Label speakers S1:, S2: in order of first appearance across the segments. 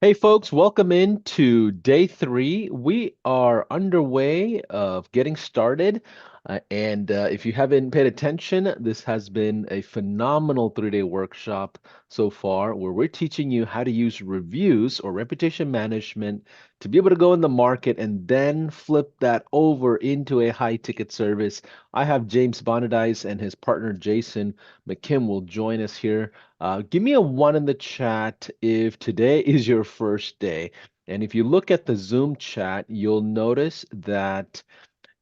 S1: Hey folks, welcome into day three. We are underway of getting started. And if you haven't paid attention, this has been a phenomenal 3-day workshop so far where we're teaching you how to use reviews or reputation management to be able to go in the market and then flip that over into a high ticket service. I have James Bonadies and his partner Jason McKim will join us here. Give me a one in the chat if today is your first day. And if you look at the Zoom chat, you'll notice that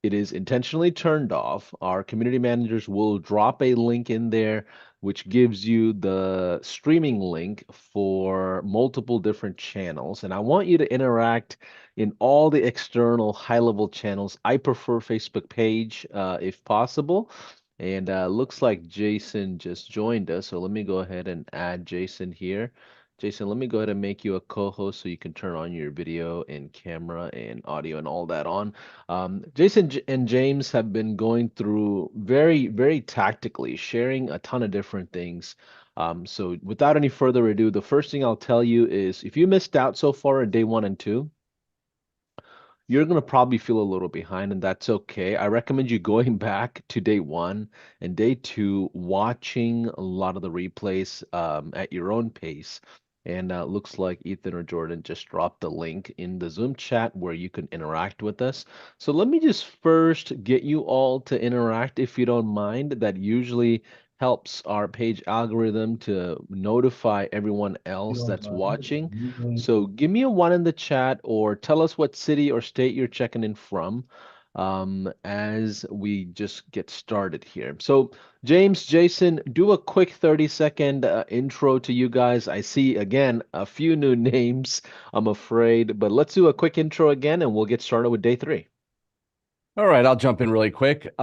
S1: it is intentionally turned off. Our community managers will drop a link in there, which gives you the streaming link for multiple different channels. And I want you to interact in all the external high-level channels. I prefer Facebook page if possible. And looks like Jason just joined us. So let me go ahead and add Jason here. Jason, let me go ahead and make you a co-host so you can turn on your video and camera and audio and all that on. Jason and James have been going through very tactically, sharing a ton of different things. So without any further ado, the first thing I'll tell you is if you missed out so far on day one and two, you're going to probably feel a little behind, and that's okay. I recommend you going back to day one and day two, watching a lot of the replays at your own pace. And looks like Ethan or Jordan just dropped the link in the Zoom chat where you can interact with us. So let me just first get you all to interact if you don't mind. That usually helps our page algorithm to notify everyone else that's watching. So give me a one in the chat or tell us what city or state you're checking in from as we just get started here. So James, Jason, do a quick 30-second intro to you guys. I see again a few new names, I'm afraid, but let's do a quick intro again and we'll get started with day three.
S2: All right, I'll jump in really quick.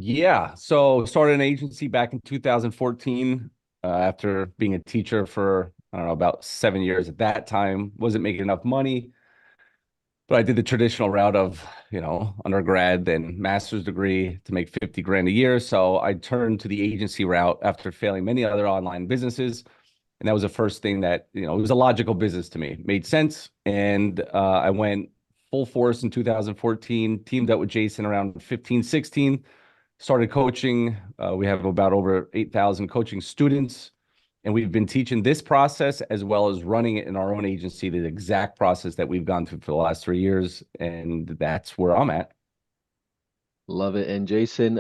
S2: Yeah, so started an agency back in 2014 after being a teacher for, I don't know, about 7 years at that time. Wasn't making enough money, but I did the traditional route of, undergrad, then master's degree to make 50 grand a year. So I turned to the agency route after failing many other online businesses. And that was the first thing that, it was a logical business to me. It made sense. And I went full force in 2014, teamed up with Jason around 15, 16, started coaching. We have about over 8,000 coaching students. And we've been teaching this process as well as running it in our own agency, the exact process that we've gone through for the last 3 years. And that's where I'm at.
S1: Love it. And Jason,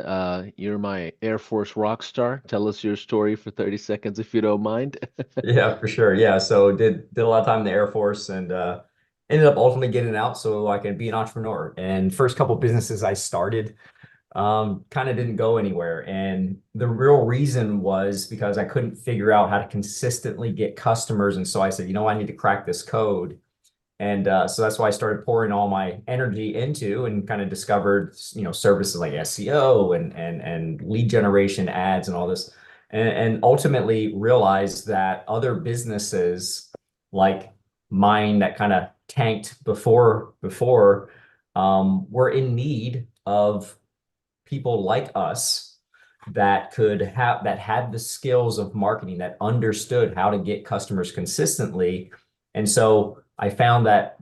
S1: you're my Air Force rock star. Tell us your story for 30 seconds if you don't mind.
S3: Yeah, for sure. Yeah, so did a lot of time in the Air Force and ended up ultimately getting out so I could be an entrepreneur. And first couple businesses I started kind of didn't go anywhere. And the real reason was because I couldn't figure out how to consistently get customers. And so I said, I need to crack this code. And so that's why I started pouring all my energy into and kind of discovered, services like SEO and lead generation ads and all this, and ultimately realized that other businesses like mine that kind of tanked before were in need of people like us that had the skills of marketing, that understood how to get customers consistently. And so I found that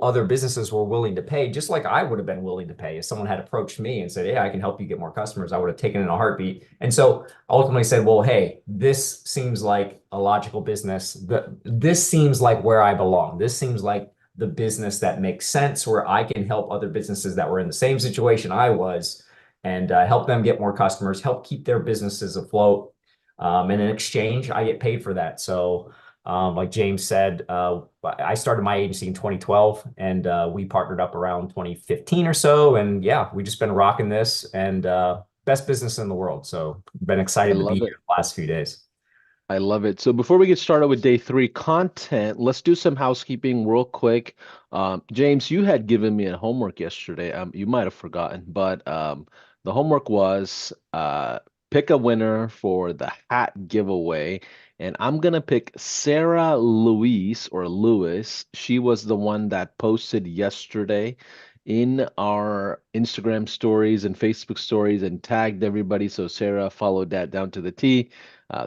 S3: other businesses were willing to pay, just like I would have been willing to pay if someone had approached me and said, "Hey, I can help you get more customers." I would have taken it in a heartbeat. And so ultimately said, "Well, hey, this seems like a logical business. This seems like where I belong. This seems like the business that makes sense where I can help other businesses that were in the same situation I was and help them get more customers, help keep their businesses afloat. And in exchange, I get paid for that." So like James said, I started my agency in 2012 and we partnered up around 2015 or so. And yeah, we just been rocking this and best business in the world. So been
S1: I
S3: excited to be
S1: love
S3: here
S1: it.
S3: the last few days.
S1: I love it. So before we get started with day three content, let's do some housekeeping real quick. James, you had given me a homework yesterday. You might have forgotten, but the homework was pick a winner for the hat giveaway. And I'm gonna pick Sarah Louise or Lewis. She was the one that posted yesterday in our Instagram stories and Facebook stories and tagged everybody. So Sarah followed that down to the T.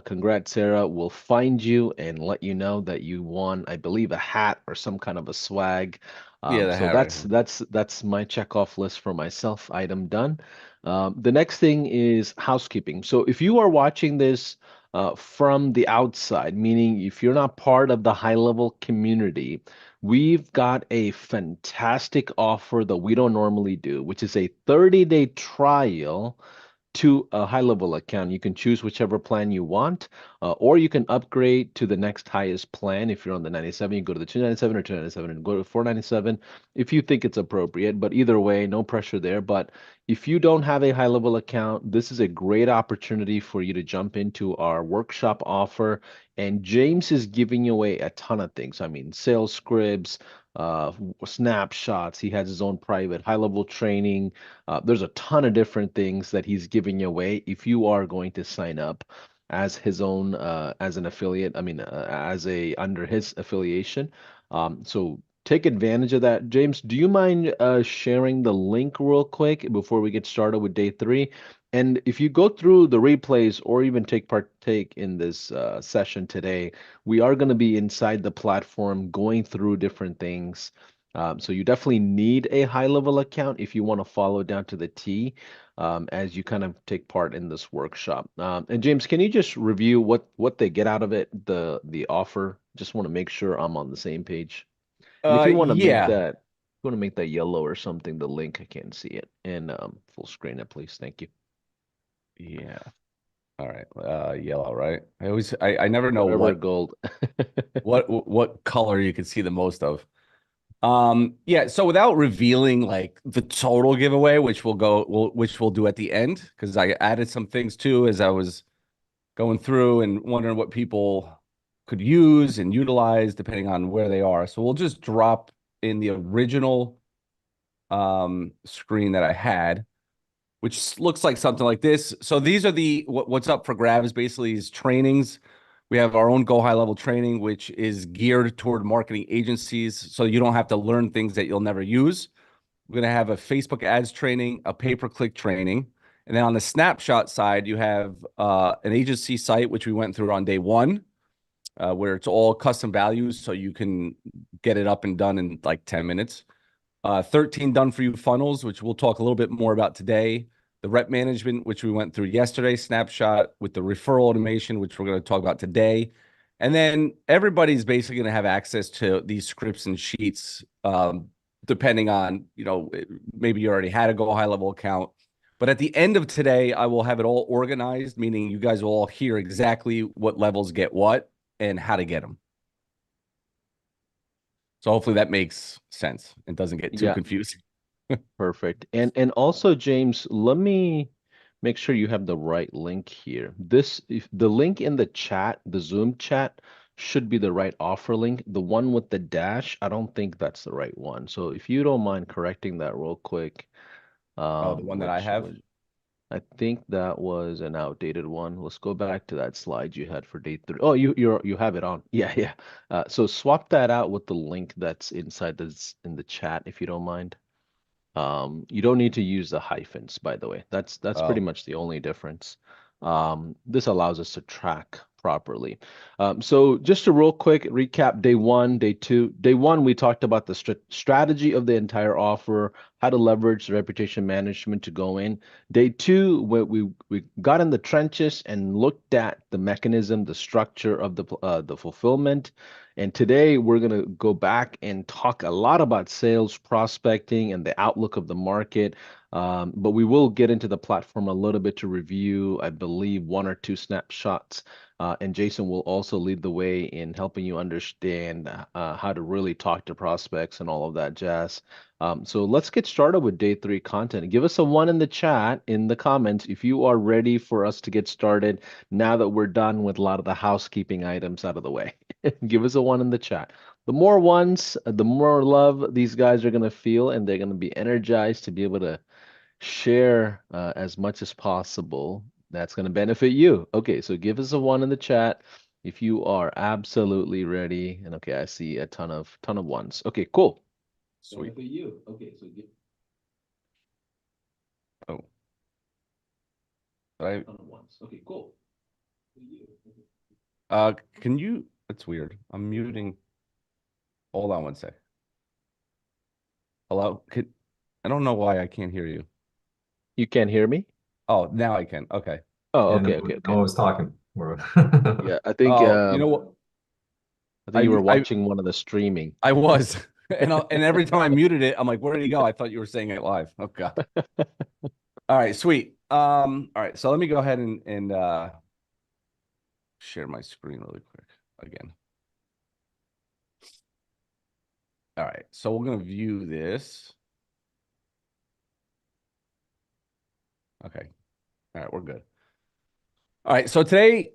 S1: Congrats, Sarah. We'll find you and let you know that you won, I believe, a hat or some kind of a swag.
S2: Yeah, the
S1: So
S2: hat right
S1: that's
S2: here.
S1: that's my checkoff list for myself. Item done. The next thing is housekeeping. So if you are watching this from the outside, meaning if you're not part of the high level community, we've got a fantastic offer that we don't normally do, which is a 30-day trial to a high level account. You can choose whichever plan you want, or you can upgrade to the next highest plan. If you're on the 97, you go to the 297 or 297 and go to 497 if you think it's appropriate. But either way, no pressure there. But if you don't have a high level account, this is a great opportunity for you to jump into our workshop offer. And James is giving away a ton of things. I mean, sales scripts, snapshots. He has his own private high level training. There's a ton of different things that he's giving away if you are going to sign up as his own as an affiliate. I mean, as a under his affiliation. So take advantage of that. James, do you mind sharing the link real quick before we get started with day three? And if you go through the replays or even partake in this session today, we are going to be inside the platform going through different things. So you definitely need a high level account if you want to follow down to the T as you kind of take part in this workshop. And James, can you just review what they get out of it, the offer? Just want to make sure I'm on the same page. And if you want to make
S2: Yeah.
S1: that, if you want to make that yellow or something, the link I can't see it. And full screen it, please. Thank you.
S2: Yeah. All right. Yellow, right? I never know
S1: Whatever gold.
S2: what color you can see the most of. Yeah, so without revealing like the total giveaway, which we'll do at the end, because I added some things too as I was going through and wondering what people could use and utilize depending on where they are. So we'll just drop in the original screen that I had, which looks like something like this. So these are what's up for grabs basically is trainings. We have our own Go High Level training, which is geared toward marketing agencies. So you don't have to learn things that you'll never use. We're going to have a Facebook ads training, a pay-per-click training. And then on the snapshot side, you have an agency site, which we went through on day one, where it's all custom values. So you can get it up and done in like 10 minutes. 13 done for you funnels, which we'll talk a little bit more about today. The rep management, which we went through yesterday, snapshot with the referral automation, which we're going to talk about today. And then everybody's basically going to have access to these scripts and sheets, depending on, maybe you already had a Go High Level account. But at the end of today, I will have it all organized, meaning you guys will all hear exactly what levels get what and how to get them. So hopefully that makes sense and doesn't get too
S1: Yeah,
S2: confusing.
S1: perfect. And also, James, let me make sure you have the right link here. If the link in the chat, the Zoom chat, should be the right offer link. The one with the dash, I don't think that's the right one. So if you don't mind correcting that real quick,
S2: Oh, the one that I have?
S1: which I think that was an outdated one. Let's go back to that slide you had for day three. Oh, you have it on. Yeah, yeah. So swap that out with the link that's inside in the chat, if you don't mind. You don't need to use the hyphens, by the way. That's pretty
S2: Oh,
S1: much the only difference. This allows us to track properly. So just a real quick recap, day one, day two. Day one, we talked about the strategy of the entire offer, how to leverage the reputation management to go in. Day two, we got in the trenches and looked at the mechanism, the structure of the fulfillment. And today we're going to go back and talk a lot about sales, prospecting, and the outlook of the market. But we will get into the platform a little bit to review, I believe, one or two snapshots. And Jason will also lead the way in helping you understand how to really talk to prospects and all of that jazz. So let's get started with day three content. Give us a one in the chat, in the comments, if you are ready for us to get started now that we're done with a lot of the housekeeping items out of the way. Give us a one in the chat. The more ones, the more love these guys are going to feel, and they're going to be energized to be able to share as much as possible. That's going to benefit you. Okay, so give us a one in the chat if you are absolutely ready. And okay, I see a ton of ones. Okay, cool.
S2: sweet.
S1: Benefit you. Okay, so give
S2: Oh, I
S1: ton of ones. Okay, cool.
S2: Can you? That's weird. I'm muting. Hold on one sec. Hello? I don't know why I can't hear you.
S1: You can't hear me?
S2: Oh, now I can. Okay.
S1: Oh,
S3: Yeah,
S1: okay,
S3: no,
S1: okay,
S3: no
S1: okay.
S3: one was talking.
S1: Yeah,
S2: Oh, you know what?
S1: I think you were
S2: I
S1: watching one of the streaming.
S2: I was, and every time I muted it, I'm like, where did he go? I thought you were saying it live. Oh God. All right, sweet. All right, so let me go ahead and share my screen really quick again. All right, so we're gonna view this. Okay. All right, we're good. All right, so today,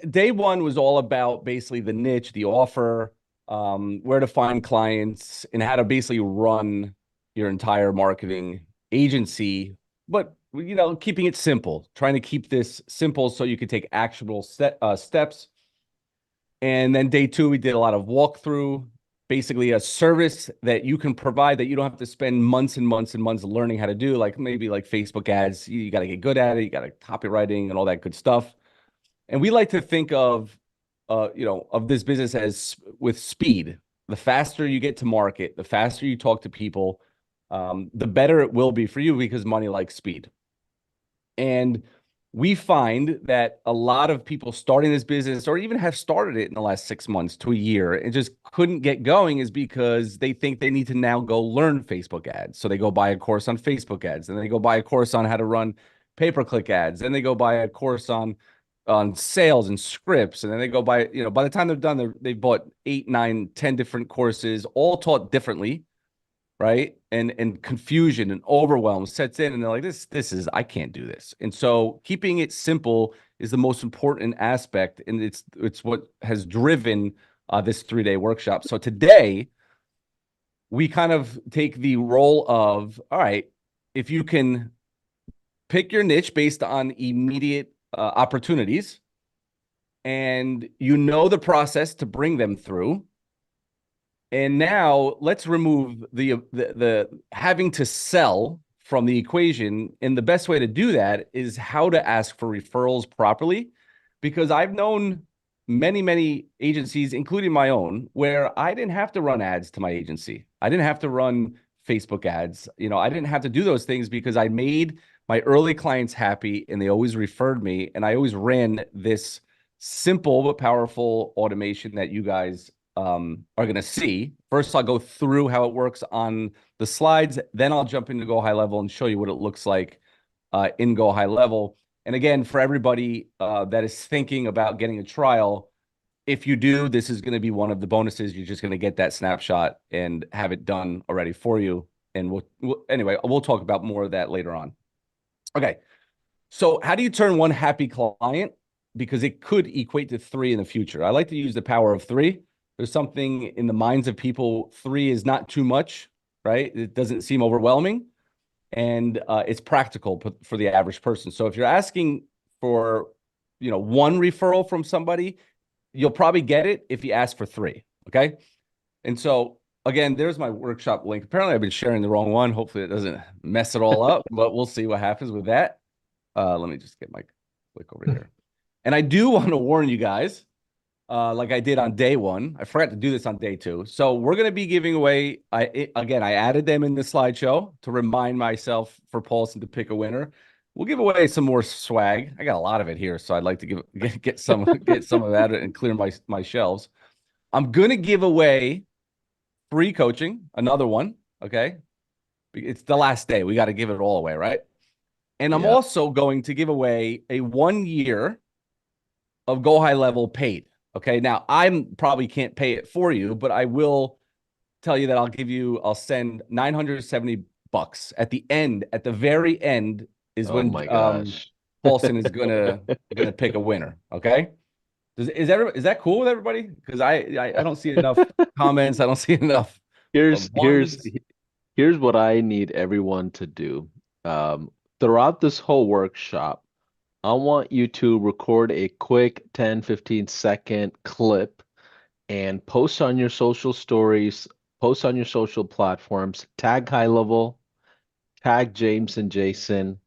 S2: day one was all about basically the niche, the offer, where to find clients, and how to basically run your entire marketing agency. But keeping it simple, trying to keep this simple so you can take actionable steps. And then day two, we did a lot of walkthrough, basically a service that you can provide that you don't have to spend months and months and months learning how to do, like maybe like Facebook ads. You got to get good at it. You got to copywriting and all that good stuff. And we like to think of this business as with speed. The faster you get to market, the faster you talk to people, the better it will be for you because money likes speed. And we find that a lot of people starting this business or even have started it in the last 6 months to a year and just couldn't get going is because they think they need to now go learn Facebook ads. So they go buy a course on Facebook ads, and they go buy a course on how to run pay-per-click ads, then they go buy a course on sales and scripts, and then they go buy, by the time they're done, they've bought 8, 9, 10 different courses, all taught differently, right? And confusion and overwhelm sets in, and they're like, this is, I can't do this. And so keeping it simple is the most important aspect, and it's what has driven this 3-day workshop. So today we kind of take the role of, all right, if you can pick your niche based on immediate opportunities, and you know the process to bring them through. And now let's remove the having to sell from the equation. And the best way to do that is how to ask for referrals properly. Because I've known many, many agencies, including my own, where I didn't have to run ads to my agency. I didn't have to run Facebook ads. I didn't have to do those things because I made my early clients happy and they always referred me. And I always ran this simple but powerful automation that you guys are going to see. First, I'll go through how it works on the slides. Then I'll jump into Go High Level and show you what it looks like in Go High Level. And again, for everybody that is thinking about getting a trial, if you do, this is going to be one of the bonuses. You're just going to get that snapshot and have it done already for you. And anyway, we'll talk about more of that later on. Okay. So how do you turn one happy client? Because it could equate to 3 in the future. I like to use the power of 3. There's something in the minds of people, 3 is not too much, right? It doesn't seem overwhelming, and it's practical for the average person. So if you're asking for, 1 referral from somebody, you'll probably get it if you ask for 3, okay? And so again, there's my workshop link. Apparently I've been sharing the wrong one. Hopefully it doesn't mess it all up, but we'll see what happens with that. Let me just get my click over here. And I do want to warn you guys, like I did on day 1. I forgot to do this on day 2. So we're going to be giving away, again, I added them in the slideshow to remind myself for Paulson to pick a winner. We'll give away some more swag. I got a lot of it here, so I'd like to get some of that and clear my shelves. I'm going to give away free coaching, another one, okay? It's the last day. We got to give it all away, right? And I'm
S1: Yeah.
S2: also going to give away a 1 year of Go High Level paid. Okay. Now I probably can't pay it for you, but I will tell you that I'll send $970 at the end. At the very end is
S1: Oh
S2: when
S1: my gosh.
S2: Paulson is gonna pick a winner. Okay. Is that cool with everybody? Because I don't see enough comments. I don't see enough
S1: Here's
S2: of
S1: here's
S2: ones.
S1: here's what I need everyone to do. Throughout this whole workshop, I want you to record a quick 10-15 second clip and post on your social stories, post on your social platforms, tag High Level, tag James and Jason,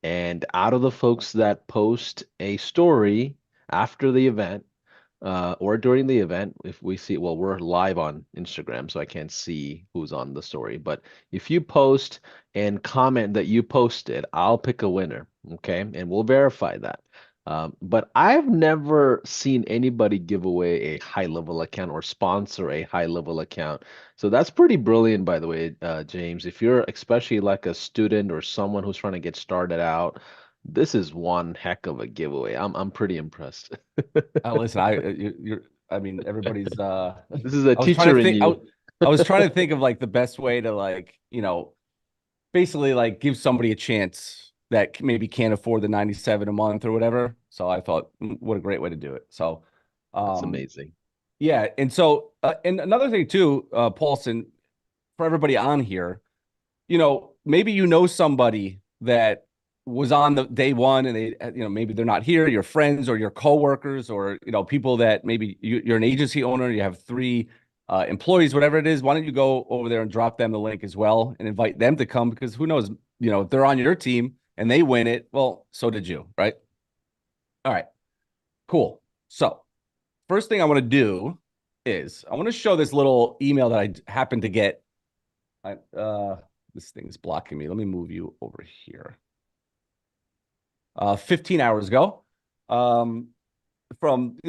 S1: And out of the folks that post a story after the event, or during the event, if we see, well, we're live on Instagram, so I can't see who's on the story. But if you post and comment that you posted, I'll pick a winner, okay? And we'll verify that. But I've never seen anybody give away a high level account or sponsor a high level account. So that's pretty brilliant, by the way, James. If you're especially like a student or someone who's trying to get started out, this is one heck of a giveaway. I'm pretty impressed.
S2: Listen, I mean, everybody's,
S1: This is a
S2: I was trying
S1: teacher
S2: to
S1: in
S2: think,
S1: you.
S2: I was trying to think of like the best way to like, basically like give somebody a chance that maybe can't afford the 97 a month or whatever. So I thought, what a great way to do it. So,
S1: That's
S2: um,
S1: amazing.
S2: yeah. And so, and another thing too, Paulson, for everybody on here, maybe somebody that was on the day one and they, maybe they're not here, your friends or your coworkers or, people that maybe you're an agency owner, you have three employees, whatever it is. Why don't you go over there and drop them the link as well and invite them to come? Because who knows, if they're on your team and they win it, well, so did you, right? All right, cool. So first thing I want to do is I want to show this little email that I happened to get. This thing's blocking me. Let me move you over here. 15 hours ago, from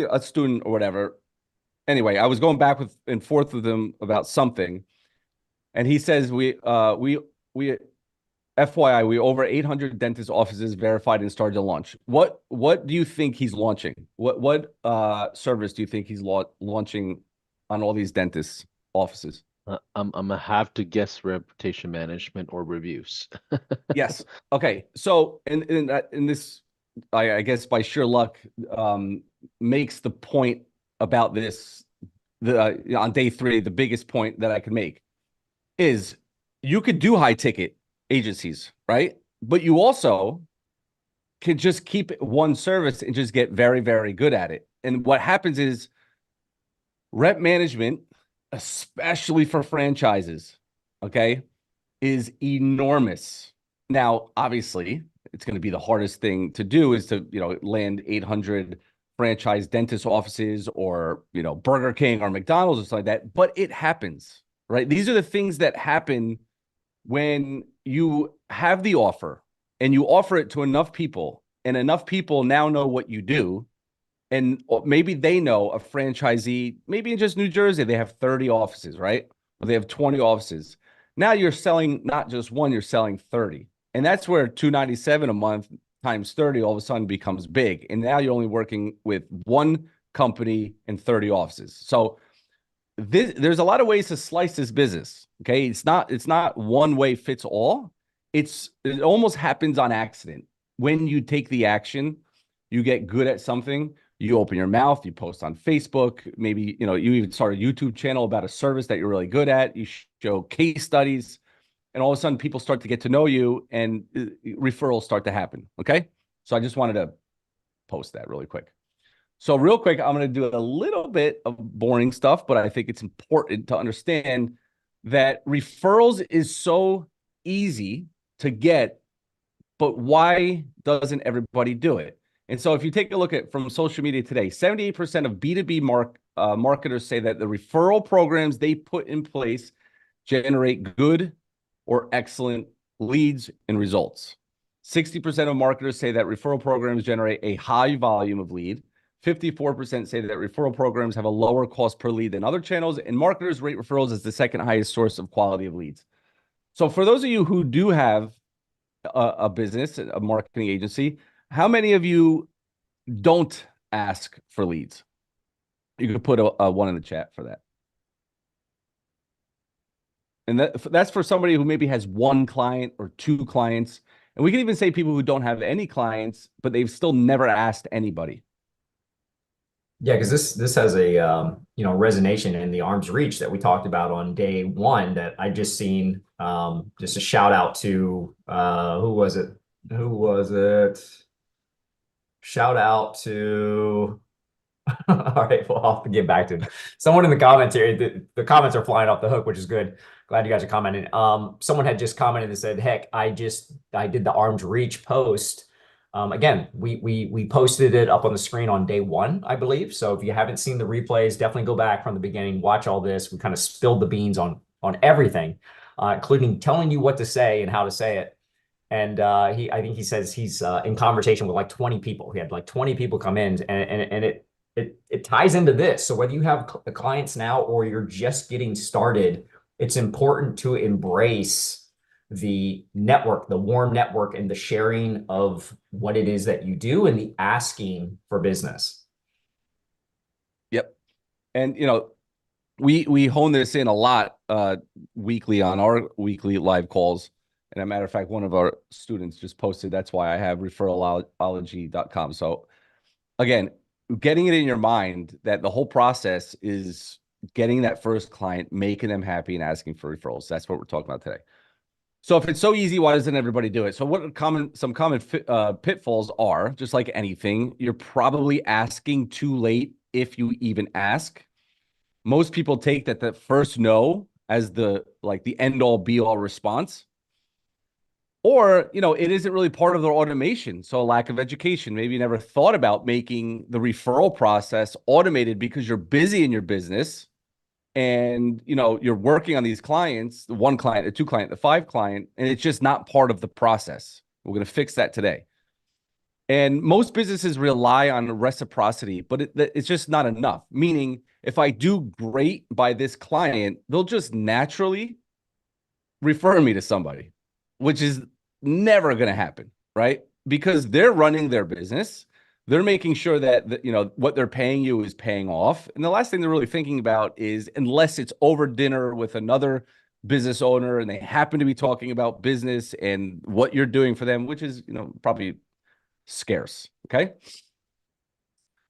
S2: a student or whatever. Anyway, I was going back and forth with him about something, and he says we FYI, we over 800 dentist offices verified and started to launch. What do you think he's launching? What service do you think he's launching on all these dentist offices?
S1: I'm gonna have to guess reputation management or reviews.
S2: Yes. Okay. So in this, I guess by sheer luck, makes the point about this on day 3. The biggest point that I could make is you could do high ticket agencies, right? But you also could just keep one service and just get very, very good at it. And what happens is rep management, especially for franchises, okay, is enormous. Now, obviously, it's going to be the hardest thing to do is to, land 800 franchise dentist offices or, Burger King or McDonald's or something like that. But it happens, right? These are the things that happen when you have the offer and you offer it to enough people and enough people now know what you do. And maybe they know a franchisee, maybe in just New Jersey, they have 30 offices, right? Or they have 20 offices. Now you're selling not just one, you're selling 30. And that's where 297 a month times 30 all of a sudden becomes big. And now you're only working with one company and 30 offices. So there's a lot of ways to slice this business. Okay. It's not one way fits all. It almost happens on accident. When you take the action, you get good at something, you open your mouth, you post on Facebook, maybe, you even start a YouTube channel about a service that you're really good at. You show case studies, and all of a sudden people start to get to know you and referrals start to happen. Okay. So I just wanted to post that really quick. So real quick, I'm going to do a little bit of boring stuff, but I think it's important to understand that referrals is so easy to get, but why doesn't everybody do it? And so if you take a look at from social media today, 78% of B2B marketers say that the referral programs they put in place generate good or excellent leads and results. 60% of marketers say that referral programs generate a high volume of lead. 54% say that referral programs have a lower cost per lead than other channels, and marketers rate referrals as the second highest source of quality of leads. So for those of you who do have a business, a marketing agency, how many of you don't ask for leads? You could put a 1 in the chat for that. And that's for somebody who maybe has 1 client or 2 clients. And we can even say people who don't have any clients, but they've still never asked anybody.
S3: Yeah, because this has a resonation in the arm's reach that we talked about on day 1 that I just seen. Just a shout out to who was it? Who was it? Shout out to all right, well, I'll have to get back to someone in the comments here. The comments are flying off the hook, which is good. Glad you guys are commenting. Someone had just commented and said, "Heck, I did the arms reach post. Again, we posted it up on the screen on day one, I believe. So if you haven't seen the replays, definitely go back from the beginning, watch all this. We kind of spilled the beans on everything, including telling you what to say and how to say it. And I think he says he's in conversation with like 20 people. He had like 20 people come in, and it ties into this. So whether you have clients now or you're just getting started, it's important to embrace the network, the warm network, and the sharing of what it is that you do and the asking for business.
S2: Yep. And we hone this in a lot weekly on our weekly live calls. And as a matter of fact, one of our students just posted, that's why I have referralology.com. So again, getting it in your mind that the whole process is getting that first client, making them happy, and asking for referrals. That's what we're talking about today. So if it's so easy, why doesn't everybody do it? So what some common pitfalls are, just like anything, you're probably asking too late if you even ask. Most people take that first no as the end all be all response. Or, it isn't really part of their automation. So a lack of education. Maybe you never thought about making the referral process automated because you're busy in your business and, you're working on these clients, the 1 client, the 2 client, the 5 client, and it's just not part of the process. We're going to fix that today. And most businesses rely on reciprocity, but it's just not enough. Meaning, if I do great by this client, they'll just naturally refer me to somebody, which is never going to happen, right? Because they're running their business. They're making sure that what they're paying you is paying off. And the last thing they're really thinking about is, unless it's over dinner with another business owner and they happen to be talking about business and what you're doing for them, which is, probably scarce. Okay.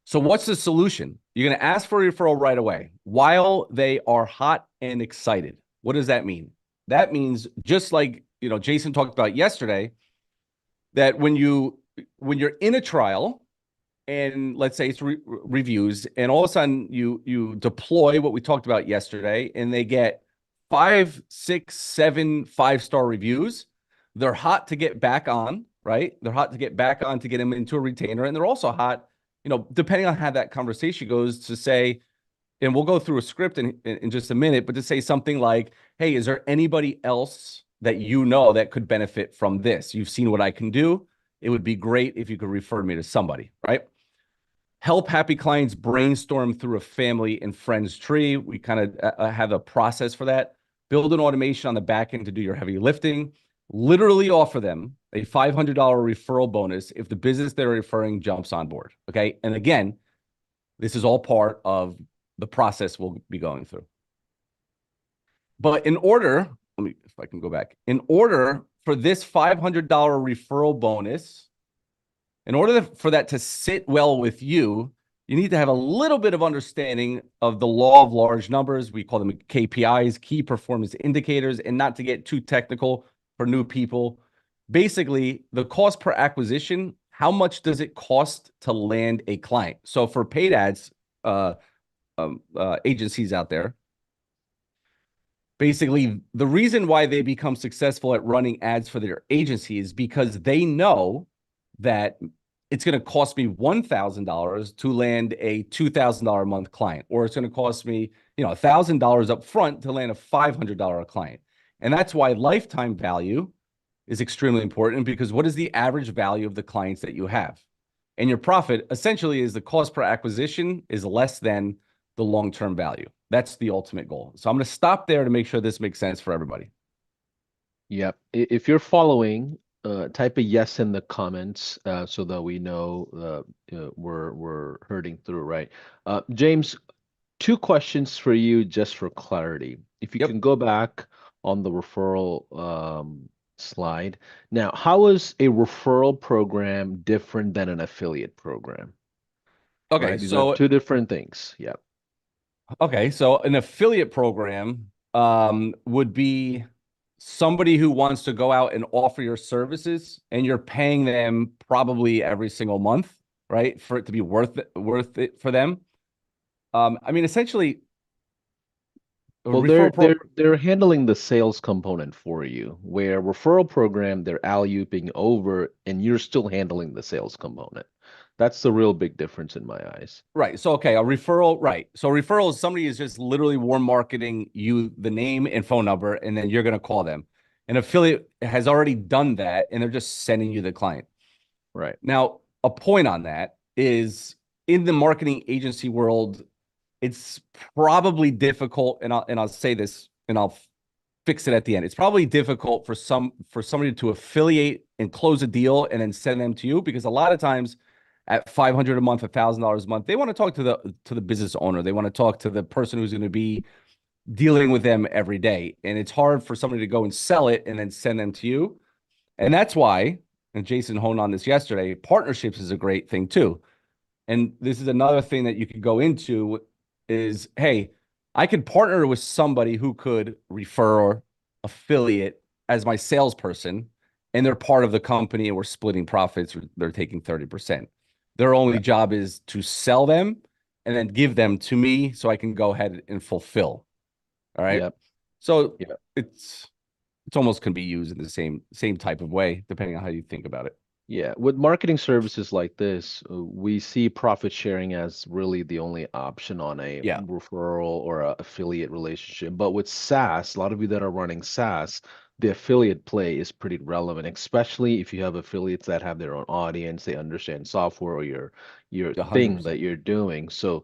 S2: So what's the solution? You're going to ask for a referral right away while they are hot and excited. What does that mean? That means, just like, Jason talked about yesterday, that when you're in a trial and let's say it's reviews, and all of a sudden you deploy what we talked about yesterday and they get 5, 6, 7 5-star reviews, they're hot to get back on, right? They're hot to get back on to get them into a retainer. And they're also hot, depending on how that conversation goes, to say, and we'll go through a script in just a minute, but to say something like, hey, is there anybody else that that could benefit from this? You've seen what I can do. It would be great if you could refer me to somebody, right? Help happy clients brainstorm through a family and friends tree. We kind of have a process for that. Build an automation on the back end to do your heavy lifting. Literally offer them a $500 referral bonus if the business they're referring jumps on board, okay? And again, this is all part of the process we'll be going through. But if I can go back. In order for this $500 referral bonus, in order for that to sit well with you, you need to have a little bit of understanding of the law of large numbers. We call them KPIs, key performance indicators, and not to get too technical for new people. Basically, the cost per acquisition, how much does it cost to land a client? So for paid ads, agencies out there, basically the reason why they become successful at running ads for their agency is because they know that it's going to cost me $1,000 to land a $2,000 a month client, or it's going to cost me, $1,000 up front to land a $500 client. And that's why lifetime value is extremely important, because what is the average value of the clients that you have? And your profit essentially is the cost per acquisition is less than the long-term value. That's the ultimate goal. So I'm going to stop there to make sure this makes sense for everybody.
S1: Yep. If you're following, type a yes in the comments so that we know we're herding through, right? James, 2 questions for you just for clarity. If you can go back on the referral slide. Now, how is a referral program different than an affiliate program?
S2: Okay,
S1: right? These are 2 different things. Yeah.
S2: Okay, so an affiliate program would be somebody who wants to go out and offer your services, and you're paying them probably every single month, right? For it to be worth it for them. I mean, essentially, A
S1: Well,
S2: referral pro
S1: they're handling the sales component for you, where referral program they're alley-ooping over, and you're still handling the sales component. That's the real big difference in my eyes.
S2: Right. So, okay, a referral, right. So, referral is somebody is just literally warm marketing you the name and phone number, and then you're going to call them. An affiliate has already done that, and they're just sending you the client.
S1: Right.
S2: Now, a point on that is in the marketing agency world, it's probably difficult, and I'll say this, and I'll fix it at the end. It's probably difficult for somebody to affiliate and close a deal and then send them to you, because a lot of times at $500 a month, $1,000 a month, they want to talk to the business owner. They want to talk to the person who's going to be dealing with them every day, and it's hard for somebody to go and sell it and then send them to you. And that's why, and Jason honed on this yesterday, partnerships is a great thing too. And this is another thing that you could go into is, hey, I could partner with somebody who could refer or affiliate as my salesperson, and they're part of the company and we're splitting profits, or they're taking 30%. Their only job is to sell them and then give them to me so I can go ahead and fulfill. All right.
S1: Yep.
S2: So
S1: Yep.
S2: it's almost can be used in the same type of way, depending on how you think about it.
S1: Yeah, with marketing services like this, we see profit sharing as really the only option on a
S2: Yeah,
S1: referral or a affiliate relationship. But with SaaS, a lot of you that are running SaaS, the affiliate play is pretty relevant, especially if you have affiliates that have their own audience, they understand software or your thing
S2: 100%.
S1: that you're doing. So,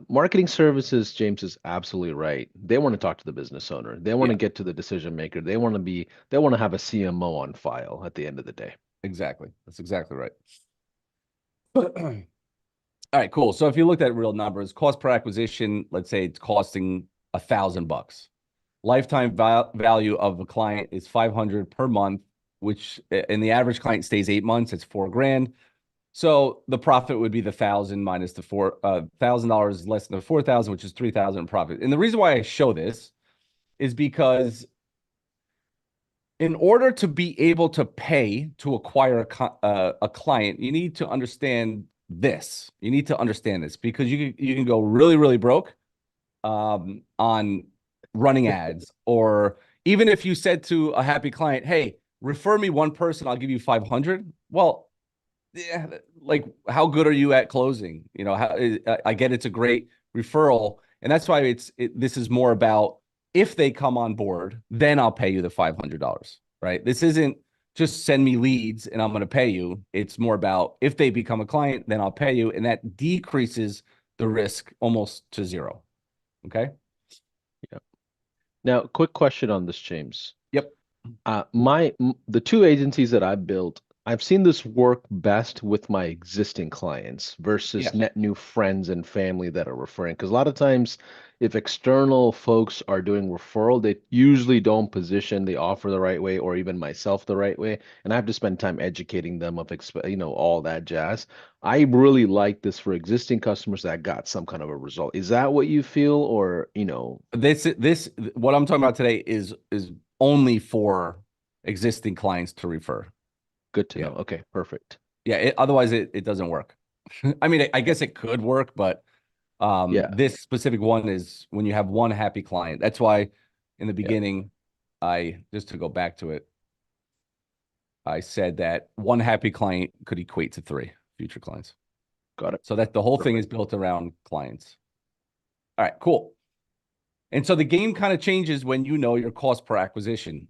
S1: marketing services, James is absolutely right. They want to talk to the business owner. They want
S2: Yeah,
S1: to get to the decision maker. They want to have a CMO on file at the end of the day.
S2: exactly. That's exactly right. All right, cool. So if you looked at real numbers, cost per acquisition, let's say it's costing $1,000. Lifetime value of a client is 500 per month, which, and the average client stays 8 months. It's $4,000. So the profit would be the 1,000 minus the $1,000 less than the 4,000, which is 3,000 in profit. And the reason why I show this is because in order to be able to pay to acquire a client, you need to understand this. You need to understand this, because you can go really, really broke on running ads. Or even if you said to a happy client, hey, refer me one person, I'll give you 500. Well, yeah, like, how good are you at closing? You know, I get it's a great referral, and that's why this is more about, if they come on board, then I'll pay you the $500, right? This isn't just send me leads and I'm going to pay you. It's more about, if they become a client, then I'll pay you, and that decreases the risk almost to zero. Okay.
S1: Yeah. Now, quick question on this, James.
S2: Yep.
S1: The two agencies that I built, I've seen this work best with my existing clients versus
S2: Yeah.
S1: net new friends and family that are referring. Because a lot of times, if external folks are doing referral, they usually don't position the offer the right way, or even myself the right way, and I have to spend time educating them of all that jazz. I really like this for existing customers that got some kind of a result. Is that what you feel, or
S2: This what I'm talking about today is only for existing clients to refer.
S1: Good to
S2: Yeah.
S1: know. Okay, perfect.
S2: Yeah. Otherwise it doesn't work. I mean, I guess it could work, but
S1: Yeah,
S2: this specific one is when you have one happy client. That's why in the
S1: yeah,
S2: beginning, just to go back to it, I said that one happy client could equate to 3 future clients.
S1: got it.
S2: So that the whole thing is
S1: Perfect.
S2: built around clients. All right, cool. And so the game kind of changes when you know your cost per acquisition.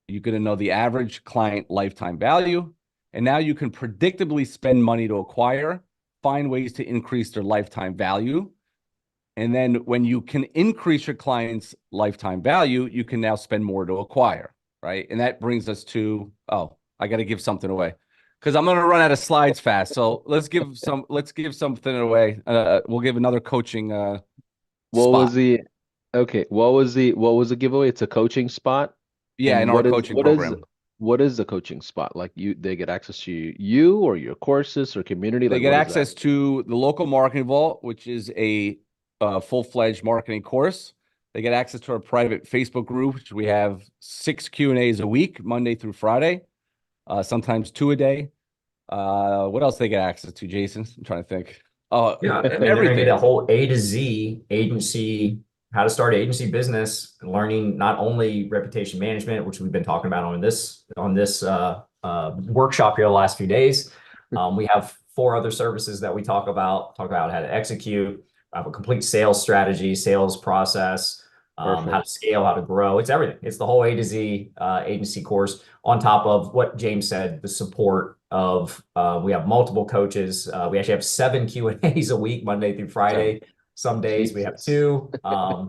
S2: You're going to know the average client lifetime value. And now you can predictably spend money to acquire, find ways to increase their lifetime value. And then when you can increase your client's lifetime value, you can now spend more to acquire, right? And that brings us to, oh, I got to give something away, because I'm going to run out of slides fast. So let's give something away. We'll give another coaching
S1: What was
S2: spot.
S1: the Okay, what was the giveaway? It's a coaching spot.
S2: Yeah,
S1: And
S2: in our
S1: what is
S2: coaching
S1: what is
S2: program.
S1: what is the coaching spot? Like they get access to you or your courses or community?
S2: They
S1: Like
S2: get
S1: what is that?
S2: access to the local marketing vault, which is a full-fledged marketing course. They get access to our private Facebook group, which we have 6 Q&As a week, Monday through Friday, sometimes 2 a day. What else they get access to, Jason? I'm trying to think. Oh,
S3: Yeah, I mean, they're gonna get
S2: everything.
S3: a whole A to Z agency how to start an agency business, and learning not only reputation management, which we've been talking about on this workshop here the last few days. We have 4 other services that we talk about how to execute. I have a complete sales strategy, sales process, how to scale, how to grow. It's everything. It's the whole A to Z agency course on top of what James said, the support of we have multiple coaches. We actually have 7 Q&As a week, Monday through Friday. Some days we have 2.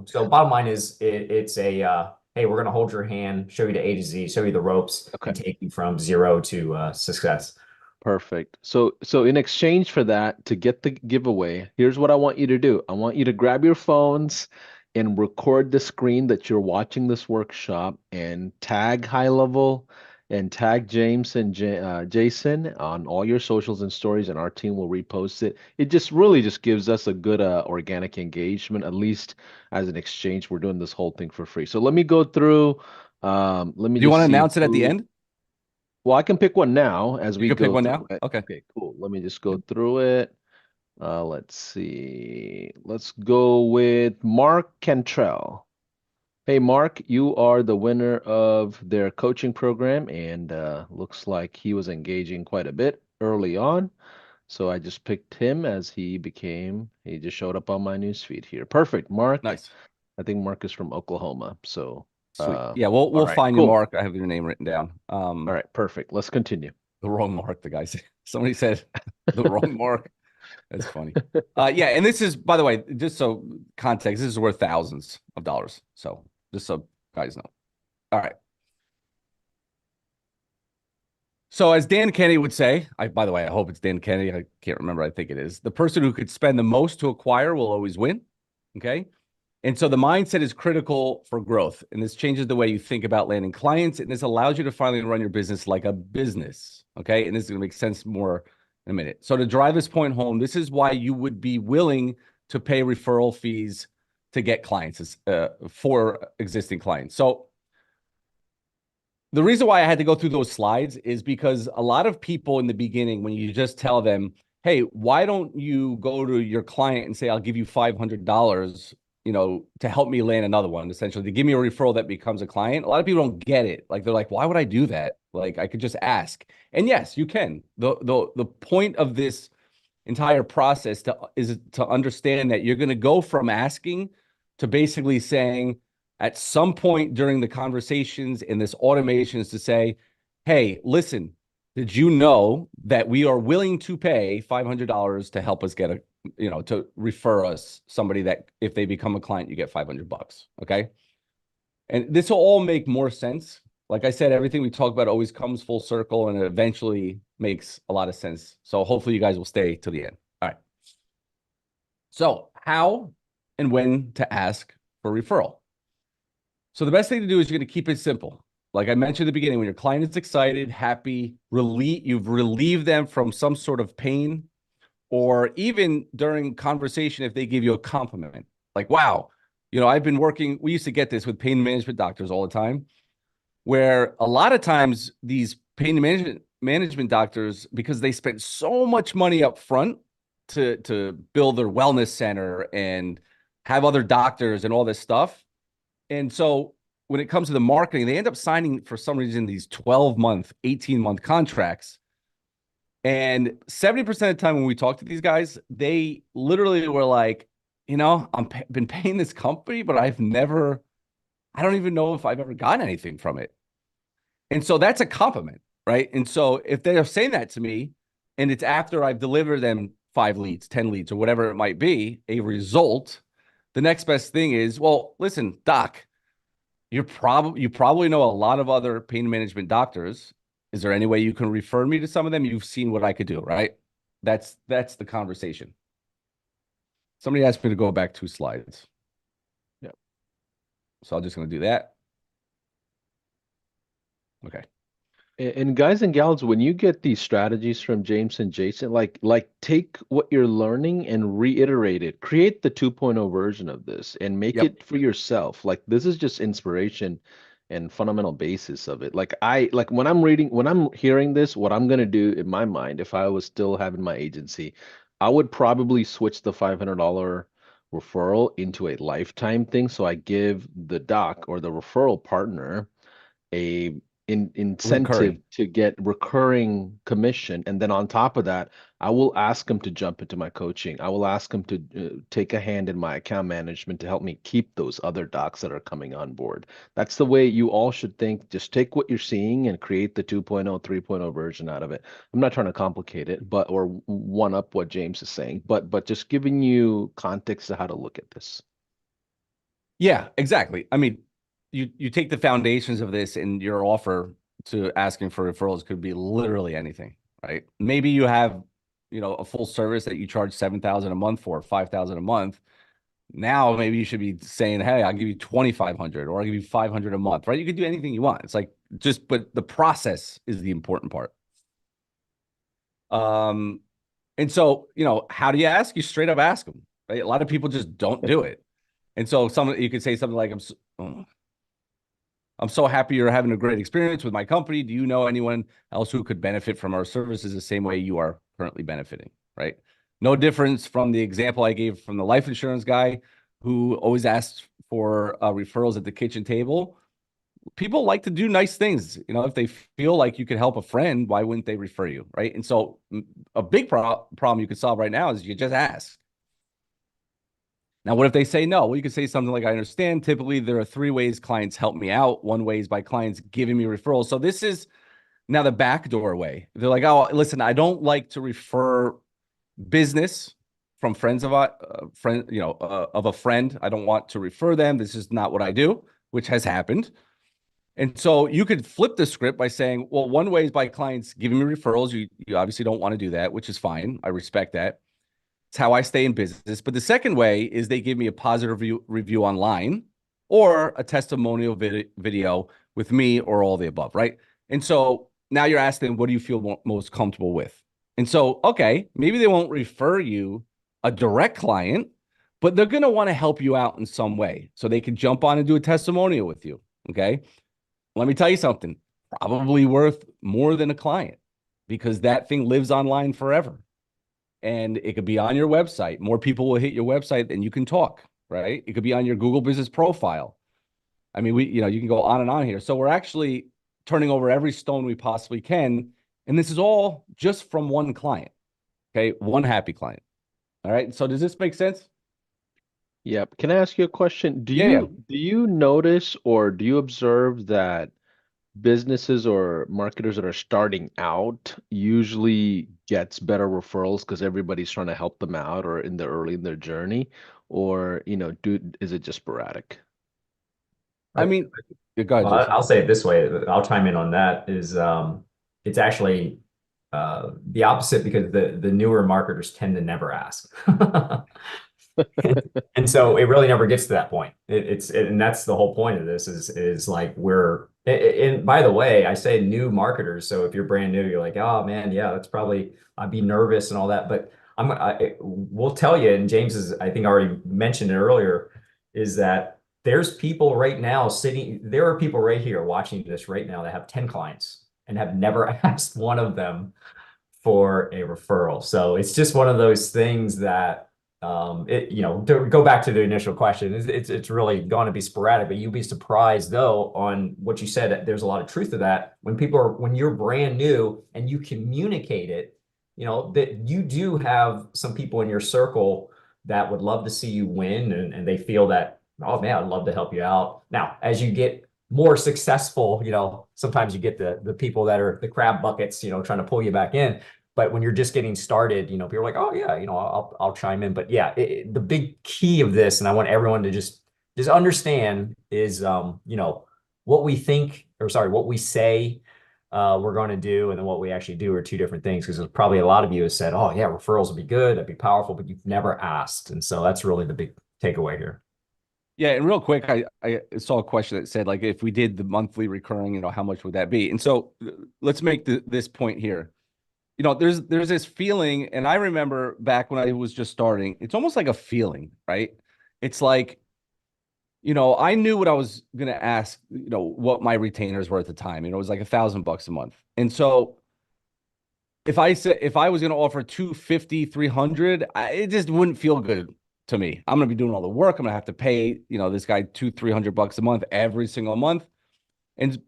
S3: So bottom line is it's a hey, we're going to hold your hand, show you the A to Z, show you the ropes, and take you from 0 to success.
S1: Perfect. So in exchange for that, to get the giveaway, here's what I want you to do. I want you to grab your phones and record the screen that you're watching this workshop and tag High Level and tag James and Jason on all your socials and stories, and our team will repost it. It just really just gives us a good organic engagement, at least as an exchange. We're doing this whole thing for free. So let me go through. Let me
S2: Do you want
S1: just
S2: to
S1: see
S2: announce it at the end?
S1: well, I can pick one now as
S2: You
S1: we
S2: can pick
S1: go
S2: one
S1: through
S2: now.
S1: it.
S2: Okay.
S1: Okay, cool. Let me just go through it. Let's see. Let's go with Mark Cantrell. Hey, Mark, you are the winner of their coaching program, and looks like he was engaging quite a bit early on. So I just picked him as he just showed up on my news feed here. Perfect, Mark.
S2: Nice.
S1: I think Mark is from Oklahoma. So,
S2: Sweet. Yeah, we'll
S1: all
S2: we'll
S1: right,
S2: find you,
S1: cool.
S2: Mark. I have your name written down.
S1: All right, perfect. Let's continue.
S2: The wrong Mark, the guy said. Somebody said the wrong Mark. That's funny. Yeah, and this is, by the way, just so context, this is worth thousands of dollars. So just so guys know. All right. So as Dan Kennedy would say, by the way, I hope it's Dan Kennedy. I can't remember. I think it is. The person who could spend the most to acquire will always win. Okay. And so the mindset is critical for growth. And this changes the way you think about landing clients. And this allows you to finally run your business like a business. Okay. And this is going to make sense more in a minute. So to drive this point home, this is why you would be willing to pay referral fees to get clients for existing clients. So the reason why I had to go through those slides is because a lot of people in the beginning, when you just tell them, hey, why don't you go to your client and say, I'll give you $500, to help me land another one, essentially, to give me a referral that becomes a client. A lot of people don't get it. Like, they're like, why would I do that? Like, I could just ask. And yes, you can. The point of this entire process is to understand that you're going to go from asking to basically saying, at some point during the conversations in this automation, is to say, hey, listen, did you know that we are willing to pay $500 to help us get to refer us somebody that if they become a client, you get $500. Okay. And this will all make more sense. Like I said, everything we talk about always comes full circle and it eventually makes a lot of sense. So hopefully you guys will stay till the end. All right. So how and when to ask for referral. So the best thing to do is you're going to keep it simple. Like I mentioned at the beginning, when your client is excited, happy, you've relieved them from some sort of pain, or even during conversation, if they give you a compliment, like, wow, I've been working, we used to get this with pain management doctors all the time, where a lot of times these pain management doctors, because they spent so much money up front to build their wellness center and have other doctors and all this stuff. And so when it comes to the marketing, they end up signing, for some reason, these 12-month, 18-month contracts. And 70% of the time when we talk to these guys, they literally were like, been paying this company, but I don't even know if I've ever gotten anything from it. And so that's a compliment, right? And so if they're saying that to me, and it's after I've delivered them 5 leads, 10 leads, or whatever it might be, a result, the next best thing is, well, listen, doc, you probably know a lot of other pain management doctors. Is there any way you can refer me to some of them? You've seen what I could do, right? That's the conversation. Somebody asked me to go back 2 slides.
S1: Yeah.
S2: So I'm just going to do that. Okay.
S1: And guys and gals, when you get these strategies from James and Jason, like take what you're learning and reiterate it. Create the 2.0 version of this and make
S2: Yep.
S1: it for yourself. Like this is just inspiration and fundamental basis of it. Like when I'm hearing this, what I'm gonna do in my mind, if I was still having my agency, I would probably switch the $500 referral into a lifetime thing. So I give the doc or the referral partner a incentive
S2: Recurring.
S1: to get recurring commission, and then on top of that I will ask them to jump into my coaching. I will ask them to take a hand in my account management to help me keep those other docs that are coming on board. That's the way you all should think. Just take what you're seeing and create the 2.0 3.0 version out of it. I'm not trying to complicate it, but or one up what James is saying, but just giving you context to how to look at this.
S2: Yeah, exactly. I mean, you take the foundations of this, and your offer to asking for referrals could be literally anything, right? Maybe you have, a full service that you charge 7,000 a month for, 5,000 a month. Now maybe you should be saying, "Hey, I'll give you 2,500, or I'll give you 500 a month," right? You could do anything you want. It's like but the process is the important part. Um, and so, how do you ask? You straight up ask them, right? A lot of people just don't do it. And so you could say something like, I'm so happy you're having a great experience with my company. Do you know anyone else who could benefit from our services the same way you are currently benefiting? Right? No difference from the example I gave from the life insurance guy who always asks for referrals at the kitchen table. People like to do nice things. If they feel like you could help a friend, why wouldn't they refer you? Right? And so a big problem you could solve right now is you just ask. Now, what if they say no? Well, you could say something like, I understand. Typically, there are 3 ways clients help me out. One way is by clients giving me referrals. So this is now the backdoor way. They're like, oh, listen, I don't like to refer business from friends of of a friend. I don't want to refer them. This is not what I do, which has happened. And so you could flip the script by saying, well, one way is by clients giving me referrals. You obviously don't want to do that, which is fine. I respect that. It's how I stay in business. But the second way is they give me a positive review online, or a testimonial video with me, or all the above, right? And so now you're asking, what do you feel most comfortable with? And so, okay, maybe they won't refer you a direct client, but they're going to want to help you out in some way. So they can jump on and do a testimonial with you. Okay. Let me tell you something, probably worth more than a client, because that thing lives online forever. And it could be on your website. More people will hit your website and you can talk, right? It could be on your Google business profile. I mean, you can go on and on here. So we're actually turning over every stone we possibly can. And this is all just from one client. Okay. One happy client. All right. So does this make sense?
S1: Yep. Can I ask you a question? Do
S2: Yeah. Yeah.
S1: you notice or do you observe that businesses or marketers that are starting out usually gets better referrals because everybody's trying to help them out or in the early in their journey, or is it just sporadic?
S2: I
S3: I,
S2: mean, go ahead,
S3: well,
S2: Jason.
S3: I'll say it this way. I'll chime in on that. Is it's actually the opposite, because the newer marketers tend to never ask. And so it really never gets to that point. And that's the whole point of this is like and by the way, I say new marketers. So if you're brand new, you're like, oh man, yeah, that's probably, I'd be nervous and all that. But we'll tell you, and James has, I think, already mentioned it earlier, is that there's people right now there are people right here watching this right now that have 10 clients and have never asked one of them for a referral. So it's just one of those things that to go back to the initial question, it's really going to be sporadic, but you'll be surprised though on what you said. There's a lot of truth to that. When you're brand new and you communicate it, that you do have some people in your circle that would love to see you win, and they feel that, oh man, I'd love to help you out. Now, as you get more successful, sometimes you get the people that are the crab buckets, trying to pull you back in. But when you're just getting started, people are like, oh yeah, I'll chime in. But yeah, the big key of this, and I want everyone to just understand, is what we think, or sorry, what we say we're going to do, and then what we actually do are two different things. Because there's probably a lot of you have said, oh yeah, referrals would be good, that'd be powerful, but you've never asked. And so that's really the big takeaway here.
S2: Yeah, and real quick, I saw a question that said, like, if we did the monthly recurring, how much would that be? And so let's make this point here. There's this feeling, and I remember back when I was just starting, it's almost like a feeling, right? It's like, I knew what I was going to ask, what my retainers were at the time. It was like $1,000 a month. And so if I was going to offer 250, 300, it just wouldn't feel good. to me. I'm going to be doing all the work. I'm going to have to pay, this guy $200-300 a month every single month.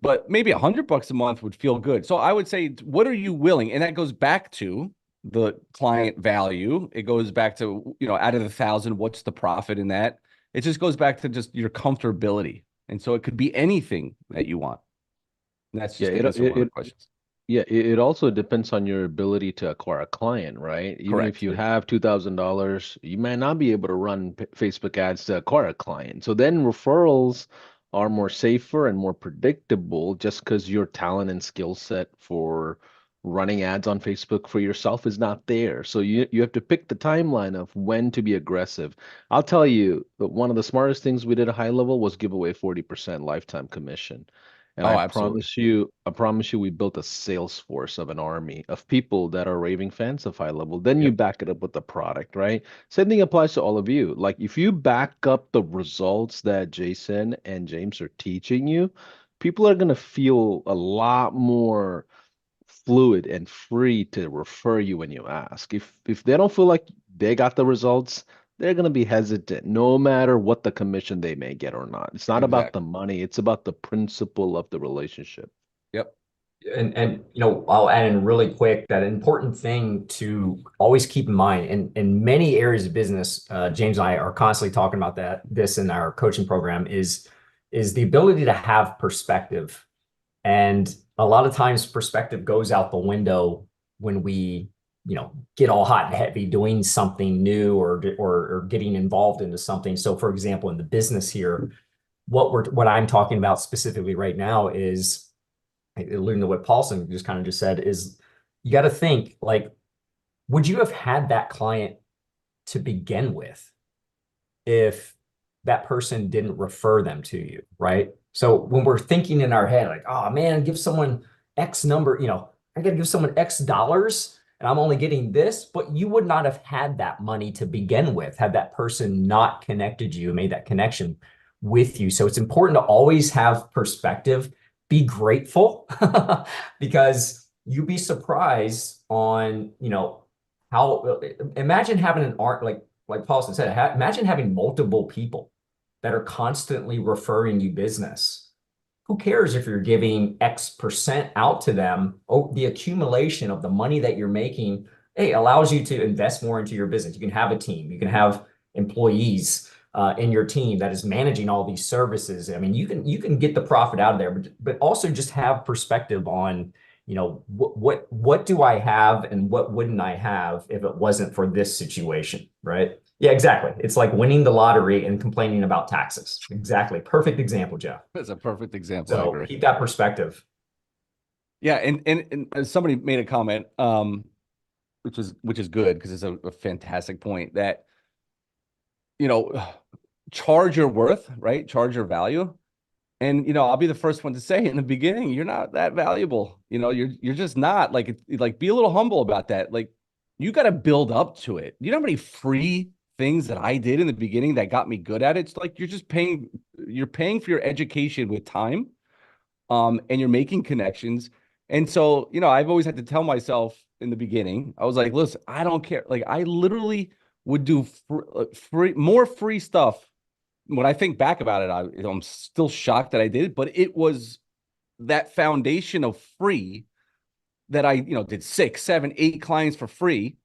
S2: But maybe $100 a month would feel good. So I would say, what are you willing? And that goes back to the client value. It goes back to, out of the 1,000, what's the profit in that? It just goes back to just your comfortability. And so it could be anything that you want. And that's
S1: Yeah,
S2: just, I guess, one of the questions.
S1: yeah, it also depends on your ability to acquire a client, right? Even if
S2: Correct.
S1: you have $2,000, you might not be able to run Facebook ads to acquire a client. So then referrals are more safer and more predictable just because your talent and skill set for running ads on Facebook for yourself is not there. So you have to pick the timeline of when to be aggressive. I'll tell you that one of the smartest things we did at high level was give away 40% lifetime commission. And
S2: Oh, absolutely.
S1: I promise you, we built a sales force of an army of people that are raving fans of high level. Then you
S2: Yep.
S1: back it up with the product, right? Same thing applies to all of you. Like if you back up the results that Jason and James are teaching you, people are gonna feel a lot more fluid and free to refer you when you ask. If they don't feel like they got the results, they're going to be hesitant no matter what the commission they may get or not. It's not about the
S2: Exactly.
S1: money, it's about the principle of the relationship.
S2: Yep.
S3: And I'll add in really quick that an important thing to always keep in mind in many areas of business, James and I are constantly talking about this in our coaching program is the ability to have perspective. And a lot of times perspective goes out the window when we, get all hot and heavy doing something new or getting involved into something. So for example, in the business here, what I'm talking about specifically right now is alluding to what Paulson just said is you got to think like, would you have had that client to begin with if that person didn't refer them to you, right? So when we're thinking in our head, like, oh man, give someone X number, I got to give someone X dollars and I'm only getting this, but you would not have had that money to begin with had that person not connected you, made that connection with you. So it's important to always have perspective, be grateful because you'd be surprised on, how imagine having an art like Paulson said, imagine having multiple people that are constantly referring you business. Who cares if you're giving X% out to them? Oh, the accumulation of the money that you're making, hey, allows you to invest more into your business. You can have a team, you can have employees in your team that is managing all these services. I mean, you can get the profit out of there, but also just have perspective on what do I have and what wouldn't I have if it wasn't for this situation, right? Yeah, exactly. It's like winning the lottery and complaining about taxes. Exactly. Perfect example, Jeff.
S2: That's a perfect example. I
S3: So
S2: agree.
S3: keep that perspective.
S2: Yeah, and somebody made a comment, which is good because it's a fantastic point that you know charge your worth, right? Charge your value. And I'll be the first one to say in the beginning, you're not that valuable. You're just not. Like be a little humble about that. Like you got to build up to it. You know how many free things that I did in the beginning that got me good at it? It's like you're paying for your education with time, and you're making connections. And so, I've always had to tell myself in the beginning, I was like, listen, I don't care. Like I literally would do more free stuff. When I think back about it, I'm still shocked that I did it, but it was that foundation of free that I, did 6, 7, 8 clients for free,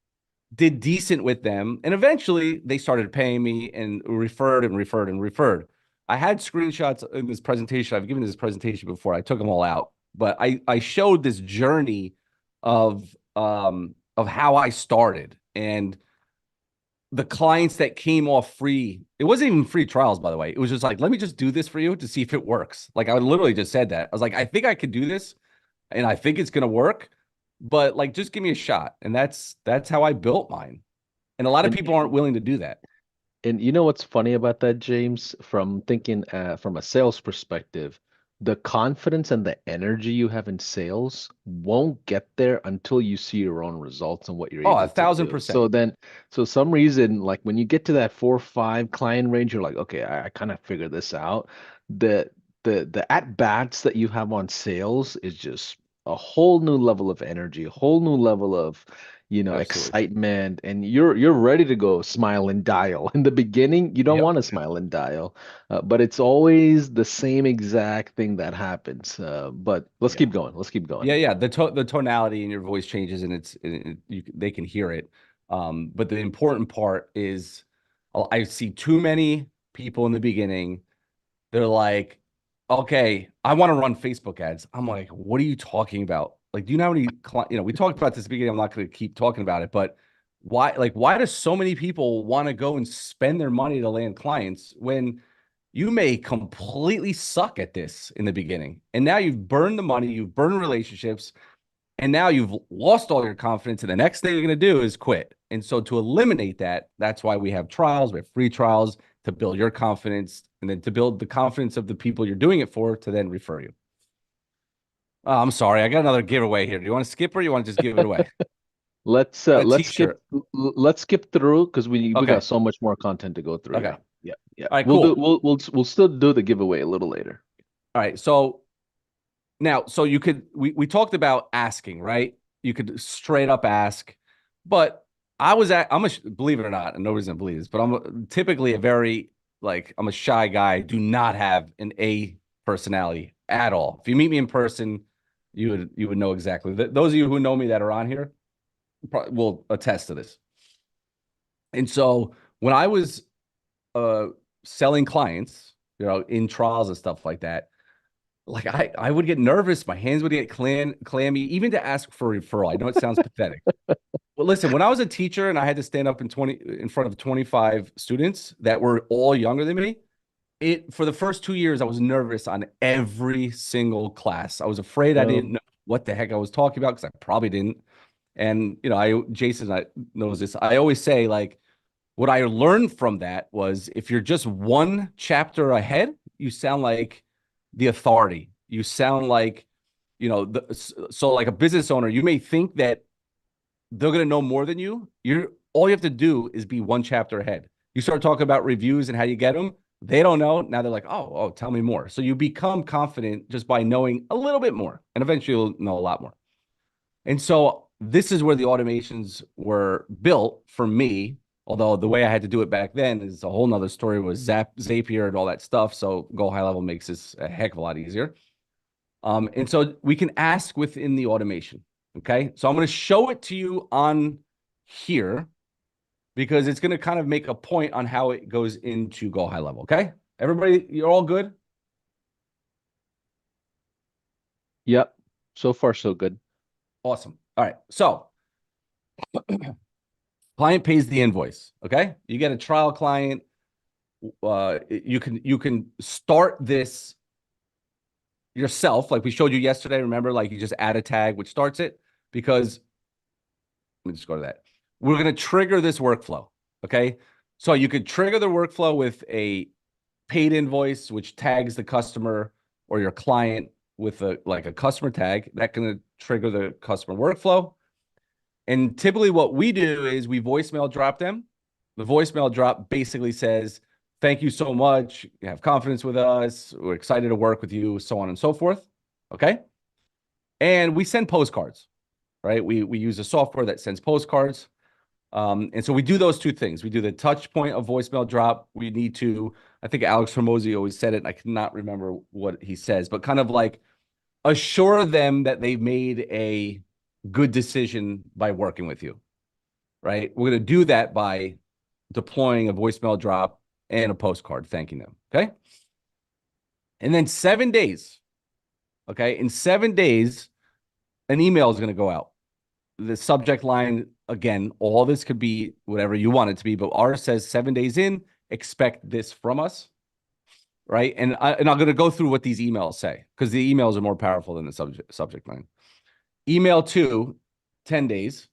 S2: did decent with them. And eventually they started paying me and referred and referred and referred. I had screenshots in this presentation. I've given this presentation before. I took them all out, but I showed this journey of how I started and the clients that came off free. It wasn't even free trials, by the way. It was just like, let me just do this for you to see if it works. Like I literally just said that. I was like, I think I could do this and I think it's going to work, but like, just give me a shot. And that's how I built mine. And a lot of
S1: And
S2: people aren't willing to do that.
S1: And you know what's funny about that, James? From thinking from a sales perspective, the confidence and the energy you have in sales won't get there until you see your own results and what you're
S2: Oh, a
S1: able to
S2: thousand
S1: do.
S2: percent.
S1: So some reason, like when you get to that 4 or 5 client range, you're like, okay, I kind of figured this out. The the at bats that you have on sales is just a whole new level of energy, a whole new level of
S2: Absolutely.
S1: excitement, and you're ready to go smile and dial. In the beginning, you don't
S2: Yep.
S1: want to smile and dial, but it's always the same exact thing that happens. But let's keep
S2: Yeah.
S1: going. Let's keep going.
S2: Yeah. The tonality in your voice changes, and they can hear it. But the important part is, I see too many people in the beginning. They're like, okay, I want to run Facebook ads. I'm like, what are you talking about? Like, do you know how many, we talked about this at the beginning. I'm not going to keep talking about it, but why do so many people want to go and spend their money to land clients when you may completely suck at this in the beginning? And now you've burned the money, you've burned relationships, and now you've lost all your confidence. And the next thing you're going to do is quit. And so to eliminate that, that's why we have trials, we have free trials to build your confidence, and then to build the confidence of the people you're doing it for to then refer you. Oh, I'm sorry. I got another giveaway here. Do you want to skip or you want to just give it away?
S1: Let's
S2: A
S1: let's skip
S2: t-shirt.
S1: let's skip through because we got
S2: Okay.
S1: so much more content to go through.
S2: Okay.
S1: Yeah. Yeah. Yeah.
S2: All right,
S1: We'll do
S2: cool.
S1: we'll still do the giveaway a little later.
S2: All right. So now, we talked about asking, right? You could straight up ask, but believe it or not, and nobody's gonna believe this, but typically a very, I'm a shy guy, do not have an A personality at all. If you meet me in person, you would know exactly. Those of you who know me that are on here will attest to this. And so when I was uh selling clients, in trials and stuff like that, I would get nervous. My hands would get clammy, even to ask for a referral. I know it sounds pathetic. Well, listen, when I was a teacher and I had to stand up in front of 25 students that were all younger than me, for the first 2 years, I was nervous on every single class. I was afraid I
S1: Um,
S2: didn't know what the heck I was talking about because I probably didn't. And, Jason knows this. I always say, what I learned from that was if you're just one chapter ahead, you sound like the authority. You sound like, so like a business owner, you may think that they're going to know more than you. All you have to do is be one chapter ahead. You start talking about reviews and how you get them. They don't know. Now they're like, oh, tell me more. So you become confident just by knowing a little bit more, and eventually you'll know a lot more. And so this is where the automations were built for me. Although the way I had to do it back then is a whole nother story with Zapier and all that stuff. So Go High Level makes this a heck of a lot easier. And so we can ask within the automation. Okay. So I'm going to show it to you on here because it's going to kind of make a point on how it goes into Go High Level. Okay. Everybody, you're all good?
S1: yep. So far, so good.
S2: Awesome. All right. So client pays the invoice. Okay. You get a trial client. You can start this yourself, like we showed you yesterday. Remember, like you just add a tag which starts it, because let me just go to that. We're going to trigger this workflow. Okay. So you could trigger the workflow with a paid invoice, which tags the customer or your client with a customer tag that can trigger the customer workflow. And typically what we do is we voicemail drop them. The voicemail drop basically says, thank you so much. You have confidence with us. We're excited to work with you, so on and so forth. Okay. And we send postcards, right? We use a software that sends postcards. And so we do those two things. We do the touch point of voicemail drop. We need to, I think Alex Hormozy always said it, and I cannot remember what he says, but kind of like assure them that they've made a good decision by working with you, right? We're going to do that by deploying a voicemail drop and a postcard thanking them. Okay. And then 7 days. Okay. In 7 days, an email is going to go out. The subject line, again, all this could be whatever you want it to be, but ours says 7 days in, expect this from us. Right. And I'm going to go through what these emails say because the emails are more powerful than the subject line. Email 2, 10 days.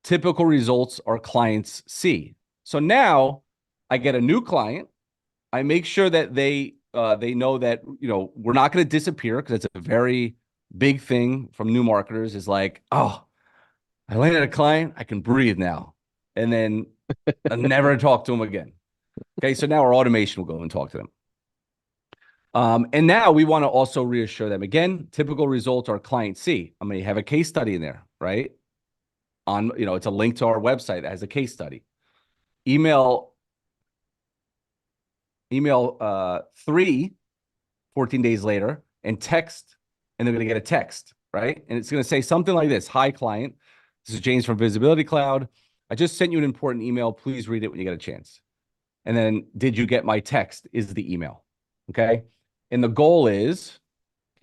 S2: Typical results our clients see. So now I get a new client. I make sure that they know that, we're not going to disappear, because it's a very big thing from new marketers is like, oh, I landed a client, I can breathe now. And then I never talk to them again. Okay. So now our automation will go and talk to them. And now we want to also reassure them again, typical results our clients see. I'm going to have a case study in there, right? on, it's a link to our website as a case study. Email 3, 14 days later, and text, and they're going to get a text, right? And it's going to say something like this: "Hi, client. This is James from Visibility Cloud. I just sent you an important email. Please read it when you get a chance." And then, "Did you get my text?" is the email. Okay. And the goal is,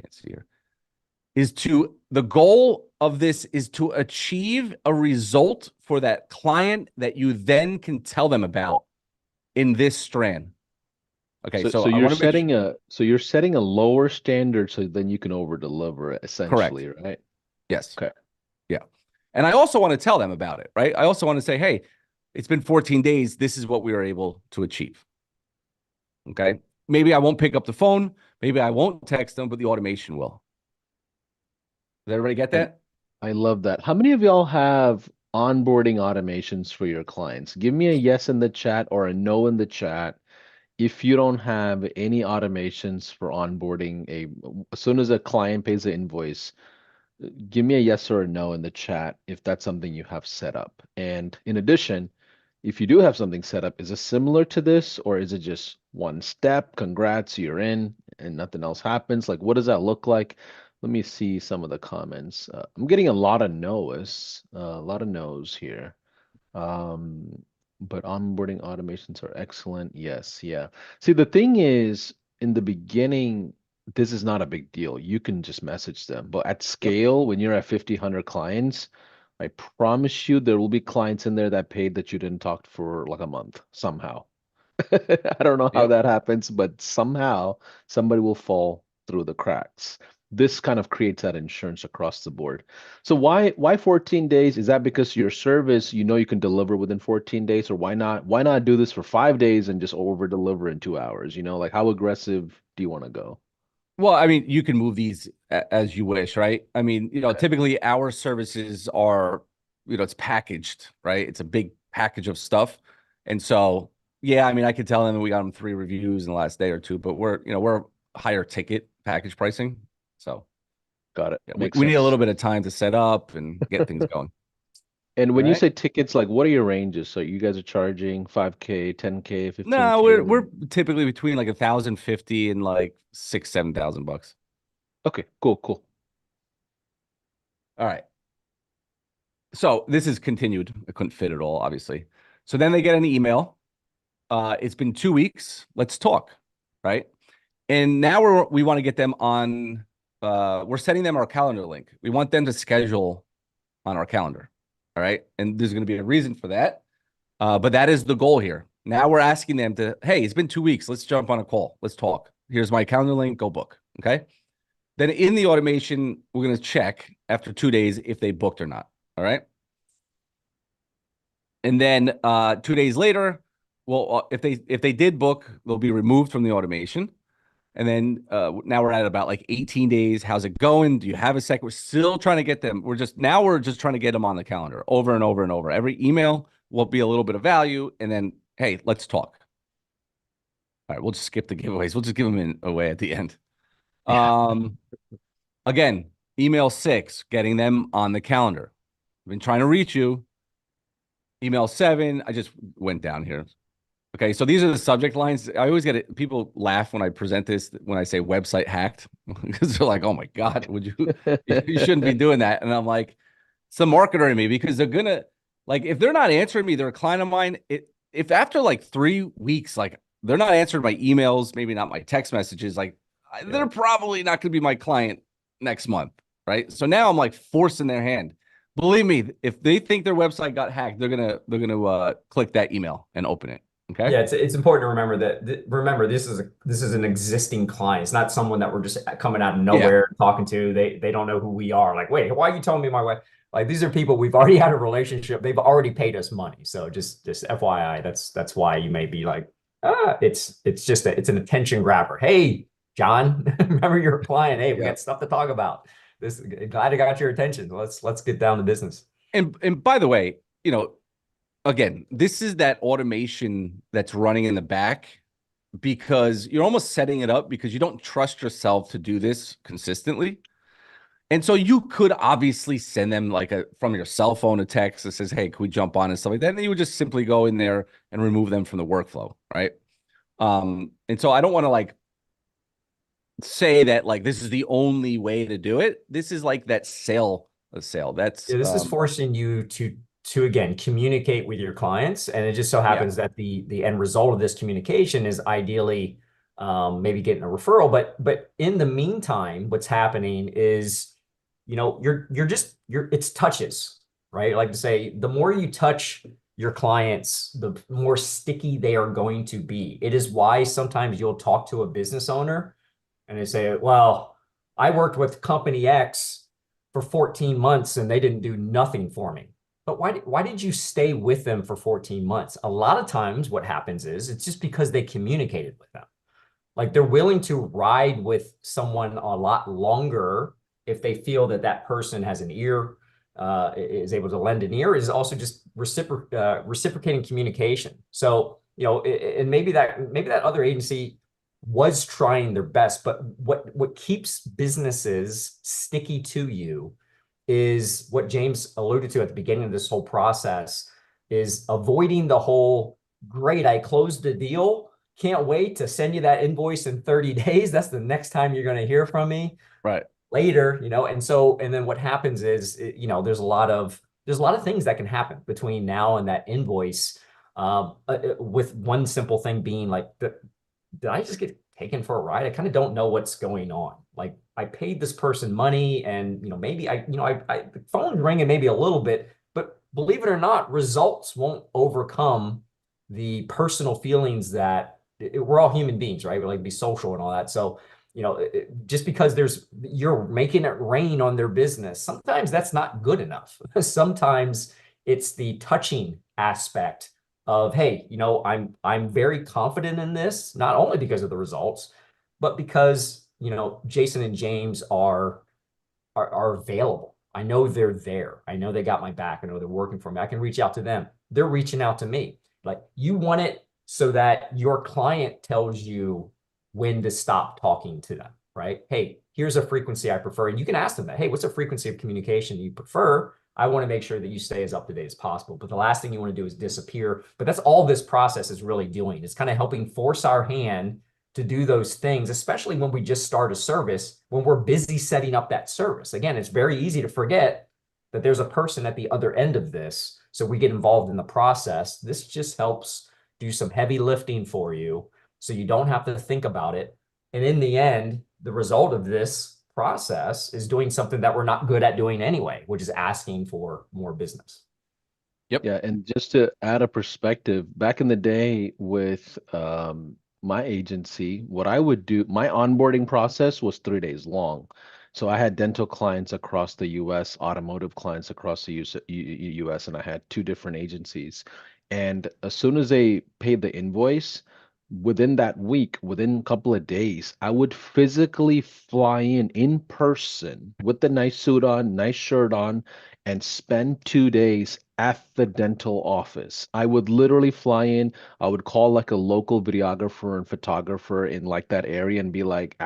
S2: can't see here, the goal of this is to achieve a result for that client that you then can tell them about in this strand. Okay, so I
S1: you're
S2: want to make
S1: setting you're setting a lower standard so then you can over deliver it essentially,
S2: correct.
S1: right?
S2: Yes.
S1: Okay.
S2: Yeah. And I also want to tell them about it, right? I also want to say, hey, it's been 14 days. This is what we were able to achieve. Okay. Maybe I won't pick up the phone. Maybe I won't text them, but the automation will. Does everybody get
S1: I
S2: that?
S1: I love that. How many of y'all have onboarding automations for your clients? Give me a yes in the chat or a no in the chat if you don't have any automations for onboarding. As soon as a client pays the invoice, give me a yes or a no in the chat if that's something you have set up. And in addition, if you do have something set up, is it similar to this or is it just one step? Congrats, you're in and nothing else happens. Like, what does that look like? Let me see some of the comments. I'm getting a lot of no's, a lot of no's here. Um, but onboarding automations are excellent. Yes, yeah. See, the thing is, in the beginning, this is not a big deal. You can just message them. But at
S2: Yep.
S1: scale, when you're at 50, 100 clients, I promise you there will be clients in there that paid that you didn't talk to for like a month somehow. I don't know how
S2: Yep.
S1: that happens, but somehow somebody will fall through the cracks. This kind of creates that insurance across the board. So why 14 days? Is that because your service, you know you can deliver within 14 days, or why not do this for 5 days and just over deliver in 2 hours? Like how aggressive do you want to go?
S2: Well, I mean, you can move these as you wish, right? I mean,
S1: Okay.
S2: typically our services are, it's packaged, right? It's a big package of stuff. And so, yeah, I mean, I could tell them we got them 3 reviews in the last day or two, but we're higher ticket package pricing. So
S1: Got it.
S2: yeah, we,
S1: Makes
S2: we need a
S1: sense.
S2: little bit of time to set up and get things going.
S1: And
S2: All
S1: when you
S2: right.
S1: say tickets, like what are your ranges? So you guys are charging 5K, 10K,
S2: No,
S1: 15K.
S2: we're typically between like 1,050 and like 6,000, 7,000 bucks.
S1: Okay, cool, cool.
S2: All right. So this is continued. I couldn't fit it all, obviously. So then they get an email. It's been 2 weeks. Let's talk. Right. And now we want to get them on. We're sending them our calendar link. We want them to schedule on our calendar. All right. And there's going to be a reason for that. But that is the goal here. Now we're asking them to, hey, it's been 2 weeks. Let's jump on a call. Let's talk. Here's my calendar link. Go book. Okay. Then in the automation, we're going to check after 2 days if they booked or not. All right. And then 2 days later, well, if they did book, they'll be removed from the automation. And then now we're at about like 18 days. How's it going? Do you have a sec? We're still trying to get them. We're just trying to get them on the calendar over and over and over. Every email will be a little bit of value, and then hey, let's talk. All right, we'll just skip the giveaways. We'll just give them away at the end.
S1: Yeah.
S2: Um, Again, email 6, getting them on the calendar. I've been trying to reach you. Email 7, I just went down here. Okay, so these are the subject lines. I always get it. People laugh when I present this, when I say website hacked, because they're like, "Oh my God, would you? You shouldn't be doing that." And I'm like, it's the marketer in me because they're gonna like if they're not answering me, they're a client of mine. If after like 3 weeks, like they're not answering my emails, maybe not my text messages, like
S1: Yeah.
S2: they're probably not gonna be my client next month, right? So now I'm like forcing their hand. Believe me, if they think their website got hacked, they're gonna click that email and open it. Okay.
S3: Yeah, it's important to remember that remember this is an existing client. It's not someone that we're just coming out of
S2: Yeah.
S3: nowhere talking to. They don't know who we are. Like, wait, why are you telling me my way? Like these are people we've already had a relationship. They've already paid us money. So just FYI, that's why you may be like, it's just it's an attention grabber. Hey, John, remember you're a client. Hey, we
S2: Yeah.
S3: got stuff to talk about. This glad I got your attention. Let's get down to business.
S2: And by the way, again, this is that automation that's running in the back because you're almost setting it up because you don't trust yourself to do this consistently. And so you could obviously send them like from your cell phone a text that says, "Hey, can we jump on?" and stuff like that. And then you would just simply go in there and remove them from the workflow, right? And so I don't want to like say that like this is the only way to do it. This is like that sale. That's
S3: Yeah, this is forcing you to again communicate with your clients, and it just so
S2: yeah,
S3: happens that the end result of this communication is ideally maybe getting a referral. But in the meantime, what's happening is, you're it's touches, right? I like to say the more you touch your clients, the more sticky they are going to be. It is why sometimes you'll talk to a business owner and they say, well, I worked with company X for 14 months and they didn't do nothing for me. But why did you stay with them for 14 months? A lot of times what happens is it's just because they communicated with them. Like they're willing to ride with someone a lot longer if they feel that that person has an ear, is able to lend an ear, is also just reciprocating communication. So, and maybe that other agency was trying their best, but what keeps businesses sticky to you is what James alluded to at the beginning of this whole process, is avoiding the whole, great, I closed the deal, can't wait to send you that invoice in 30 days. That's the next time you're going to hear from me
S2: right.
S3: later, and then what happens is, there's a lot of things that can happen between now and that invoice, with one simple thing being like, did I just get taken for a ride? I kind of don't know what's going on. Like I paid this person money and, maybe the phone's ringing maybe a little bit, but believe it or not, results won't overcome the personal feelings that we're all human beings, right? We like to be social and all that. So, just because you're making it rain on their business, sometimes that's not good enough. Sometimes it's the touching aspect of, hey, I'm very confident in this, not only because of the results, but because, Jason and James are available. I know they're there. I know they got my back. I know they're working for me. I can reach out to them. They're reaching out to me. Like, you want it so that your client tells you when to stop talking to them, right? Hey, here's a frequency I prefer. And you can ask them that. Hey, what's a frequency of communication you prefer? I want to make sure that you stay as up to date as possible. But the last thing you want to do is disappear. But that's all this process is really doing. It's kind of helping force our hand to do those things, especially when we just start a service, when we're busy setting up that service. Again, it's very easy to forget that there's a person at the other end of this. So we get involved in the process. This just helps do some heavy lifting for you so you don't have to think about it. And in the end, the result of this process is doing something that we're not good at doing anyway, which is asking for more business.
S2: Yep.
S1: Yeah, and just to add a perspective, back in the day with my agency, what I would do, my onboarding process was 3 days long. So I had dental clients across the US, automotive clients across the US, and I had two different agencies. And as soon as they paid the invoice, within that week, within a couple of days, I would physically fly in person with the nice suit on, nice shirt on, and spend 2 days at the dental office. I would literally fly in. I would call like a local videographer and photographer in like that area and be like,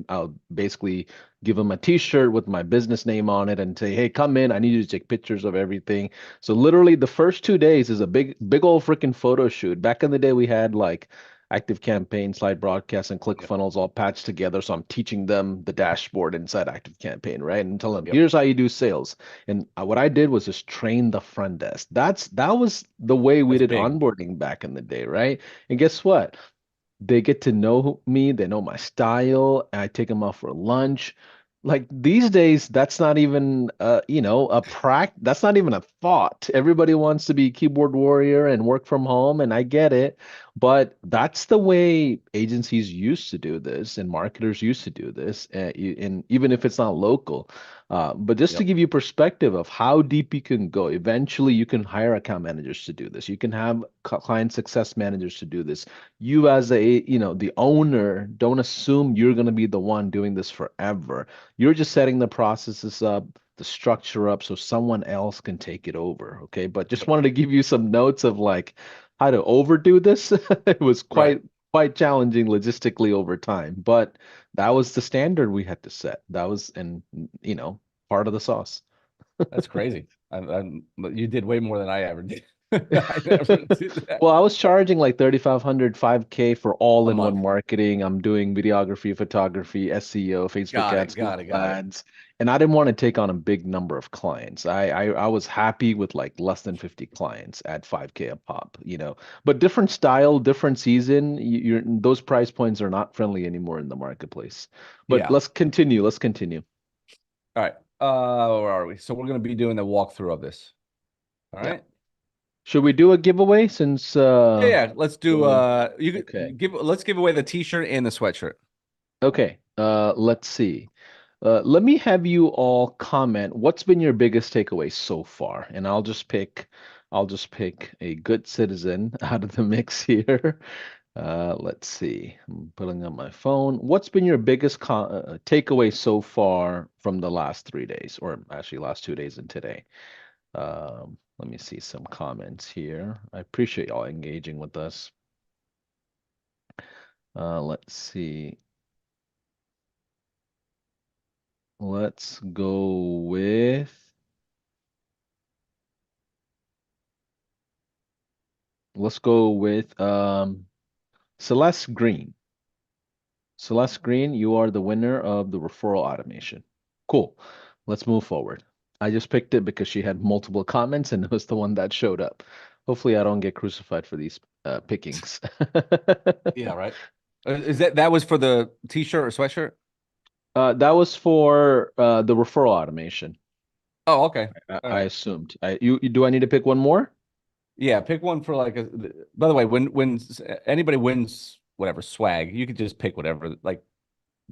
S1: I'll basically give them a t-shirt with my business name on it and say, hey, come in. I need you to take pictures of everything. So literally the first 2 days is a big old freaking photo shoot. Back in the day, we had like Active Campaign, Slide Broadcast, and
S2: Yep.
S1: ClickFunnels all patched together. So I'm teaching them the dashboard inside Active Campaign, right? And tell them,
S2: Yep.
S1: here's how you do sales. And what I did was just train the front desk. That was the way we
S2: That's
S1: did
S2: big.
S1: onboarding back in the day, right? And guess what? They get to know me, they know my style, and I take them out for lunch. Like these days, that's not even that's not even a thought. Everybody wants to be keyboard warrior and work from home, and I get it, but that's the way agencies used to do this and marketers used to do this, and even if it's not local. But just to
S2: Yep.
S1: give you perspective of how deep you can go, eventually you can hire account managers to do this. You can have client success managers to do this. You as the owner, don't assume you're going to be the one doing this forever. You're just setting the processes up, the structure up so someone else can take it over. Okay. But just wanted to give you some notes of like how to overdo this. It was
S2: Right.
S1: quite challenging logistically over time, but that was the standard we had to set. That was, and part of the sauce.
S2: That's crazy. You did way more than I ever did. I never did that.
S1: Well, I was charging like 3,500, 5K for
S2: A
S1: all-in-one
S2: month.
S1: marketing. I'm doing videography, photography, SEO, Facebook
S2: Got
S1: ads,
S2: it. Got it.
S1: Google
S2: Got it.
S1: ads, and I didn't want to take on a big number of clients. I was happy with like less than 50 clients at 5K a pop, you know. But different style, different season. Those price points are not friendly anymore in the marketplace. But
S2: Yeah.
S1: let's continue. Let's continue.
S2: All right. Where are we? So we're going to be doing the walkthrough of this. All
S1: Yeah.
S2: right.
S1: Should we do a giveaway since
S2: Yeah. Let's do. You
S1: okay.
S2: could give. Let's give away the T-shirt and the sweatshirt.
S1: Okay, let's see. Let me have you all comment what's been your biggest takeaway so far, and I'll just pick a good citizen out of the mix here. Let's see. I'm pulling up my phone. What's been your biggest takeaway so far from the last 3 days, or actually last 2 days and today? Let me see some comments here. I appreciate y'all engaging with us. Let's see. Let's go with let's go with Celeste Green. Celeste Green, you are the winner of the referral automation. Cool. Let's move forward. I just picked it because she had multiple comments and it was the one that showed up. Hopefully, I don't get crucified for these pickings.
S2: Yeah. Right. Is that was for the T-shirt or sweatshirt?
S1: That was for the referral automation.
S2: Oh, okay. All
S1: I
S2: right.
S1: assumed. Do I need to pick one more?
S2: Yeah, pick one for like a. By the way, when anybody wins whatever swag, you could just pick whatever. Like,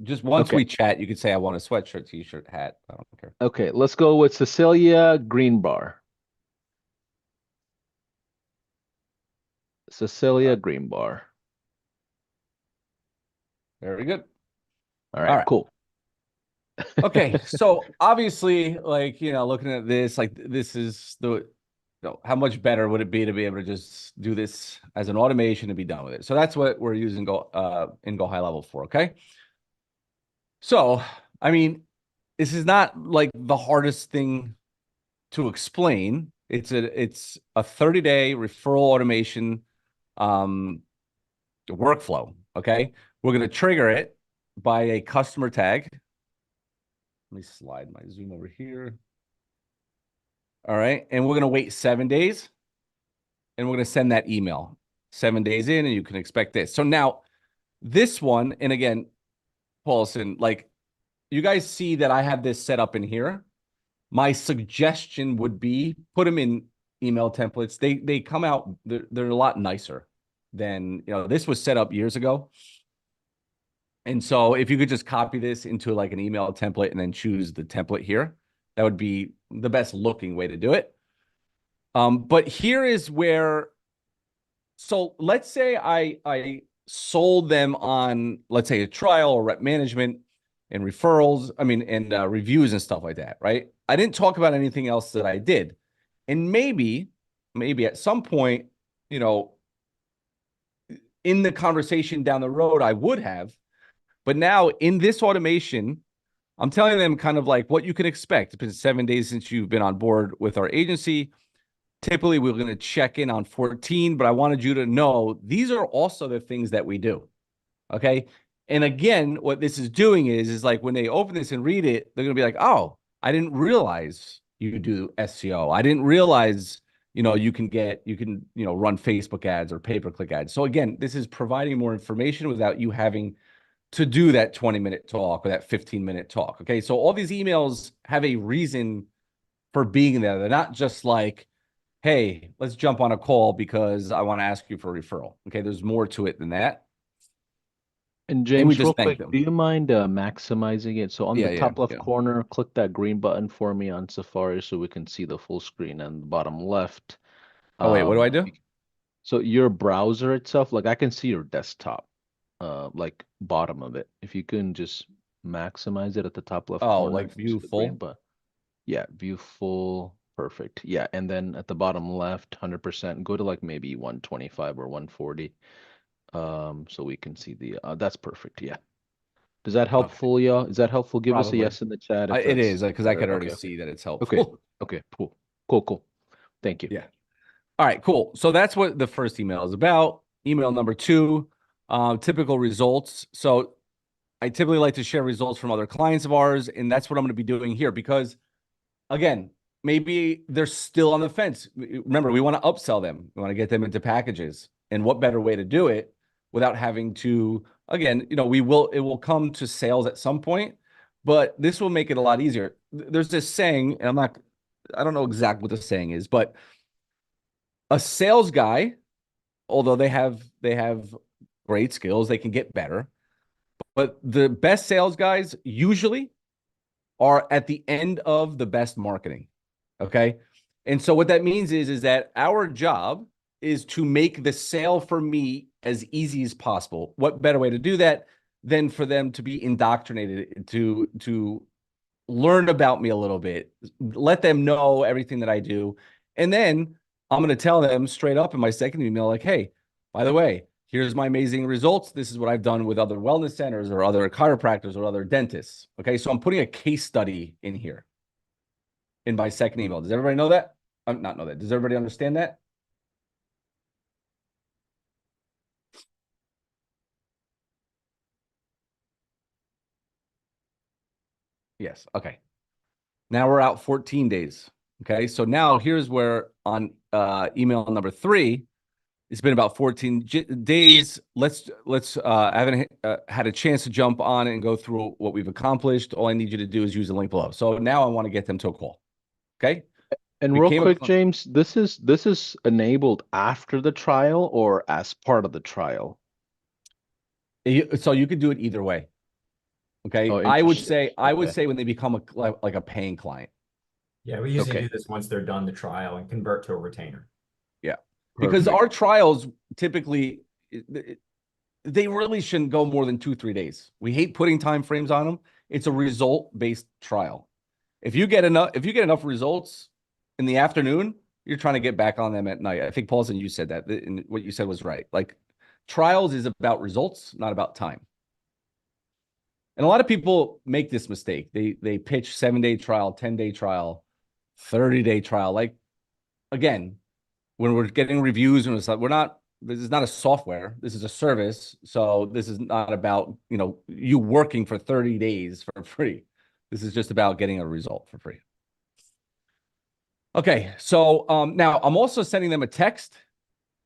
S2: just once
S1: Okay.
S2: we chat, you could say I want a sweatshirt, T-shirt, hat. I don't care.
S1: Okay, let's go with Cecilia Greenbar.
S2: All
S1: Cecilia
S2: right.
S1: Greenbar.
S2: Very good.
S1: All
S2: All
S1: right,
S2: right.
S1: cool.
S2: Okay. So obviously, like, looking at this, like this is how much better would it be to be able to just do this as an automation and be done with it? So that's what we're using Go High Level for. Okay. So, I mean, this is not like the hardest thing to explain. It's a 30-day referral automation um, workflow. Okay. We're going to trigger it by a customer tag. Let me slide my Zoom over here. All right. And we're going to wait 7 days and we're going to send that email 7 days in, and you can expect this. So now this one, and again, Paulson, like you guys see that I have this set up in here. My suggestion would be put them in email templates. They come out, they're a lot nicer than, this was set up years ago. And so if you could just copy this into like an email template and then choose the template here, that would be the best looking way to do it. But here is where, so let's say I sold them on, let's say, a trial or rep management and referrals, and reviews and stuff like that, right? I didn't talk about anything else that I did. And maybe at some point, you know, in the conversation down the road, I would have. But now in this automation, I'm telling them kind of like what you can expect. It's been 7 days since you've been on board with our agency. Typically, we're going to check in on 14, but I wanted you to know these are also the things that we do. Okay. And again, what this is doing is like when they open this and read it, they're going to be like, oh, I didn't realize you do SEO. I didn't realize, you can run Facebook ads or pay-per-click ads. So again, this is providing more information without you having to do that 20-minute talk or that 15-minute talk. Okay. So all these emails have a reason for being there. They're not just like, hey, let's jump on a call because I want to ask you for a referral. Okay. There's more to it than that.
S1: And
S2: And we
S1: James, real
S2: just thank
S1: quick, do
S2: them.
S1: you mind maximizing it? So on the
S2: Yeah.
S1: top left corner, click that green button for me on Safari so we can see the full screen. And the bottom left,
S2: Oh, wait, what do I do?
S1: so your browser itself, like I can see your desktop, like bottom of it. If you can just maximize it at the top left
S2: Oh,
S1: corner,
S2: like
S1: you see
S2: view
S1: the green
S2: full?
S1: button. Yeah, view full, perfect. Yeah, and then at the bottom left, 100%, go to like maybe 125 or 140. So we can see that's perfect. Yeah. Does that
S2: Okay,
S1: helpful, y'all? Is that helpful? Give us a
S2: probably.
S1: yes in the chat if
S2: It
S1: that's
S2: is because I
S1: better.
S2: could already
S1: Okay, okay.
S2: see that it's
S1: Okay.
S2: helpful.
S1: Okay, cool. Cool, cool. Thank you.
S2: Yeah. All right, cool. So that's what the first email is about. Email number two, typical results. So I typically like to share results from other clients of ours, and that's what I'm going to be doing here because, again, maybe they're still on the fence. Remember, we want to upsell them. We want to get them into packages. And what better way to do it without having to, again, it will come to sales at some point, but this will make it a lot easier. There's this saying, and I don't know exactly what the saying is, but a sales guy, although they have great skills, they can get better. But the best sales guys usually are at the end of the best marketing. Okay. And so what that means is that our job is to make the sale for me as easy as possible. What better way to do that than for them to be indoctrinated to learn about me a little bit, let them know everything that I do. And then I'm going to tell them straight up in my second email, like, hey, by the way, here's my amazing results. This is what I've done with other wellness centers or other chiropractors or other dentists. Okay. So I'm putting a case study in here in my second email. Does everybody know that? Not know that. Does everybody understand that? Yes. Okay. Now we're out 14 days. Okay. So now here's where on email number three, it's been about 14 days. I haven't had a chance to jump on and go through what we've accomplished. All I need you to do is use the link below. So now I want to get them to a call. Okay.
S1: And real quick, James, this is enabled after the trial or as part of the trial?
S2: So you could do it either way. Okay.
S1: Oh,
S2: I would
S1: interesting.
S2: say when they become like a paying client.
S3: Yeah, we usually
S1: Okay.
S3: do this once they're done the trial and convert to a retainer.
S2: Yeah. Because
S1: Perfect.
S2: our trials typically they really shouldn't go more than 2-3 days. We hate putting time frames on them. It's a result-based trial. If you get enough results in the afternoon, you're trying to get back on them at night. I think Paulson, you said that, and what you said was right. Like trials is about results, not about time. And a lot of people make this mistake. They pitch 7-day trial, 10-day trial, 30-day trial. Like again, when we're getting reviews and we're not, this is not a software, this is a service. So this is not about, you working for 30 days for free. This is just about getting a result for free. Okay. So now I'm also sending them a text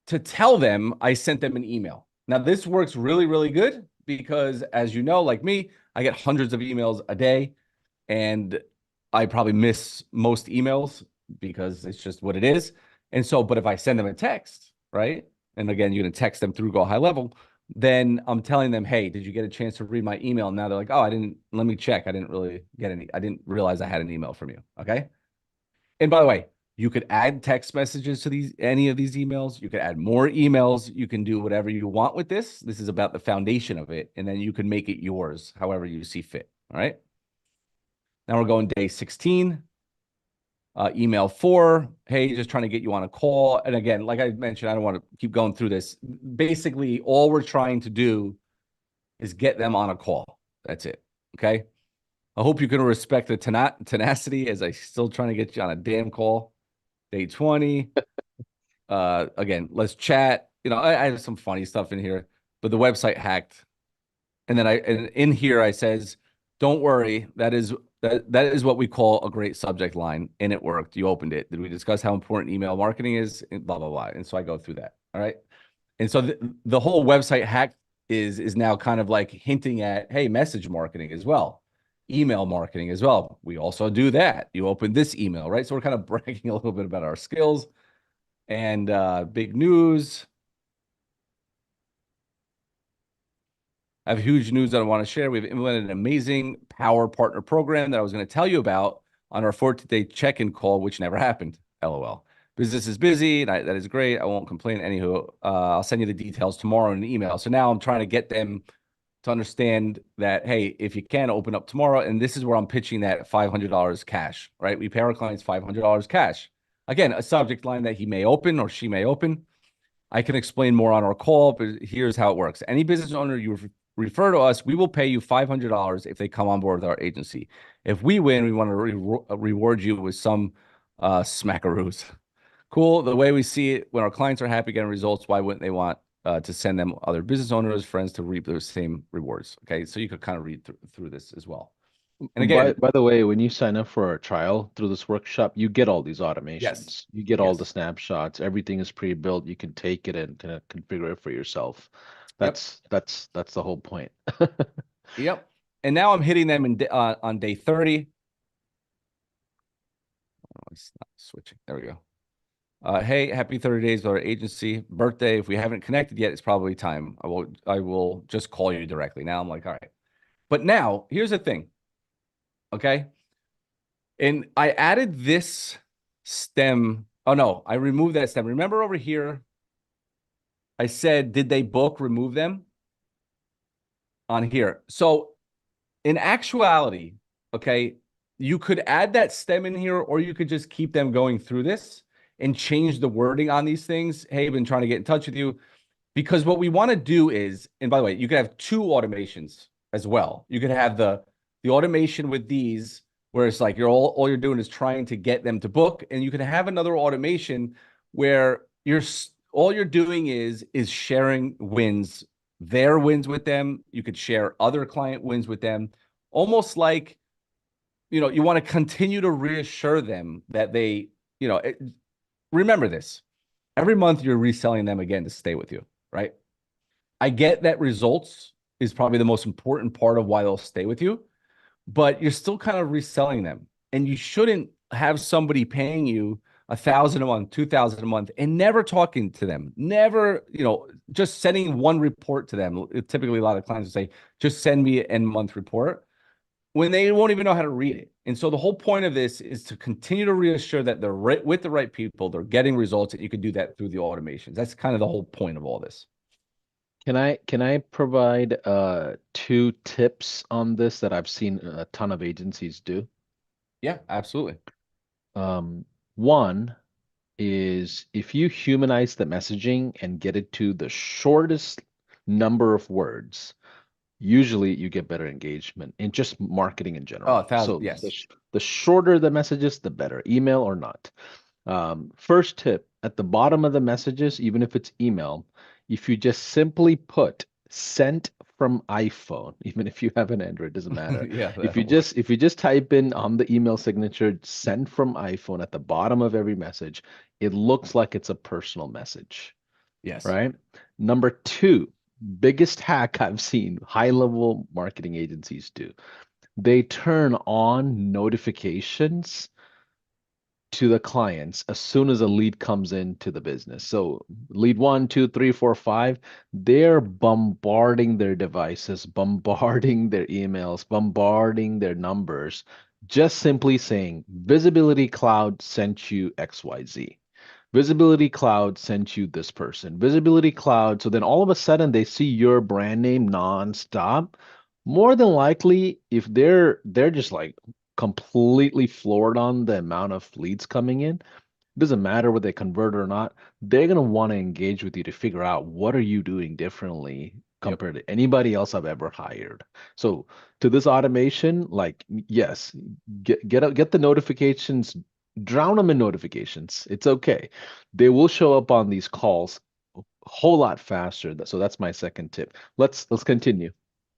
S2: to tell them I sent them an email. Now this works really, really good because as you know, like me, I get hundreds of emails a day and I probably miss most emails because it's just what it is. And so, but if I send them a text, right? And again, you're going to text them through Go High Level, then I'm telling them, hey, did you get a chance to read my email? And now they're like, oh, let me check. I didn't really get any, I didn't realize I had an email from you. Okay. And by the way, you could add text messages to any of these emails. You could add more emails. You can do whatever you want with this. This is about the foundation of it. And then you can make it yours, however you see fit. All right. Now we're going day 16. Email 4, hey, just trying to get you on a call. And again, like I mentioned, I don't want to keep going through this. Basically, all we're trying to do is get them on a call. That's it. Okay. I hope you can respect the tenacity as I still trying to get you on a damn call. Day 20. Again, let's chat. I have some funny stuff in here, but the website hacked. And then in here I says, don't worry, that is what we call a great subject line, and it worked. You opened it. Did we discuss how important email marketing is? And blah blah blah. And so I go through that. All right. And so the whole website hack is now kind of like hinting at, hey, message marketing as well, email marketing as well. We also do that. You open this email, right? So we're kind of bragging a little bit about our skills and big news. I have huge news that I want to share. We've implemented an amazing Power Partner program that I was going to tell you about on our 14-day check-in call, which never happened. LOL. Business is busy. That is great. I won't complain. Anywho, I'll send you the details tomorrow in an email. So now I'm trying to get them to understand that, hey, if you can open up tomorrow, and this is where I'm pitching that $500 cash, right? We pay our clients $500 cash. Again, a subject line that he may open or she may open. I can explain more on our call, but here's how it works. Any business owner refer to us. We will pay you $500 if they come on board with our agency. If we win, we want to reward you with some smackaroos. Cool. The way we see it, when our clients are happy getting results, why wouldn't they want to send them other business owners, friends to reap those same rewards? Okay, so you could kind of read through this as well. And again,
S1: By the way, when you sign up for a trial through this workshop, you get all these
S2: yes,
S1: automations. You get all the
S2: yes,
S1: snapshots. Everything is pre-built. You can take it and kind of configure it for yourself.
S2: yep,
S1: That's the whole point.
S2: yep. And now I'm hitting them on day 30. Oh, it's not switching. There we go. Hey, happy 30 days with our agency. Birthday. If we haven't connected yet, it's probably time. I will just call you directly. Now I'm like, all right. But now here's the thing. Okay. And I added this stem. Oh no, I removed that stem. Remember over here, I said, did they book? Remove them on here. So in actuality, okay, you could add that stem in here, or you could just keep them going through this and change the wording on these things. Hey, I've been trying to get in touch with you. Because what we want to do is, and by the way, you could have two automations as well. You could have the automation with these, where it's like all you're doing is trying to get them to book, and you can have another automation where all you're doing is sharing wins, their wins with them. You could share other client wins with them, almost like you want to continue to reassure them that they, remember this. Every month you're reselling them again to stay with you, right? I get that results is probably the most important part of why they'll stay with you, but you're still kind of reselling them. And you shouldn't have somebody paying you 1,000 a month, 2,000 a month, and never talking to them, never, just sending one report to them. Typically, a lot of clients will say, just send me an end month report when they won't even know how to read it. And so the whole point of this is to continue to reassure that they're with the right people, they're getting results, and you can do that through the automations. That's kind of the whole point of all this.
S1: Can I provide two tips on this that I've seen a ton of agencies do?
S2: Yeah, absolutely.
S1: One is if you humanize the messaging and get it to the shortest number of words, usually you get better engagement in just marketing in
S2: Oh,
S1: general.
S2: 1,000.
S1: So
S2: Yes.
S1: the shorter the messages, the better, email or not. First tip, at the bottom of the messages, even if it's email, if you just simply put sent from iPhone, even if you have an Android, doesn't matter.
S2: Yeah,
S1: If you
S2: that'll work.
S1: just if you just type in on the email signature sent from iPhone at the bottom of every message, it looks like it's a personal message,
S2: Yes.
S1: right? Number two, biggest hack I've seen high-level marketing agencies do. They turn on notifications to the clients as soon as a lead comes into the business. So lead one, two, three, four, five, they're bombarding their devices, bombarding their emails, bombarding their numbers, just simply saying Visibility Cloud sent you XYZ. Visibility Cloud sent you this person. Visibility Cloud. So then all of a sudden they see your brand name nonstop. More than likely, if they're just like completely floored on the amount of leads coming in, doesn't matter whether they convert or not, they're gonna want to engage with you to figure out what are you doing differently
S2: Yep.
S1: compared to anybody else I've ever hired. So to this automation, like yes, get the notifications, drown them in notifications. It's okay. They will show up on these calls a whole lot faster. So that's my second tip. Let's continue.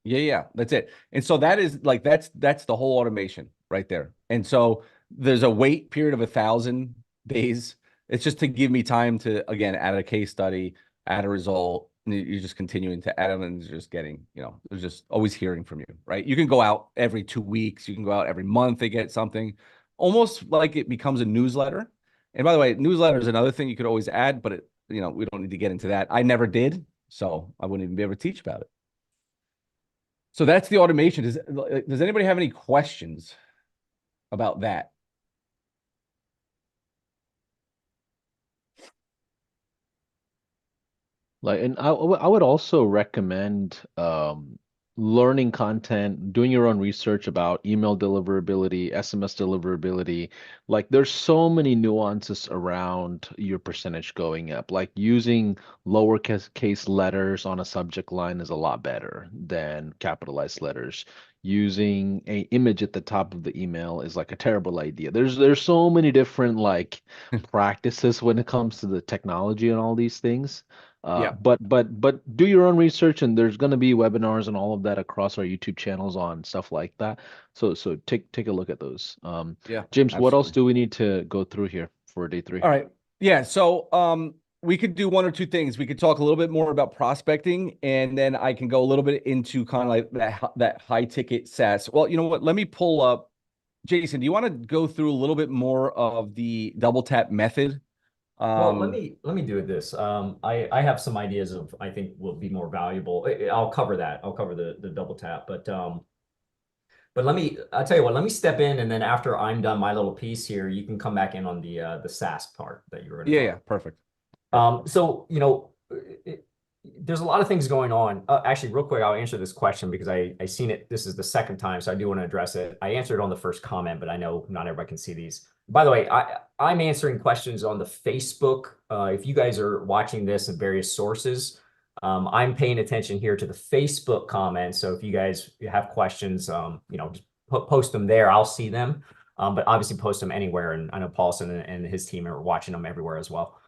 S2: Yeah. That's it. And so that is like that's the whole automation right there. And so there's a wait period of 1,000 days. It's just to give me time to again add a case study, add a result. And you're just continuing to add them and just getting, they're just always hearing from you, right? You can go out every 2 weeks, you can go out every month, they get something, almost like it becomes a newsletter. And by the way, newsletter is another thing you could always add, but we don't need to get into that. I never did, so I wouldn't even be able to teach about it. So that's the automation. Does anybody have any questions about that?
S1: Like, and I would also recommend, learning content, doing your own research about email deliverability, SMS deliverability. Like there's so many nuances around your percentage going up. Like using lowercase case letters on a subject line is a lot better than capitalized letters. Using a image at the top of the email is like a terrible idea. There's so many different like practices when it comes to the technology and all these things.
S2: Yeah.
S1: But do your own research, and there's going to be webinars and all of that across our YouTube channels on stuff like that. So take a look at those.
S2: Yeah,
S1: James, what else
S2: absolutely.
S1: do we need to go through here for day three?
S2: All right. Yeah. So we could do one or two things. We could talk a little bit more about prospecting, and then I can go a little bit into kind of like that high ticket SaaS. Well, you know what? Let me pull up. Jason, do you want to go through a little bit more of the double tap method?
S3: Well, let me do this. I have some ideas of I think will be more valuable. I'll cover that. I'll cover the double tap, but I'll tell you what, let me step in, and then after I'm done my little piece here, you can come back in on the SaaS part that you were going to
S2: Yeah,
S3: talk
S2: yeah, perfect.
S3: So, there's a lot of things going on. Actually, real quick, I'll answer this question because I seen it. This is the second time, so I do want to address it. I answered on the first comment, but I know not everybody can see these. By the way, I'm answering questions on the Facebook. If you guys are watching this in various sources, I'm paying attention here to the Facebook comments. So if you guys have questions, just post them there. I'll see them. But obviously post them anywhere. And I know Paulson and his team are watching them everywhere as well.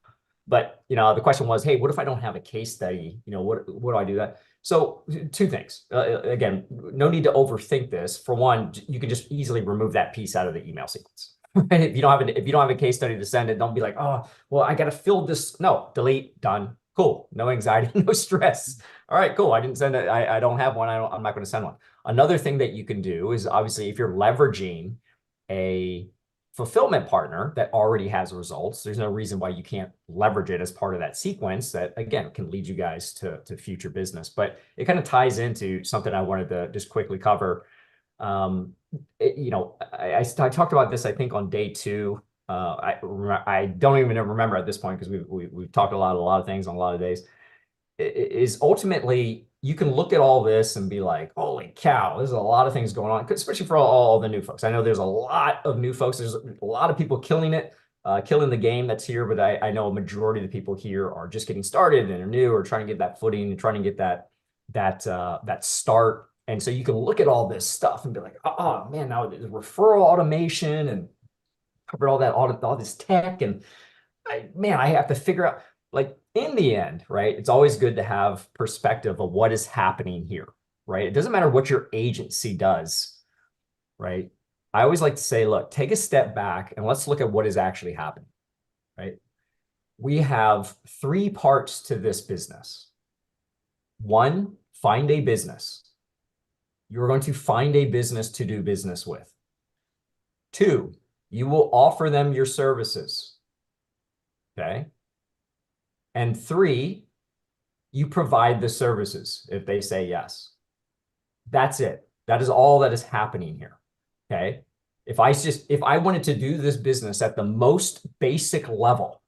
S3: But the question was, hey, what if I don't have a case study? What do I do that? So two things. Again, no need to overthink this. For one, you can just easily remove that piece out of the email sequence. If you don't have a case study to send it, don't be like, oh, well, I got to fill this. No, delete, done, cool, no anxiety, no stress. All right, cool. I didn't send it. I don't have one. I'm not going to send one. Another thing that you can do is obviously if you're leveraging a fulfillment partner that already has results, there's no reason why you can't leverage it as part of that sequence that, again, can lead you guys to future business. But it kind of ties into something I wanted to just quickly cover. I talked about this, I think, on day two. I don't even remember at this point because we've talked a lot of things on a lot of days. Is ultimately you can look at all this and be like, holy cow, there's a lot of things going on, especially for all the new folks. I know there's a lot of new folks. There's a lot of people killing it, killing the game that's here. But I know a majority of the people here are just getting started and are new or trying to get that footing and trying to get that start. And so you can look at all this stuff and be like, oh man, now there's referral automation and covered all this tech. And I have to figure out, like, in the end, right? It's always good to have perspective of what is happening here, right? It doesn't matter what your agency does, right? I always like to say, look, take a step back and let's look at what is actually happening, right? We have three parts to this business. One, find a business. You're going to find a business to do business with. Two, you will offer them your services. Okay. And three, you provide the services if they say yes. That's it. That is all that is happening here. Okay. If I wanted to do this business at the most basic level,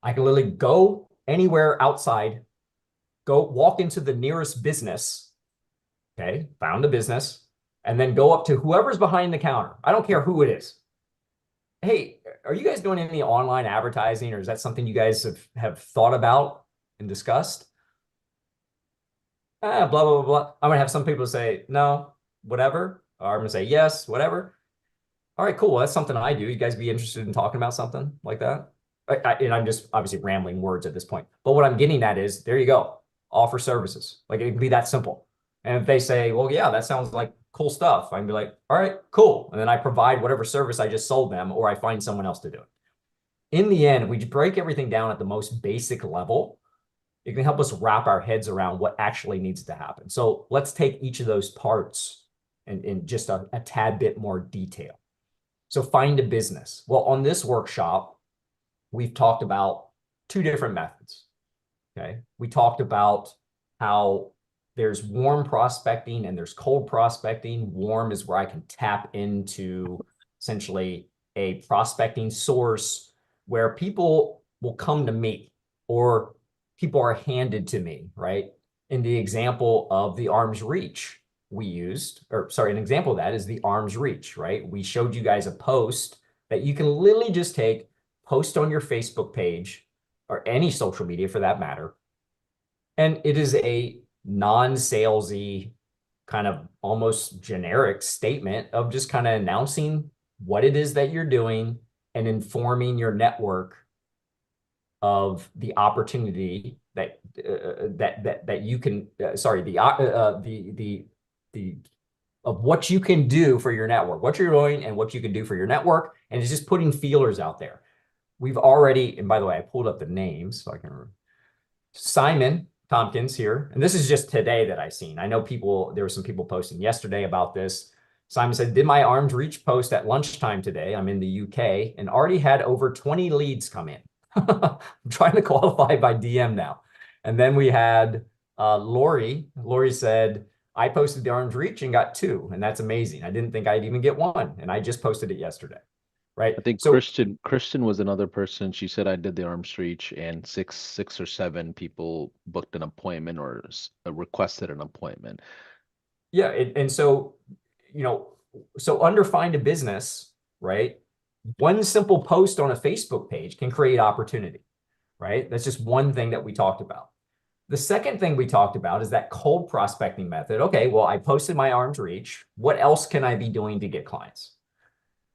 S3: I can literally go anywhere outside, go walk into the nearest business. Okay. Found a business and then go up to whoever's behind the counter. I don't care who it is. Hey, are you guys doing any online advertising, or is that something you guys have thought about and discussed? Blah, blah, blah. I'm going to have some people say, no, whatever. Or I'm going to say, yes, whatever. All right, cool. Well, that's something I do. You guys be interested in talking about something like that? And I'm just obviously rambling words at this point. But what I'm getting at is, there you go. Offer services. Like, it can be that simple. And if they say, well, yeah, that sounds like cool stuff, I can be like, all right, cool. And then I provide whatever service I just sold them, or I find someone else to do it. In the end, if we break everything down at the most basic level, it can help us wrap our heads around what actually needs to happen. So let's take each of those parts in just a tad bit more detail. So find a business. Well, on this workshop, we've talked about two different methods. Okay. We talked about how there's warm prospecting and there's cold prospecting. Warm is where I can tap into essentially a prospecting source where people will come to me or people are handed to me, right? in the example of the arm's reach we used, or sorry, an example of that is the arm's reach, right? We showed you guys a post that you can literally just take, post on your Facebook page or any social media for that matter. And it is a non-salesy kind of almost generic statement of just kind of announcing what it is that you're doing and informing your network of the opportunity that that you can of what you can do for your network, what you're doing and what you can do for your network, and it's just putting feelers out there. We've already, and by the way, I pulled up the names so I can remember. Simon Tompkins here, and this is just today that I seen. I know there were some people posting yesterday about this. Simon said, did my arms reach post at lunchtime today? I'm in the UK and already had over 20 leads come in. I'm trying to qualify by DM now. And then we had Lori. Lori said, I posted the arms reach and got 2, and that's amazing. I didn't think I'd even get 1, and I just posted it yesterday. Right.
S1: I think
S3: so
S1: Kristen was another person. She said I did the arms reach, and six or seven people booked an appointment or requested an appointment.
S3: yeah, and so so under find a business, right? One simple post on a Facebook page can create opportunity, right? That's just one thing that we talked about. The second thing we talked about is that cold prospecting method. Okay, well, I posted my arms reach. What else can I be doing to get clients?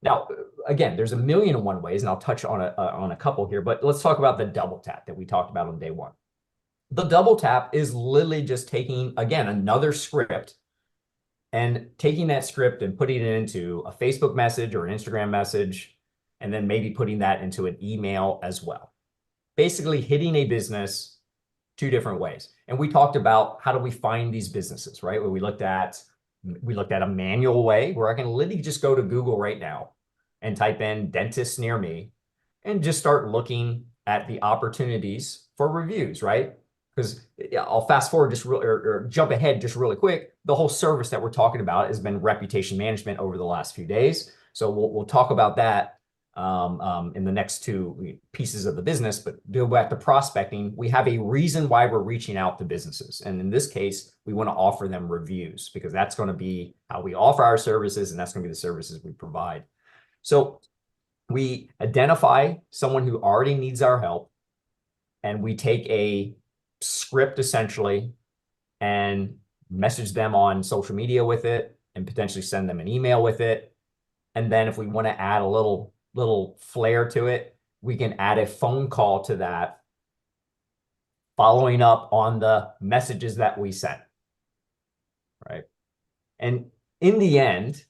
S3: Now, again, there's a million and one ways, and I'll touch on a couple here, but let's talk about the double tap that we talked about on day 1. The double tap is literally just taking, again, another script and taking that script and putting it into a Facebook message or an Instagram message, and then maybe putting that into an email as well. Basically hitting a business 2 different ways. And we talked about how do we find these businesses, right? Where we looked at a manual way where I can literally just go to Google right now and type in dentist near me and just start looking at the opportunities for reviews, right? Because I'll fast forward or jump ahead just really quick. The whole service that we're talking about has been reputation management over the last few days. So we'll talk about that in the next 2 pieces of the business. But go back to prospecting, we have a reason why we're reaching out to businesses. And in this case, we want to offer them reviews because that's going to be how we offer our services, and that's going to be the services we provide. So we identify someone who already needs our help, and we take a script essentially and message them on social media with it and potentially send them an email with it. And then if we want to add a little flair to it, we can add a phone call to that, following up on the messages that we sent, right? And in the end,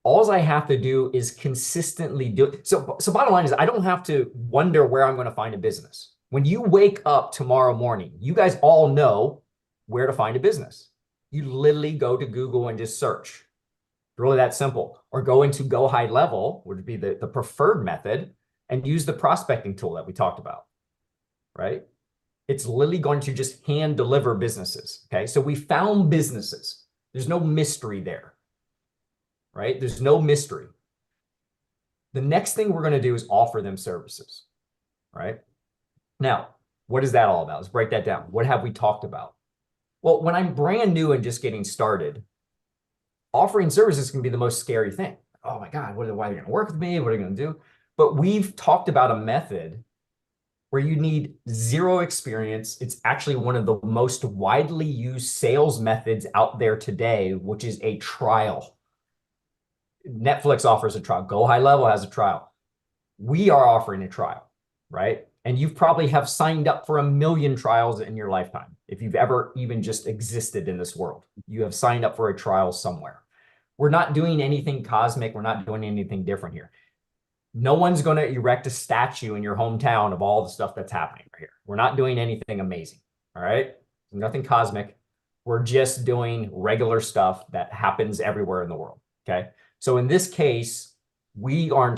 S3: all I have to do is consistently do it. So bottom line is I don't have to wonder where I'm going to find a business. When you wake up tomorrow morning, you guys all know where to find a business. You literally go to Google and just search. Really that simple. Or go into Go High Level, which would be the preferred method, and use the prospecting tool that we talked about, right? It's literally going to just hand deliver businesses, okay? So we found businesses. There's no mystery there, right? There's no mystery. The next thing we're going to do is offer them services, right? Now, what is that all about? Let's break that down. What have we talked about? Well, when I'm brand new and just getting started, offering services can be the most scary thing. Oh my God, why are they going to work with me? What are they going to do? But we've talked about a method where you need 0 experience. It's actually one of the most widely used sales methods out there today, which is a trial. Netflix offers a trial. Go High Level has a trial. We are offering a trial, right? And you probably have signed up for 1 million trials in your lifetime. If you've ever even just existed in this world, you have signed up for a trial somewhere. We're not doing anything cosmic. We're not doing anything different here. No one's going to erect a statue in your hometown of all the stuff that's happening right here. We're not doing anything amazing. All right. Nothing cosmic. We're just doing regular stuff that happens everywhere in the world. Okay. So in this case, we're going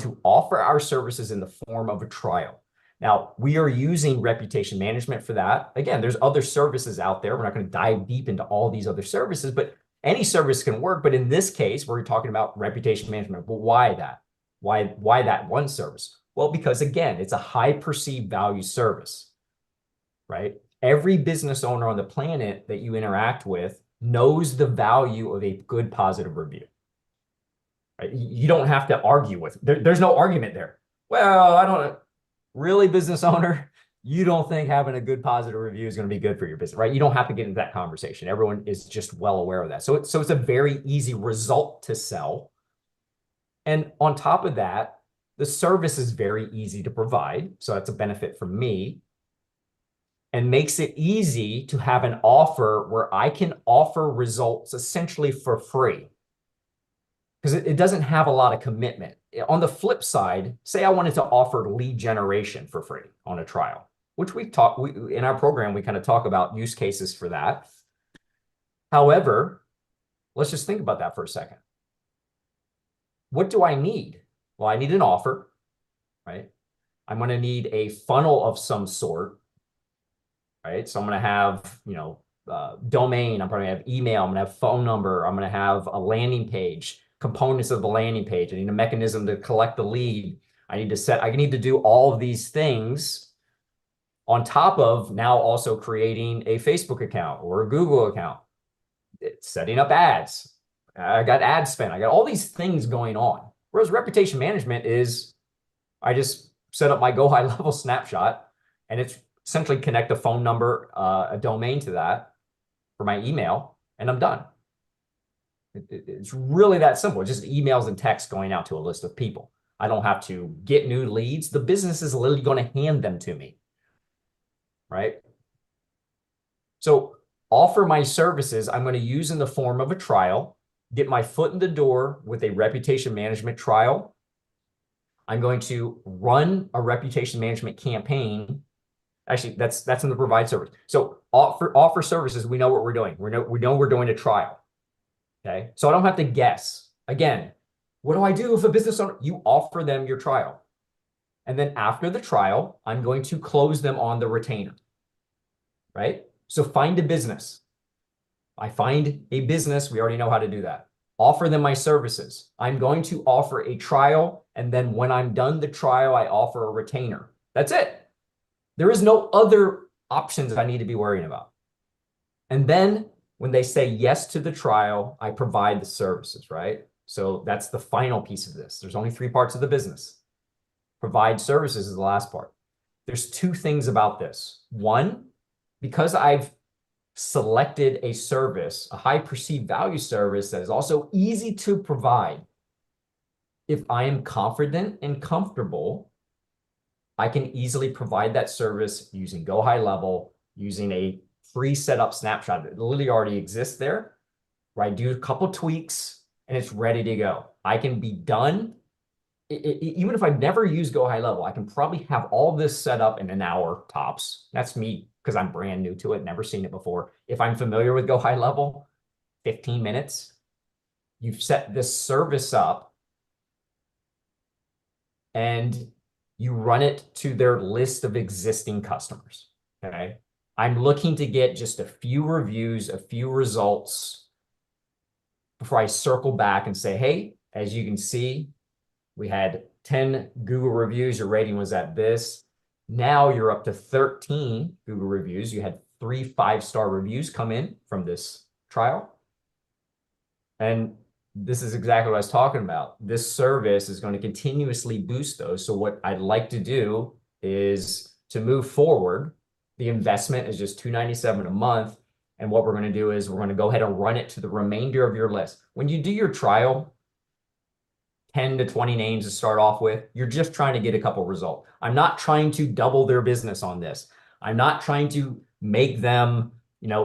S3: to offer our services in the form of a trial. Now, we are using reputation management for that. Again, there's other services out there. We're not going to dive deep into all these other services, but any service can work. But in this case, we're talking about reputation management. But why that? Why that one service? Well, because again, it's a high perceived value service, right? Every business owner on the planet that you interact with knows the value of a good positive review. Right? You don't have to argue with it. There's no argument there. Well, I don't really, business owner, you don't think having a good positive review is going to be good for your business, right? You don't have to get into that conversation. Everyone is just well aware of that. So it's a very easy result to sell. And on top of that, the service is very easy to provide. So that's a benefit for me, and makes it easy to have an offer where I can offer results essentially for free, because it doesn't have a lot of commitment. On the flip side, say I wanted to offer lead generation for free on a trial, which in our program, we kind of talk about use cases for that. However, let's just think about that for a second. What do I need? Well, I need an offer, right? I'm going to need a funnel of some sort, right? So I'm going to have, domain, I'm probably going to have email, I'm going to have phone number, I'm going to have a landing page, components of the landing page. I need a mechanism to collect the lead. I need to do all of these things on top of now also creating a Facebook account or a Google account, setting up ads. I got ad spend. I got all these things going on. Whereas reputation management is, I just set up my Go High Level snapshot, and it's essentially connect a phone number, a domain to that for my email, and I'm done. It's really that simple. It's just emails and texts going out to a list of people. I don't have to get new leads. The business is literally going to hand them to me, right? So offer my services I'm going to use in the form of a trial, get my foot in the door with a reputation management trial. I'm going to run a reputation management campaign. Actually, that's in the provide service. So offer services, we know what we're doing. We know we're doing a trial. Okay. So I don't have to guess. Again, what do I do if a business owner? You offer them your trial. And then after the trial, I'm going to close them on the retainer. Right? So find a business. I find a business. We already know how to do that. Offer them my services. I'm going to offer a trial. And then when I'm done the trial, I offer a retainer. That's it. There is no other options I need to be worrying about. And then when they say yes to the trial, I provide the services, right? So that's the final piece of this. There's only 3 parts of the business. Provide services is the last part. There's 2 things about this. One, because I've selected a service, a high perceived value service that is also easy to provide, if I am confident and comfortable, I can easily provide that service using Go High Level, using a free setup snapshot that literally already exists there, where I do a couple tweaks and it's ready to go. I can be done. Even if I've never used Go High Level, I can probably have all this set up in an hour tops. That's me because I'm brand new to it, never seen it before. If I'm familiar with Go High Level, 15 minutes. You've set this service up and you run it to their list of existing customers. Okay. I'm looking to get just a few reviews, a few results before I circle back and say, hey, as you can see, we had 10 Google reviews. Your rating was at this. Now you're up to 13 Google reviews. You had 3 5-star reviews come in from this trial. And this is exactly what I was talking about. This service is going to continuously boost those. So what I'd like to do is to move forward. The investment is just $297 a month. And what we're going to do is we're going to go ahead and run it to the remainder of your list. When you do your trial, 10 to 20 names to start off with, you're just trying to get a couple results. I'm not trying to double their business on this. I'm not trying to make them,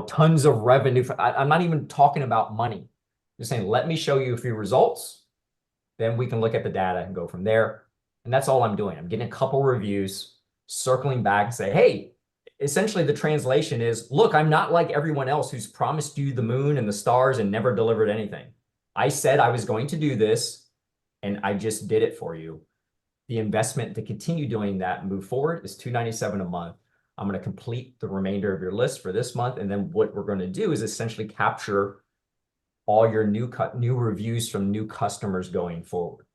S3: tons of revenue. I'm not even talking about money. Just saying, let me show you a few results. Then we can look at the data and go from there. And that's all I'm doing. I'm getting a couple reviews, circling back and say, hey, essentially the translation is, look, I'm not like everyone else who's promised you the moon and the stars and never delivered anything. I said I was going to do this, and I just did it for you. The investment to continue doing that and move forward is $297 a month. I'm going to complete the remainder of your list for this month. And then what we're going to do is essentially capture all your new reviews from new customers going forward.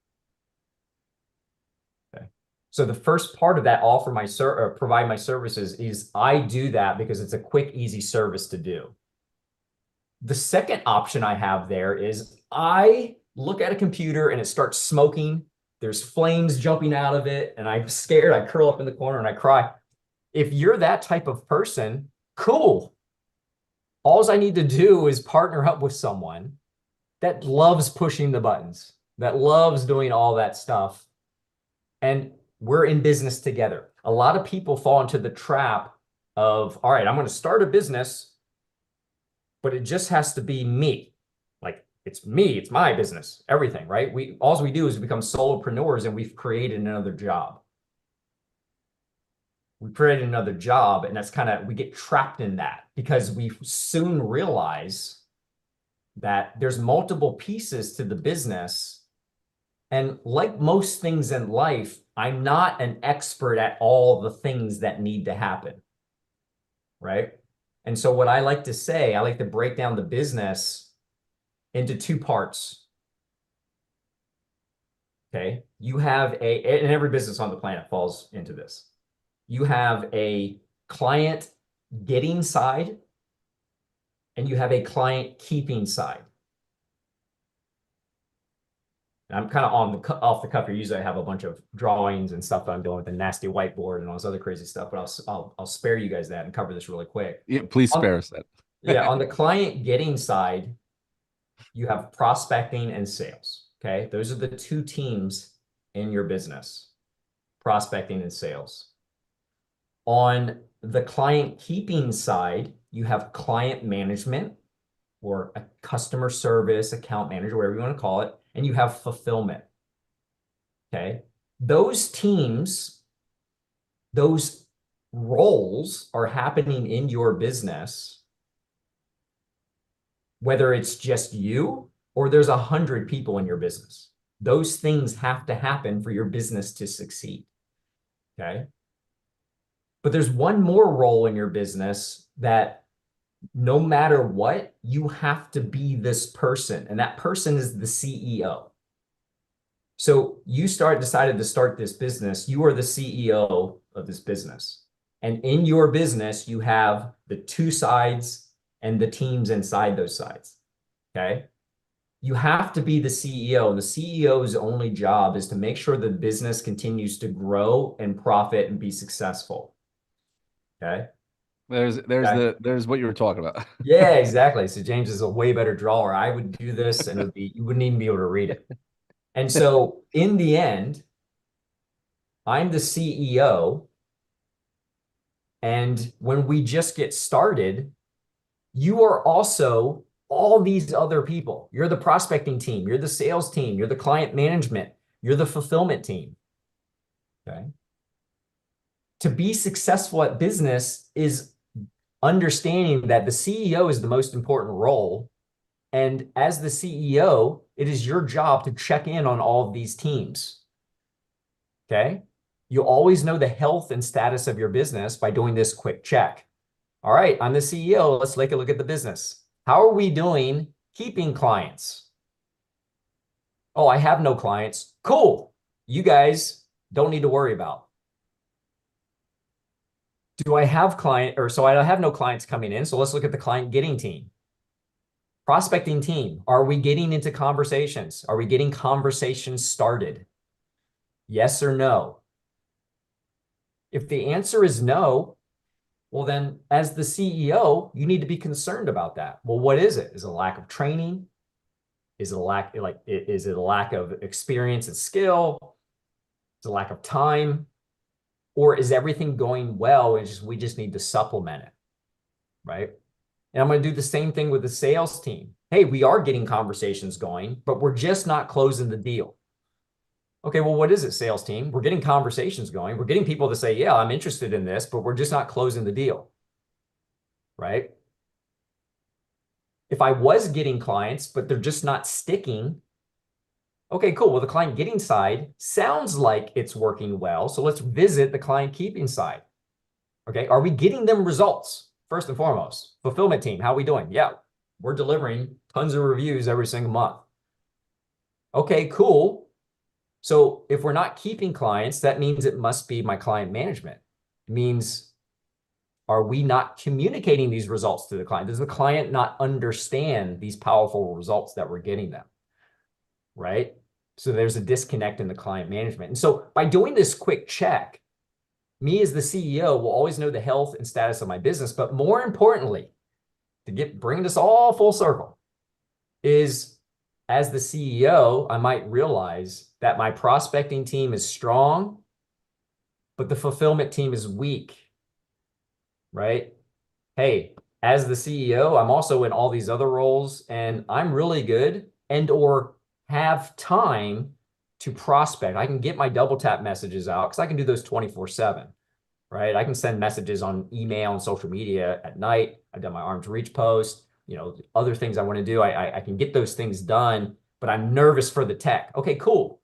S3: Okay. So the first part of that provide my services is I do that because it's a quick, easy service to do. The second option I have there is I look at a computer and it starts smoking. There's flames jumping out of it, and I'm scared. I curl up in the corner and I cry. If you're that type of person, cool. All I need to do is partner up with someone that loves pushing the buttons, that loves doing all that stuff. And we're in business together. A lot of people fall into the trap of, all right, I'm going to start a business, but it just has to be me. Like it's me, it's my business, everything, right? All we do is become solopreneurs and we've created another job. We created another job, and that's we get trapped in that because we soon realize that there's multiple pieces to the business. And like most things in life, I'm not an expert at all the things that need to happen, right? And so what I like to say, I like to break down the business into two parts. Okay. And every business on the planet falls into this. You have a client getting side and you have a client keeping side. I'm kind of off the cuff here. Usually I have a bunch of drawings and stuff that I'm doing with a nasty whiteboard and all this other crazy stuff, but I'll spare you guys that and cover this really quick.
S2: Yeah, please spare us that.
S3: Yeah, on the client getting side, you have prospecting and sales. Okay, those are the two teams in your business, prospecting and sales. On the client keeping side, you have client management or a customer service, account manager, whatever you want to call it, and you have fulfillment. Okay. Those teams, those roles are happening in your business, whether it's just you or there's 100 people in your business. Those things have to happen for your business to succeed. Okay. But there's one more role in your business that no matter what, you have to be this person, and that person is the CEO. So you decided to start this business. You are the CEO of this business. And in your business, you have the two sides and the teams inside those sides. Okay. You have to be the CEO. The CEO's only job is to make sure the business continues to grow and profit and be successful. Okay.
S2: There's what you were talking about.
S3: Yeah, exactly. So James is a way better drawer. I would do this and you wouldn't even be able to read it. And so in the end, I'm the CEO. And when we just get started, you are also all these other people. You're the prospecting team. You're the sales team. You're the client management. You're the fulfillment team. Okay. To be successful at business is understanding that the CEO is the most important role. And as the CEO, it is your job to check in on all of these teams. Okay. You always know the health and status of your business by doing this quick check. All right, I'm the CEO. Let's take a look at the business. How are we doing keeping clients? Oh, I have no clients. Cool. You guys don't need to worry about. Do I have so I have no clients coming in. So let's look at the client getting team. Prospecting team. Are we getting into conversations? Are we getting conversations started? Yes or no? If the answer is no, well, then as the CEO, you need to be concerned about that. Well, what is it? Is it a lack of training? Is it a lack of experience and skill? Is it a lack of time? Or is everything going well? We just need to supplement it, right? And I'm going to do the same thing with the sales team. Hey, we are getting conversations going, but we're just not closing the deal. Okay, well, what is it, sales team? We're getting conversations going. We're getting people to say, yeah, I'm interested in this, but we're just not closing the deal, right? If I was getting clients, but they're just not sticking, okay, cool. Well, the client getting side sounds like it's working well. So let's visit the client keeping side. Okay, are we getting them results? First and foremost, fulfillment team, how are we doing? Yeah, we're delivering tons of reviews every single month. Okay, cool. So if we're not keeping clients, that means it must be my client management. It means, are we not communicating these results to the client? Does the client not understand these powerful results that we're getting them? Right? So there's a disconnect in the client management. And so by doing this quick check, me as the CEO will always know the health and status of my business. But more importantly, to bring this all full circle, is as the CEO, I might realize that my prospecting team is strong, but the fulfillment team is weak, right? Hey, as the CEO, I'm also in all these other roles, and I'm really good and or have time to prospect. I can get my double tap messages out because I can do those 24/7, right? I can send messages on email and social media at night. I've done my arm to reach post, other things I want to do. I can get those things done, but I'm nervous for the tech. Okay, cool.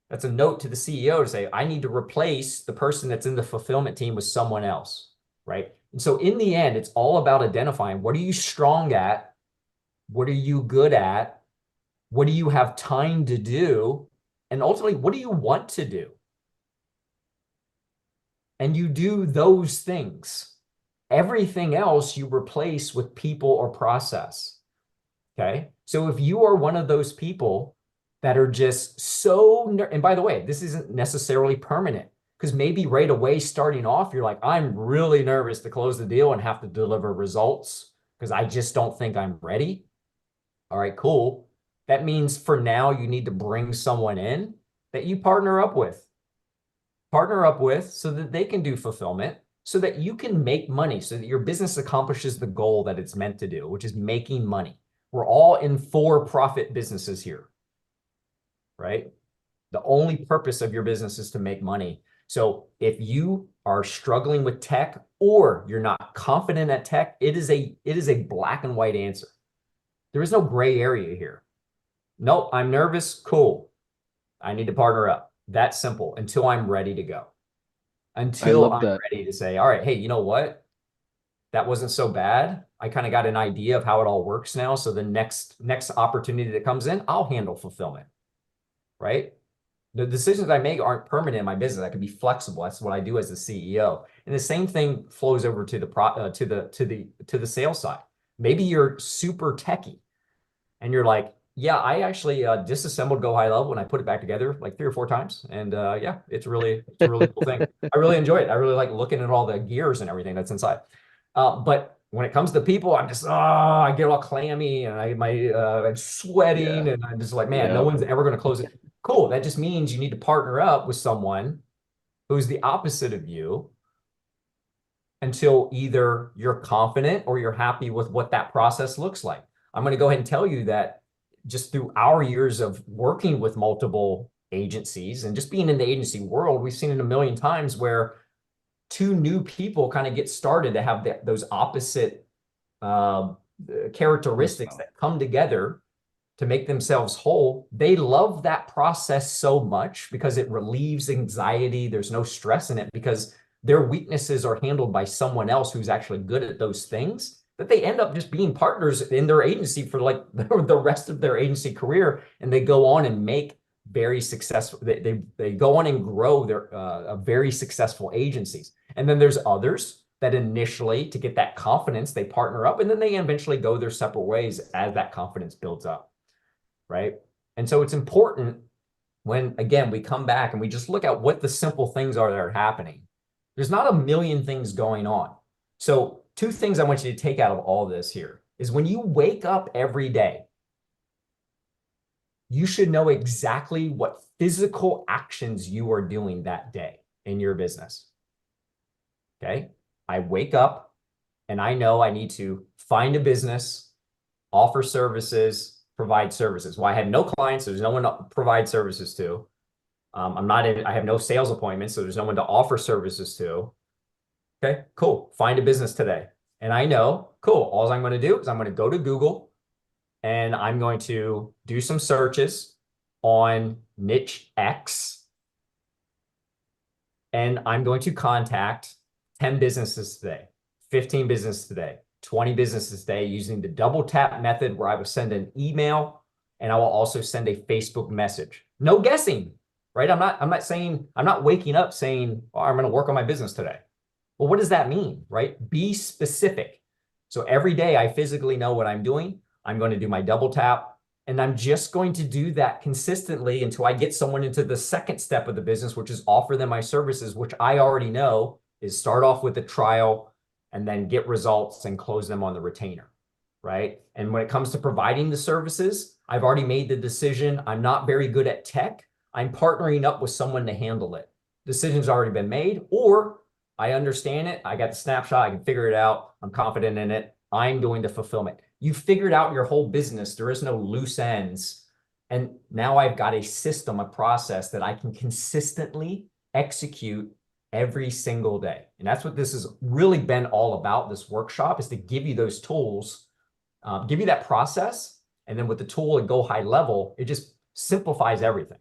S3: That's a note to the CEO to say, I need to replace the person that's in the fulfillment team with someone else, right? And so in the end, it's all about identifying, what are you strong at? What are you good at? What do you have time to do? And ultimately, what do you want to do? And you do those things. Everything else you replace with people or process. Okay. So if you are one of those people that are just so, and by the way, this isn't necessarily permanent, because maybe right away starting off, you're like, I'm really nervous to close the deal and have to deliver results because I just don't think I'm ready. All right, cool. That means for now, you need to bring someone in that you partner up with so that they can do fulfillment, so that you can make money, so that your business accomplishes the goal that it's meant to do, which is making money. We're all in for-profit businesses here, right? The only purpose of your business is to make money. So if you are struggling with tech or you're not confident at tech, it is a black and white answer. There is no gray area here. Nope, I'm nervous. Cool. I need to partner up. That's simple until I'm ready to go.
S1: I
S3: Until
S1: love
S3: I'm
S1: that.
S3: ready to say, all right, hey, you know what? That wasn't so bad. I kind of got an idea of how it all works now. So the next opportunity that comes in, I'll handle fulfillment, right? The decisions I make aren't permanent in my business. I can be flexible. That's what I do as the CEO. And the same thing flows over to the sales side. Maybe you're super techie and you're like, yeah, I actually disassembled Go High Level and I put it back together like 3 or 4 times. And yeah, it's a really cool thing. I really enjoy it. I really like looking at all the gears and everything that's inside. But when it comes to people, I'm just, I get all clammy and I'm sweating
S1: Yeah.
S3: and I'm just like, man, no
S1: Yeah.
S3: one's ever going to close it. Cool. That just means you need to partner up with someone who's the opposite of you until either you're confident or you're happy with what that process looks like. I'm going to go ahead and tell you that just through our years of working with multiple agencies and just being in the agency world, we've seen it a million times where two new people kind of get started to have those opposite uh, characteristics that come together to make themselves whole. They love that process so much because it relieves anxiety. There's no stress in it because their weaknesses are handled by someone else who's actually good at those things, that they end up just being partners in their agency for like the rest of their agency career. And they go on and make very successful, they go on and grow their very successful agencies. And then there's others that initially, to get that confidence, they partner up and then they eventually go their separate ways as that confidence builds up, right? And so it's important when, again, we come back and we just look at what the simple things are that are happening. There's not a million things going on. So 2 things I want you to take out of all this here is when you wake up every day, you should know exactly what physical actions you are doing that day in your business. Okay. I wake up and I know I need to find a business, offer services, provide services. Well, I have no clients, so there's no one to provide services to. I have no sales appointments, so there's no one to offer services to. Okay, cool. Find a business today. And I know, cool, all I'm going to do is I'm going to go to Google and I'm going to do some searches on niche X. And I'm going to contact 10 businesses today, 15 businesses today, 20 businesses today using the double tap method where I will send an email and I will also send a Facebook message. No guessing, right? I'm not waking up saying, oh, I'm going to work on my business today. Well, what does that mean, right? Be specific. So every day I physically know what I'm doing. I'm going to do my double tap, and I'm just going to do that consistently until I get someone into the second step of the business, which is offer them my services, which I already know is start off with a trial and then get results and close them on the retainer, right? And when it comes to providing the services, I've already made the decision. I'm not very good at tech. I'm partnering up with someone to handle it. Decision's already been made, or I understand it. I got the snapshot. I can figure it out. I'm confident in it. I'm doing the fulfillment. You figured out your whole business. There is no loose ends. And now I've got a system, a process that I can consistently execute every single day. And that's what this has really been all about. This workshop is to give you those tools, give you that process. And then with the tool and go high level, it just simplifies everything.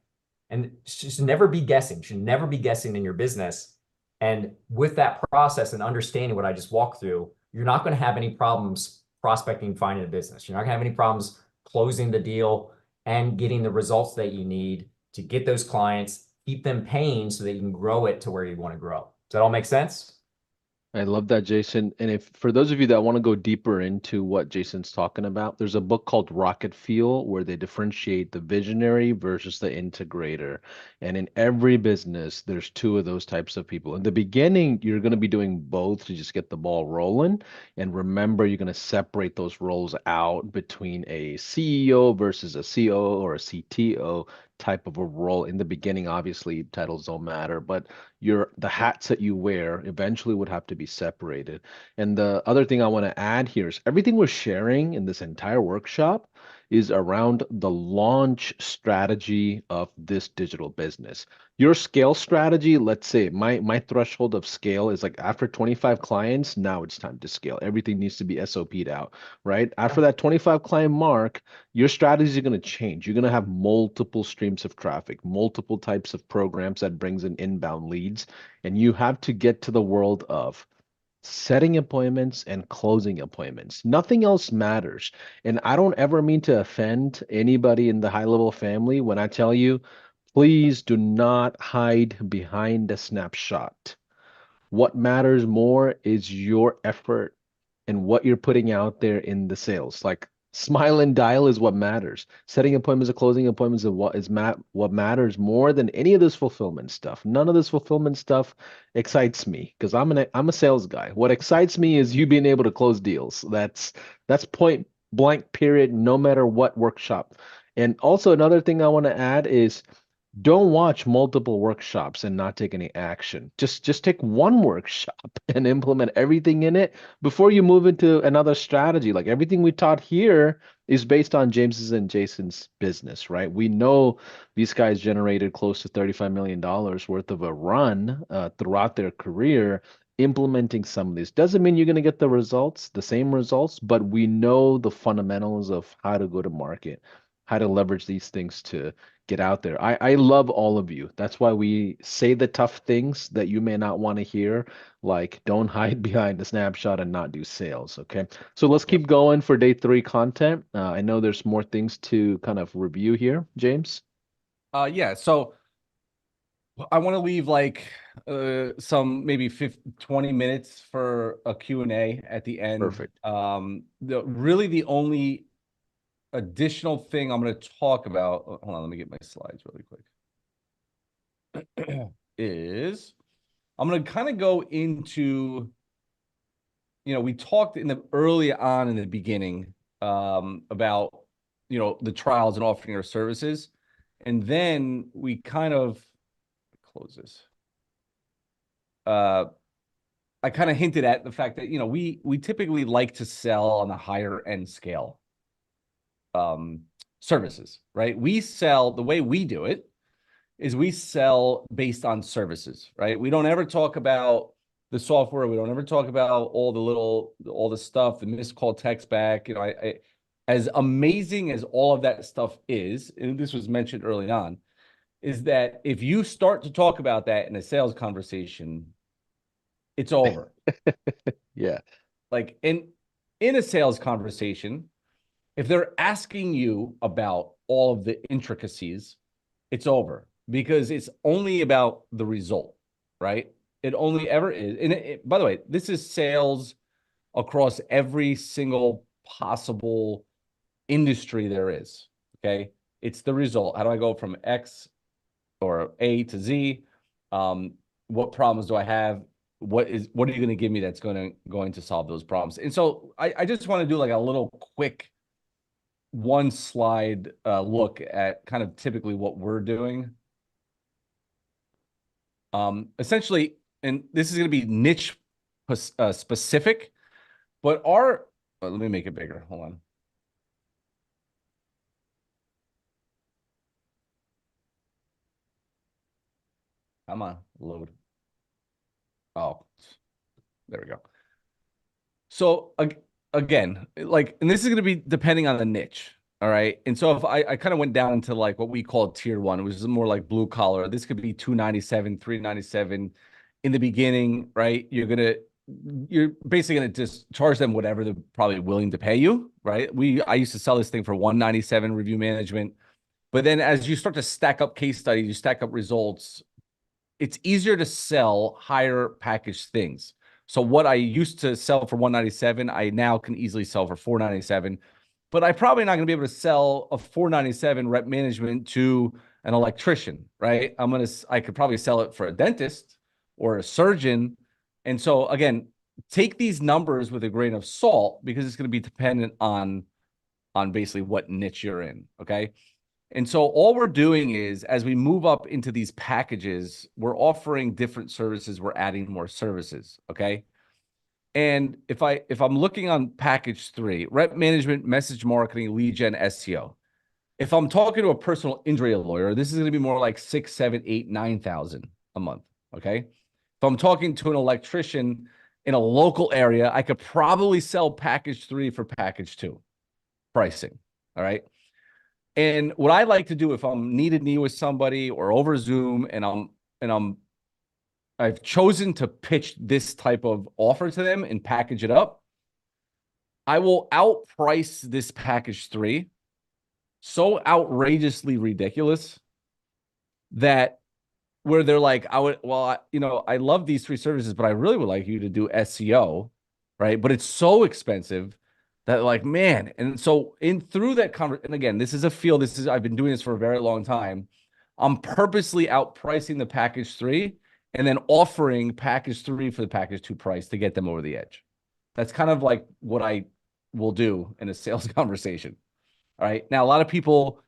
S3: And should never be guessing, should never be guessing in your business. And with that process and understanding what I just walked through, you're not going to have any problems prospecting, finding a business. You're not going to have any problems closing the deal and getting the results that you need to get those clients, keep them paying so that you can grow it to where you want to grow. Does that all make sense?
S1: I love that, Jason. And if for those of you that want to go deeper into what Jason's talking about, there's a book called Rocket Fuel where they differentiate the visionary versus the integrator. And in every business, there's two of those types of people. In the beginning, you're going to be doing both to just get the ball rolling. And remember, you're going to separate those roles out between a CEO versus a COO or a CTO type of a role. In the beginning, obviously, titles don't matter, but the hats that you wear eventually would have to be separated. And the other thing I want to add here is everything we're sharing in this entire workshop is around the launch strategy of this digital business. Your scale strategy, let's say my threshold of scale is like after 25 clients, now it's time to scale. Everything needs to be SOP'd out, right? After that 25 client mark, your strategies are going to change. You're going to have multiple streams of traffic, multiple types of programs that brings in inbound leads, and you have to get to the world of setting appointments and closing appointments. Nothing else matters. And I don't ever mean to offend anybody in the high level family when I tell you, please do not hide behind a snapshot. What matters more is your effort and what you're putting out there in the sales. Like smile and dial is what matters. Setting appointments or closing appointments is what matters more than any of this fulfillment stuff. None of this fulfillment stuff excites me because I'm a sales guy. What excites me is you being able to close deals. That's point blank period, no matter what workshop. And also another thing I want to add is don't watch multiple workshops and not take any action. Just take one workshop and implement everything in it before you move into another strategy. Like everything we taught here is based on James's and Jason's business, right? We know these guys generated close to $35 million worth of a run throughout their career implementing some of these. Doesn't mean you're going to get the results, the same results, but we know the fundamentals of how to go to market, how to leverage these things to get out there. I love all of you. That's why we say the tough things that you may not want to hear, like don't hide behind the snapshot and not do sales. Okay. So let's
S2: Yep.
S1: keep going for day three content. I know there's more things to kind of review here, James.
S2: Yeah. So I want to leave like some maybe 20 minutes for a Q&A at the end.
S1: Perfect.
S2: The only additional thing I'm going to talk about, hold on, let me get my slides really quick, is I'm going to kind of go into, we talked in the early on in the beginning about, the trials and offering our services. And then we kind of close this. I kind of hinted at the fact that, we typically like to sell on the higher end scale services, right? We sell, the way we do it is we sell based on services, right? We don't ever talk about the software. We don't ever talk about all the stuff, the missed call text back. As amazing as all of that stuff is, and this was mentioned early on, is that if you start to talk about that in a sales conversation, it's over.
S1: Yeah.
S2: Like in a sales conversation, if they're asking you about all of the intricacies, it's over because it's only about the result, right? It only ever is. And by the way, this is sales across every single possible industry there is. Okay. It's the result. How do I go from X or A to Z? What problems do I have? What are you going to give me that's going to solve those problems? And so I just want to do like a little quick one slide look at kind of typically what we're doing. Essentially, and this is going to be niche specific, but let me make it bigger. Hold on. Come on, load. Oh, there we go. So again, like, and this is going to be depending on the niche. All right. And so if I kind of went down into like what we call tier one, which is more like blue collar, this could be 297, 397 in the beginning, right? You're basically going to just charge them whatever they're probably willing to pay you, right? I used to sell this thing for 197 review management. But then as you start to stack up case studies, you stack up results, it's easier to sell higher packaged things. So what I used to sell for 197, I now can easily sell for 497. But I'm probably not going to be able to sell a 497 rep management to an electrician, right? I could probably sell it for a dentist or a surgeon. And so again, take these numbers with a grain of salt because it's going to be dependent on basically what niche you're in. Okay. And so all we're doing is as we move up into these packages, we're offering different services. We're adding more services. Okay. And if I'm looking on package 3, rep management, message marketing, lead gen, SEO. If I'm talking to a personal injury lawyer, this is going to be more like 6, 7, 8, 9,000 a month. Okay. If I'm talking to an electrician in a local area, I could probably sell package 3 for package 2 pricing. All right. And what I like to do if I'm knee with somebody or over Zoom and I've chosen to pitch this type of offer to them and package it up, I will outprice this package 3 so outrageously ridiculous that where they're like, I love these 3 services, but I really would like you to do SEO, right? But it's so expensive that like, man. And so through that conversation, and again, this is a field, I've been doing this for a very long time. I'm purposely outpricing the package 3 and then offering package 3 for the package 2 price to get them over the edge. That's kind of like what I will do in a sales conversation. All right. Now, a lot of people,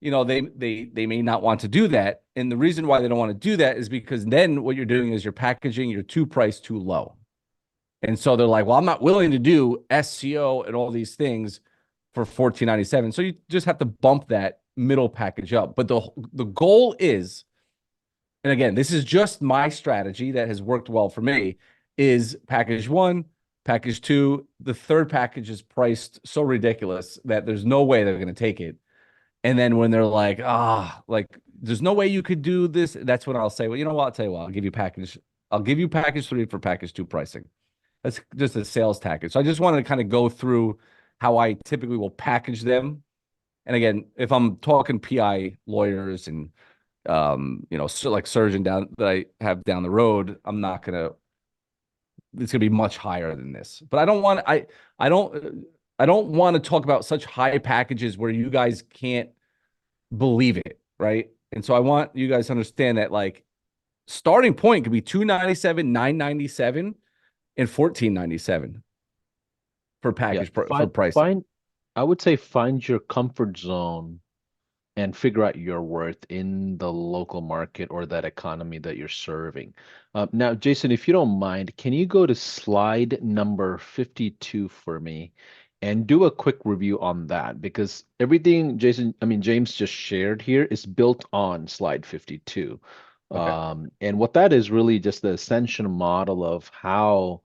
S2: they may not want to do that. And the reason why they don't want to do that is because then what you're doing is you're packaging your 2 price too low. And so they're like, well, I'm not willing to do SEO and all these things for $14.97. So you just have to bump that middle package up. But the goal is, and again, this is just my strategy that has worked well for me, is package 1, package 2. The third package is priced so ridiculous that there's no way they're going to take it. And then when they're like, there's no way you could do this, that's when I'll say, well, you know what? I'll tell you what, I'll give you package 3 for package 2 pricing. That's just a sales tactic. So I just wanted to kind of go through how I typically will package them. And again, if I'm talking PI lawyers and like surgeon that I have down the road, it's gonna be much higher than this. But I don't want to talk about such high packages where you guys can't believe it, right? And so I want you guys to understand that like starting point could be 297, 997 and 1497 for package for pricing.
S1: I would say find your comfort zone and figure out your worth in the local market or that economy that you're serving. Now, Jason, if you don't mind, can you go to slide number 52 for me and do a quick review on that? Because everything James just shared here is built on slide 52.
S2: Okay.
S1: And what that is really just the ascension model of how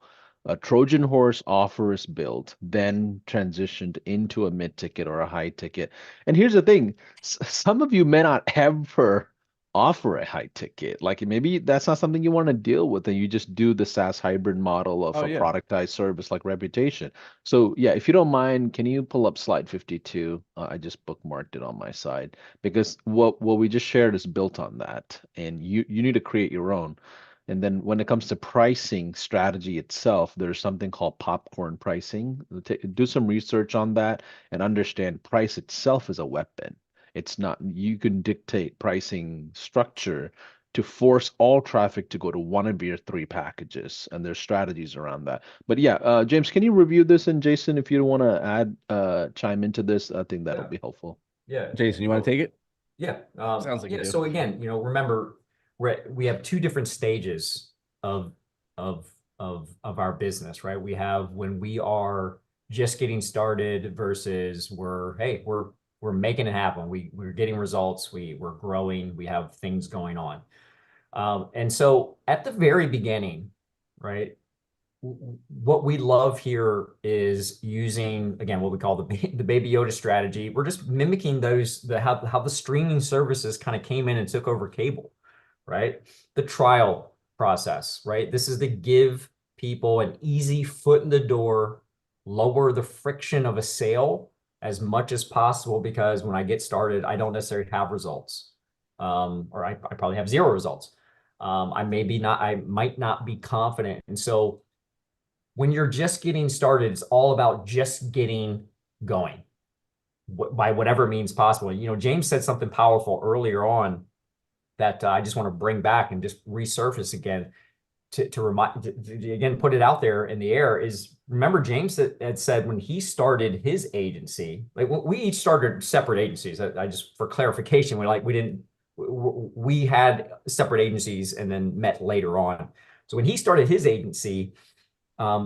S1: a Trojan horse offer is built, then transitioned into a mid ticket or a high ticket. And here's the thing, some of you may not ever offer a high ticket. Like maybe that's not something you want to deal with, and you just do the SaaS hybrid model of
S2: Oh
S1: a
S2: yeah.
S1: productized service like reputation. So yeah, if you don't mind, can you pull up slide 52? I just bookmarked it on my side because what we just shared is built on that, and you need to create your own. And then when it comes to pricing strategy itself, there's something called popcorn pricing. Do some research on that and understand price itself is a weapon. It's not, you can dictate pricing structure to force all traffic to go to one of your three packages, and there's strategies around that. But yeah, James, can you review this? And Jason, if you want to add, chime into this, I think that'll
S3: Yeah.
S1: be helpful.
S3: Yeah.
S2: Jason, you want to
S3: So
S2: take it?
S3: yeah.
S2: Sounds like you
S3: Yeah.
S2: do.
S3: So again, remember we have two different stages of of of our business, right? We have when we are just getting started versus we're making it happen. We're getting results. We're growing. We have things going on. And so at the very beginning, right? What we love here is using again what we call the Baby Yoda strategy. We're just mimicking how the streaming services kind of came in and took over cable, right? The trial process, right? This is to give people an easy foot in the door, lower the friction of a sale as much as possible because when I get started, I don't necessarily have results, or I probably have zero results. I might not be confident, and so when you're just getting started, it's all about just getting going by whatever means possible. James said something powerful earlier on that I just want to bring back and just resurface again to remind, again, put it out there in the air is remember James had said when he started his agency, like we each started separate agencies. I just, for clarification, we had separate agencies and then met later on. So when he started his agency,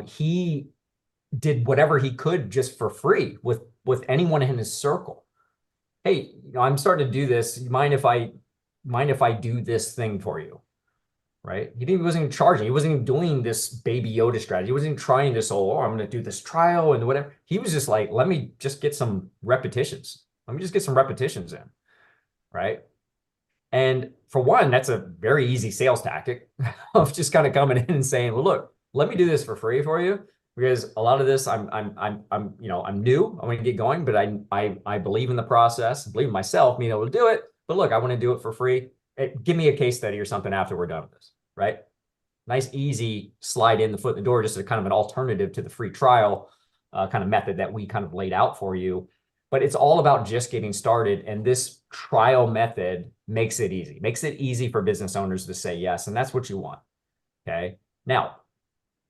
S3: he did whatever he could just for free with anyone in his circle. Hey, I'm starting to do this. You mind if I do this thing for you? Right? He wasn't even charging. He wasn't even doing this Baby Yoda strategy. He wasn't even trying this, I'm going to do this trial and whatever. He was just like, let me just get some repetitions. Let me just get some repetitions in. Right. And for one, that's a very easy sales tactic of just kind of coming in and saying, well, look, let me do this for free for you because a lot of this I'm new. I want to get going, but I believe in the process, believe in myself, being able to do it. But look, I want to do it for free. Give me a case study or something after we're done with this, right? Nice, easy slide in the foot in the door, just a kind of an alternative to the free trial kind of method that we kind of laid out for you. But it's all about just getting started. And this trial method makes it easy for business owners to say yes. And that's what you want. Okay. Now,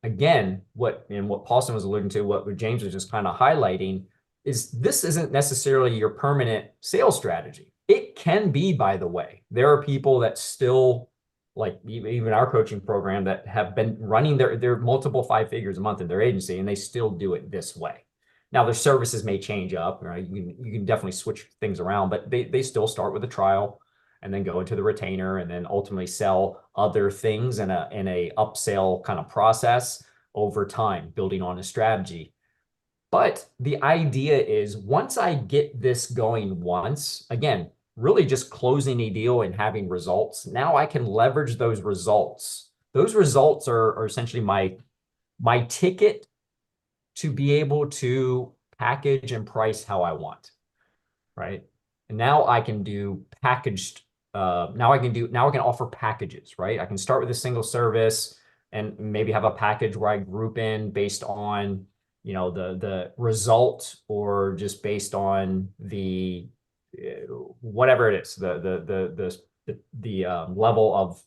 S3: again, what Paulson was alluding to, what James was just kind of highlighting is this isn't necessarily your permanent sales strategy. It can be, by the way. There are people that still, like even our coaching program, that have been running their multiple 5 figures a month in their agency, and they still do it this way. Now, their services may change up, right? You can definitely switch things around, but they still start with a trial and then go into the retainer and then ultimately sell other things in a upsell kind of process over time, building on a strategy. But the idea is once I get this going once, again, really just closing a deal and having results, now I can leverage those results. Those results are essentially my ticket to be able to package and price how I want, right? And now I can do packaged. Now I can offer packages, right? I can start with a single service and maybe have a package where I group in based on the result or just based on the whatever it is, the level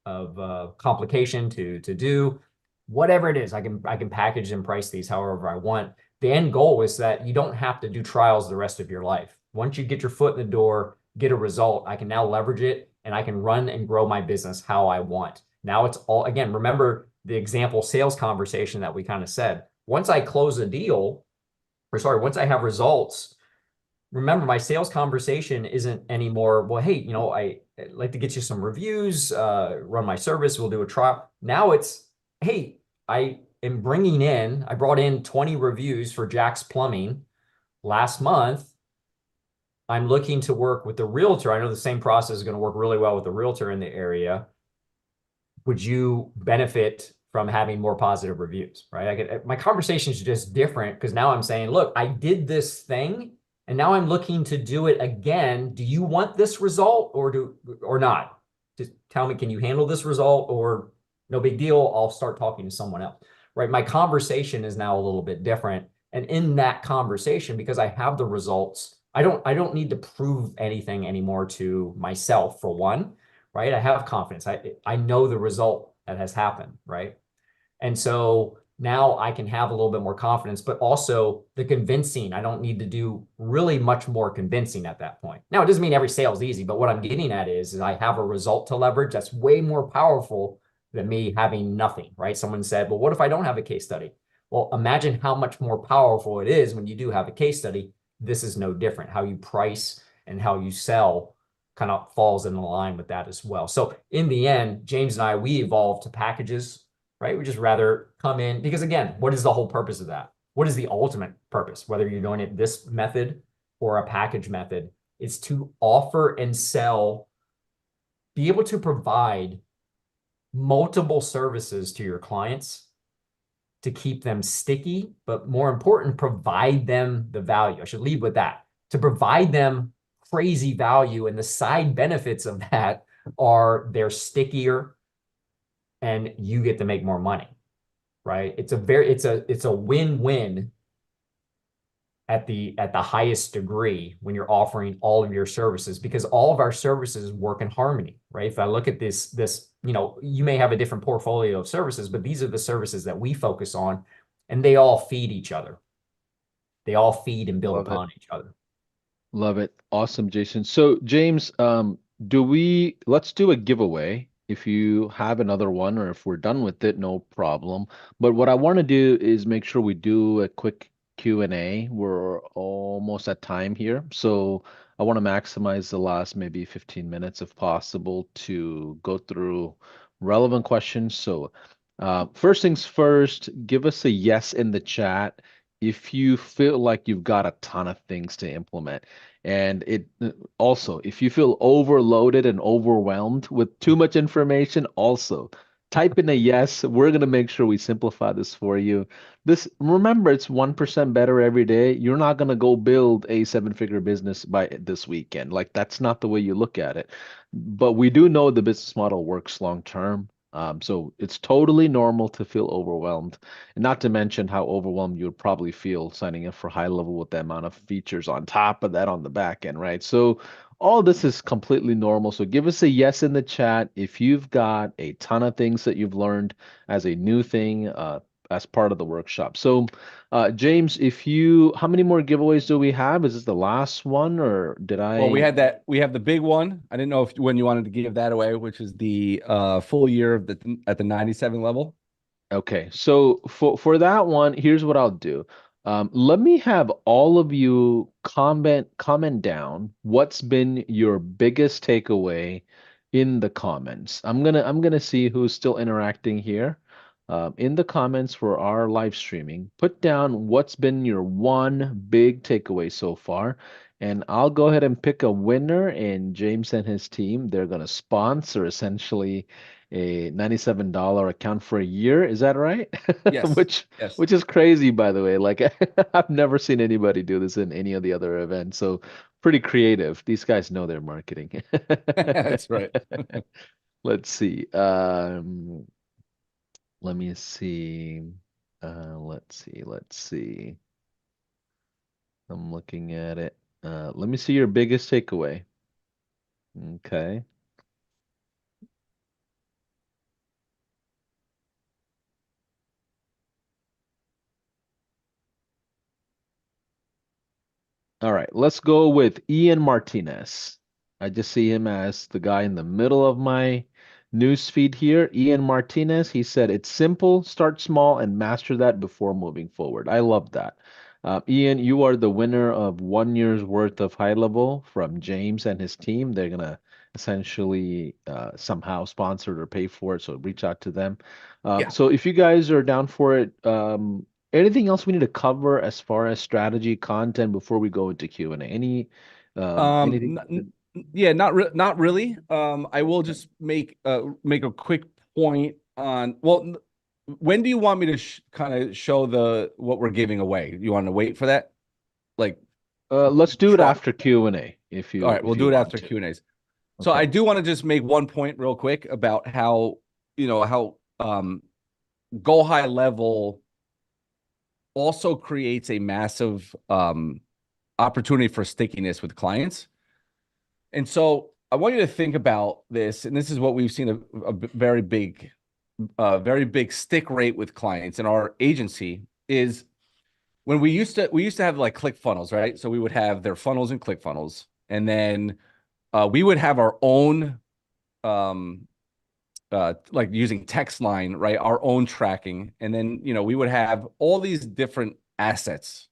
S3: of complication to do whatever it is. I can package and price these however I want. The end goal is that you don't have to do trials the rest of your life. Once you get your foot in the door, get a result, I can now leverage it and I can run and grow my business how I want. Now it's all, again, remember the example sales conversation that we kind of said. Once I close a deal, once I have results, remember my sales conversation isn't anymore, well, hey, I'd like to get you some reviews, run my service, we'll do a trial. Now it's, hey, I brought in 20 reviews for Jack's Plumbing last month. I'm looking to work with the realtor. I know the same process is going to work really well with the realtor in the area. Would you benefit from having more positive reviews, right? My conversation is just different because now I'm saying, look, I did this thing and now I'm looking to do it again. Do you want this result or not? Just tell me, can you handle this result or no big deal? I'll start talking to someone else, right? My conversation is now a little bit different. And in that conversation, because I have the results, I don't need to prove anything anymore to myself for one, right? I have confidence. I know the result that has happened, right? And so now I can have a little bit more confidence, but also the convincing. I don't need to do really much more convincing at that point. Now, it doesn't mean every sale is easy, but what I'm getting at is I have a result to leverage that's way more powerful than me having nothing, right? Someone said, well, what if I don't have a case study? Well, imagine how much more powerful it is when you do have a case study. This is no different. How you price and how you sell kind of falls in line with that as well. So in the end, James and I, we evolved to packages, right? We just rather come in because again, what is the whole purpose of that? What is the ultimate purpose? Whether you're doing it this method or a package method, it's to offer and sell, be able to provide multiple services to your clients to keep them sticky, but more important, provide them the value. I should lead with that. To provide them crazy value, and the side benefits of that are they're stickier and you get to make more money, right? It's a win-win at the highest degree when you're offering all of your services because all of our services work in harmony, right? If I look at this, you may have a different portfolio of services, but these are the services that we focus on, and they all feed each other. They all feed and build
S1: Love it.
S3: upon each other.
S1: Love it. Awesome, Jason. So, James, let's do a giveaway. If you have another one or if we're done with it, no problem. But what I want to do is make sure we do a quick Q&A. We're almost at time here. So I want to maximize the last maybe 15 minutes if possible to go through relevant questions. So, first things first, give us a yes in the chat if you feel like you've got a ton of things to implement. And it also, if you feel overloaded and overwhelmed with too much information, also type in a yes. We're going to make sure we simplify this for you. Remember, it's 1% better every day. You're not going to go build a seven-figure business by this weekend. Like, that's not the way you look at it. But we do know the business model works long term. So it's totally normal to feel overwhelmed. And not to mention how overwhelmed you would probably feel signing up for high level with the amount of features on top of that on the back end, right? So all this is completely normal. So give us a yes in the chat if you've got a ton of things that you've learned as a new thing as part of the workshop. So James, how many more giveaways do we have? Is this the last one or did
S2: Well,
S1: I?
S2: we have the big one. I didn't know when you wanted to give that away, which is the full year of at the 97 level.
S1: Okay, so for that one, here's what I'll do. Let me have all of you comment down what's been your biggest takeaway in the comments. I'm gonna see who's still interacting here. In the comments for our live streaming, put down what's been your one big takeaway so far, and I'll go ahead and pick a winner. And James and his team, they're gonna sponsor essentially a $97 account for a year. Is that right?
S2: Yes.
S1: Which
S2: Yes.
S1: which is crazy, by the way. Like I've never seen anybody do this in any of the other events. So pretty creative. These guys know their marketing.
S2: That's right.
S1: Let's see. Let me see. Let's see. I'm looking at it. Let me see your biggest takeaway. Okay. All right, let's go with Ian Martinez. I just see him as the guy in the middle of my news feed here. Ian Martinez, he said, it's simple, start small and master that before moving forward. I love that. Ian, you are the winner of 1 year's worth of high level from James and his team. They're going to essentially somehow sponsor it or pay for it, so reach out to them.
S2: Yeah.
S1: So if you guys are down for it, anything else we need to cover as far as strategy content before we go into Q&A? Anything?
S2: Yeah, not really. I will just make a quick point on, well, when do you want me to kind of show what we're giving away? You want to wait for that? Like,
S1: Let's do it
S2: try.
S1: after Q&A
S2: All right, we'll
S1: if you
S2: do it
S1: want
S2: after
S1: to.
S2: Q&As. So I
S1: Okay.
S2: do want to just make one point real quick about how, how go high level also creates a massive opportunity for stickiness with clients. And so I want you to think about this, and this is what we've seen a very big stick rate with clients in our agency is when we used to have like click funnels, right? So we would have their funnels and click funnels, and then we would have our own um, like using text line, right? Our own tracking, and then we would have all these different assets.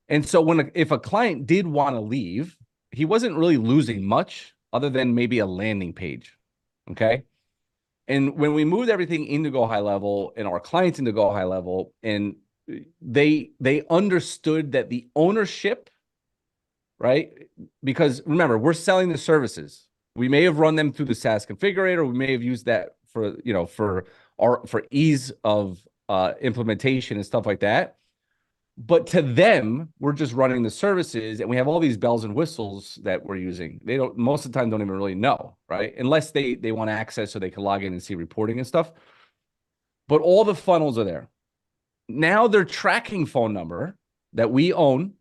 S2: And so if a client did want to leave, he wasn't really losing much other than maybe a landing page. Okay. And when we moved everything into Go High Level and our clients into Go High Level, and they understood that the ownership, right? Because remember, we're selling the services. We may have run them through the SaaS configurator. We may have used that for ease of implementation and stuff like that. But to them, we're just running the services, and we have all these bells and whistles that we're using. They don't, most of the time, don't even really know, right? Unless they want access so they can log in and see reporting and stuff. But all the funnels are there. Now their tracking phone number that we own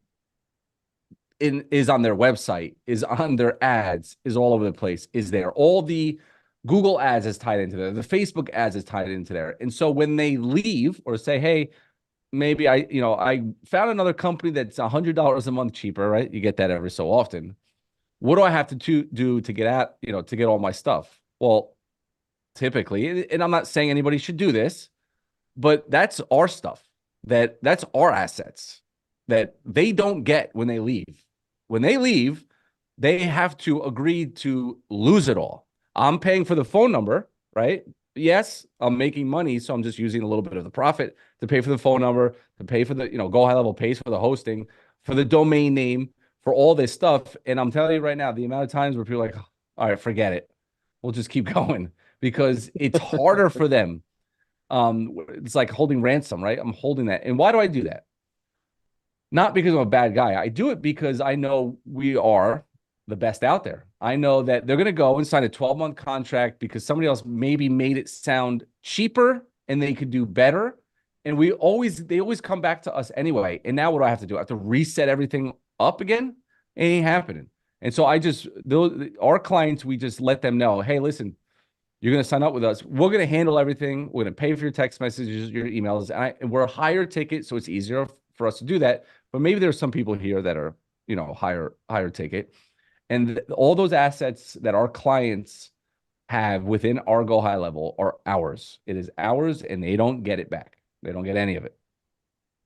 S2: is on their website, is on their ads, is all over the place, is there. All the Google ads is tied into there. The Facebook ads is tied into there. And so when they leave or say, hey, maybe I found another company that's $100 a month cheaper, right? You get that every so often. What do I have to do to to get all my stuff? Well, typically, and I'm not saying anybody should do this, but that's our stuff. That's our assets that they don't get when they leave. When they leave, they have to agree to lose it all. I'm paying for the phone number, right? Yes, I'm making money, so I'm just using a little bit of the profit to pay for the phone number, to pay for the, Go High Level pays for the hosting, for the domain name, for all this stuff. And I'm telling you right now, the amount of times where people are like, all right, forget it. We'll just keep going because it's harder for them. It's like holding ransom, right? I'm holding that. And why do I do that? Not because I'm a bad guy. I do it because I know we are the best out there. I know that they're going to go and sign a 12-month contract because somebody else maybe made it sound cheaper and they could do better. And they always come back to us anyway. And now what do I have to do? I have to reset everything up again? It ain't happening. And so our clients, we just let them know, hey, listen, you're going to sign up with us. We're going to handle everything. We're going to pay for your text messages, your emails. And we're a higher ticket, so it's easier for us to do that. But maybe there's some people here that are, higher ticket. And all those assets that our clients have within our Go High Level are ours. It is ours, and they don't get it back. They don't get any of it.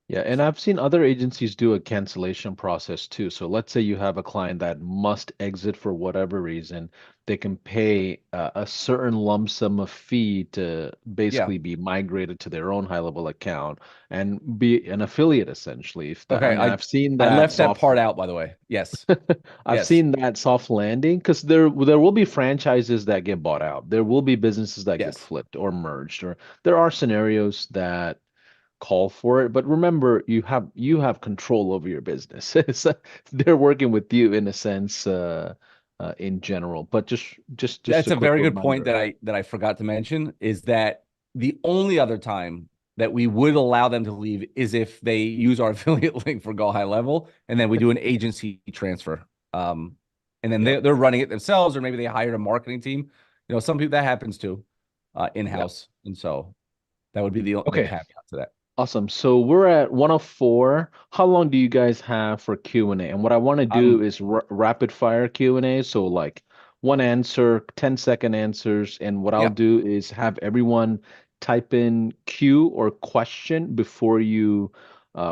S1: Yeah, and I've seen other agencies do a cancellation process too. So let's say you have a client that must exit for whatever reason, they can pay a certain lump sum of fee to
S2: Yeah.
S1: basically be migrated to their own high level account and be an affiliate essentially. If that, I
S2: Okay.
S1: mean, I've seen
S2: I
S1: that
S2: left that
S1: soft,
S2: part out, by the way. Yes.
S1: I've
S2: Yes.
S1: seen that soft landing because there will be franchises that get bought out. There will be businesses that get
S2: Yes.
S1: flipped or merged, or there are scenarios that call for it. But remember, you have control over your business. So they're working with you in a sense, in general. But just
S2: That's
S1: a
S2: a
S1: quick
S2: very good point
S1: reminder.
S2: that I forgot to mention is that the only other time that we would allow them to leave is if they use our affiliate link for Go High Level, and then we do an agency transfer. And then
S1: Yeah,
S2: they're running it themselves, or maybe they hired a marketing team. Some people that happens too,
S1: yeah.
S2: in-house, and so that would be the
S1: Okay,
S2: caveat to that.
S1: awesome. So we're at 104. How long do you guys have for Q&A? And what I want to do
S2: Um,
S1: is rapid fire Q&A. So like one answer, 10-second answers. And what I'll
S2: yeah.
S1: do is have everyone type in Q or question before you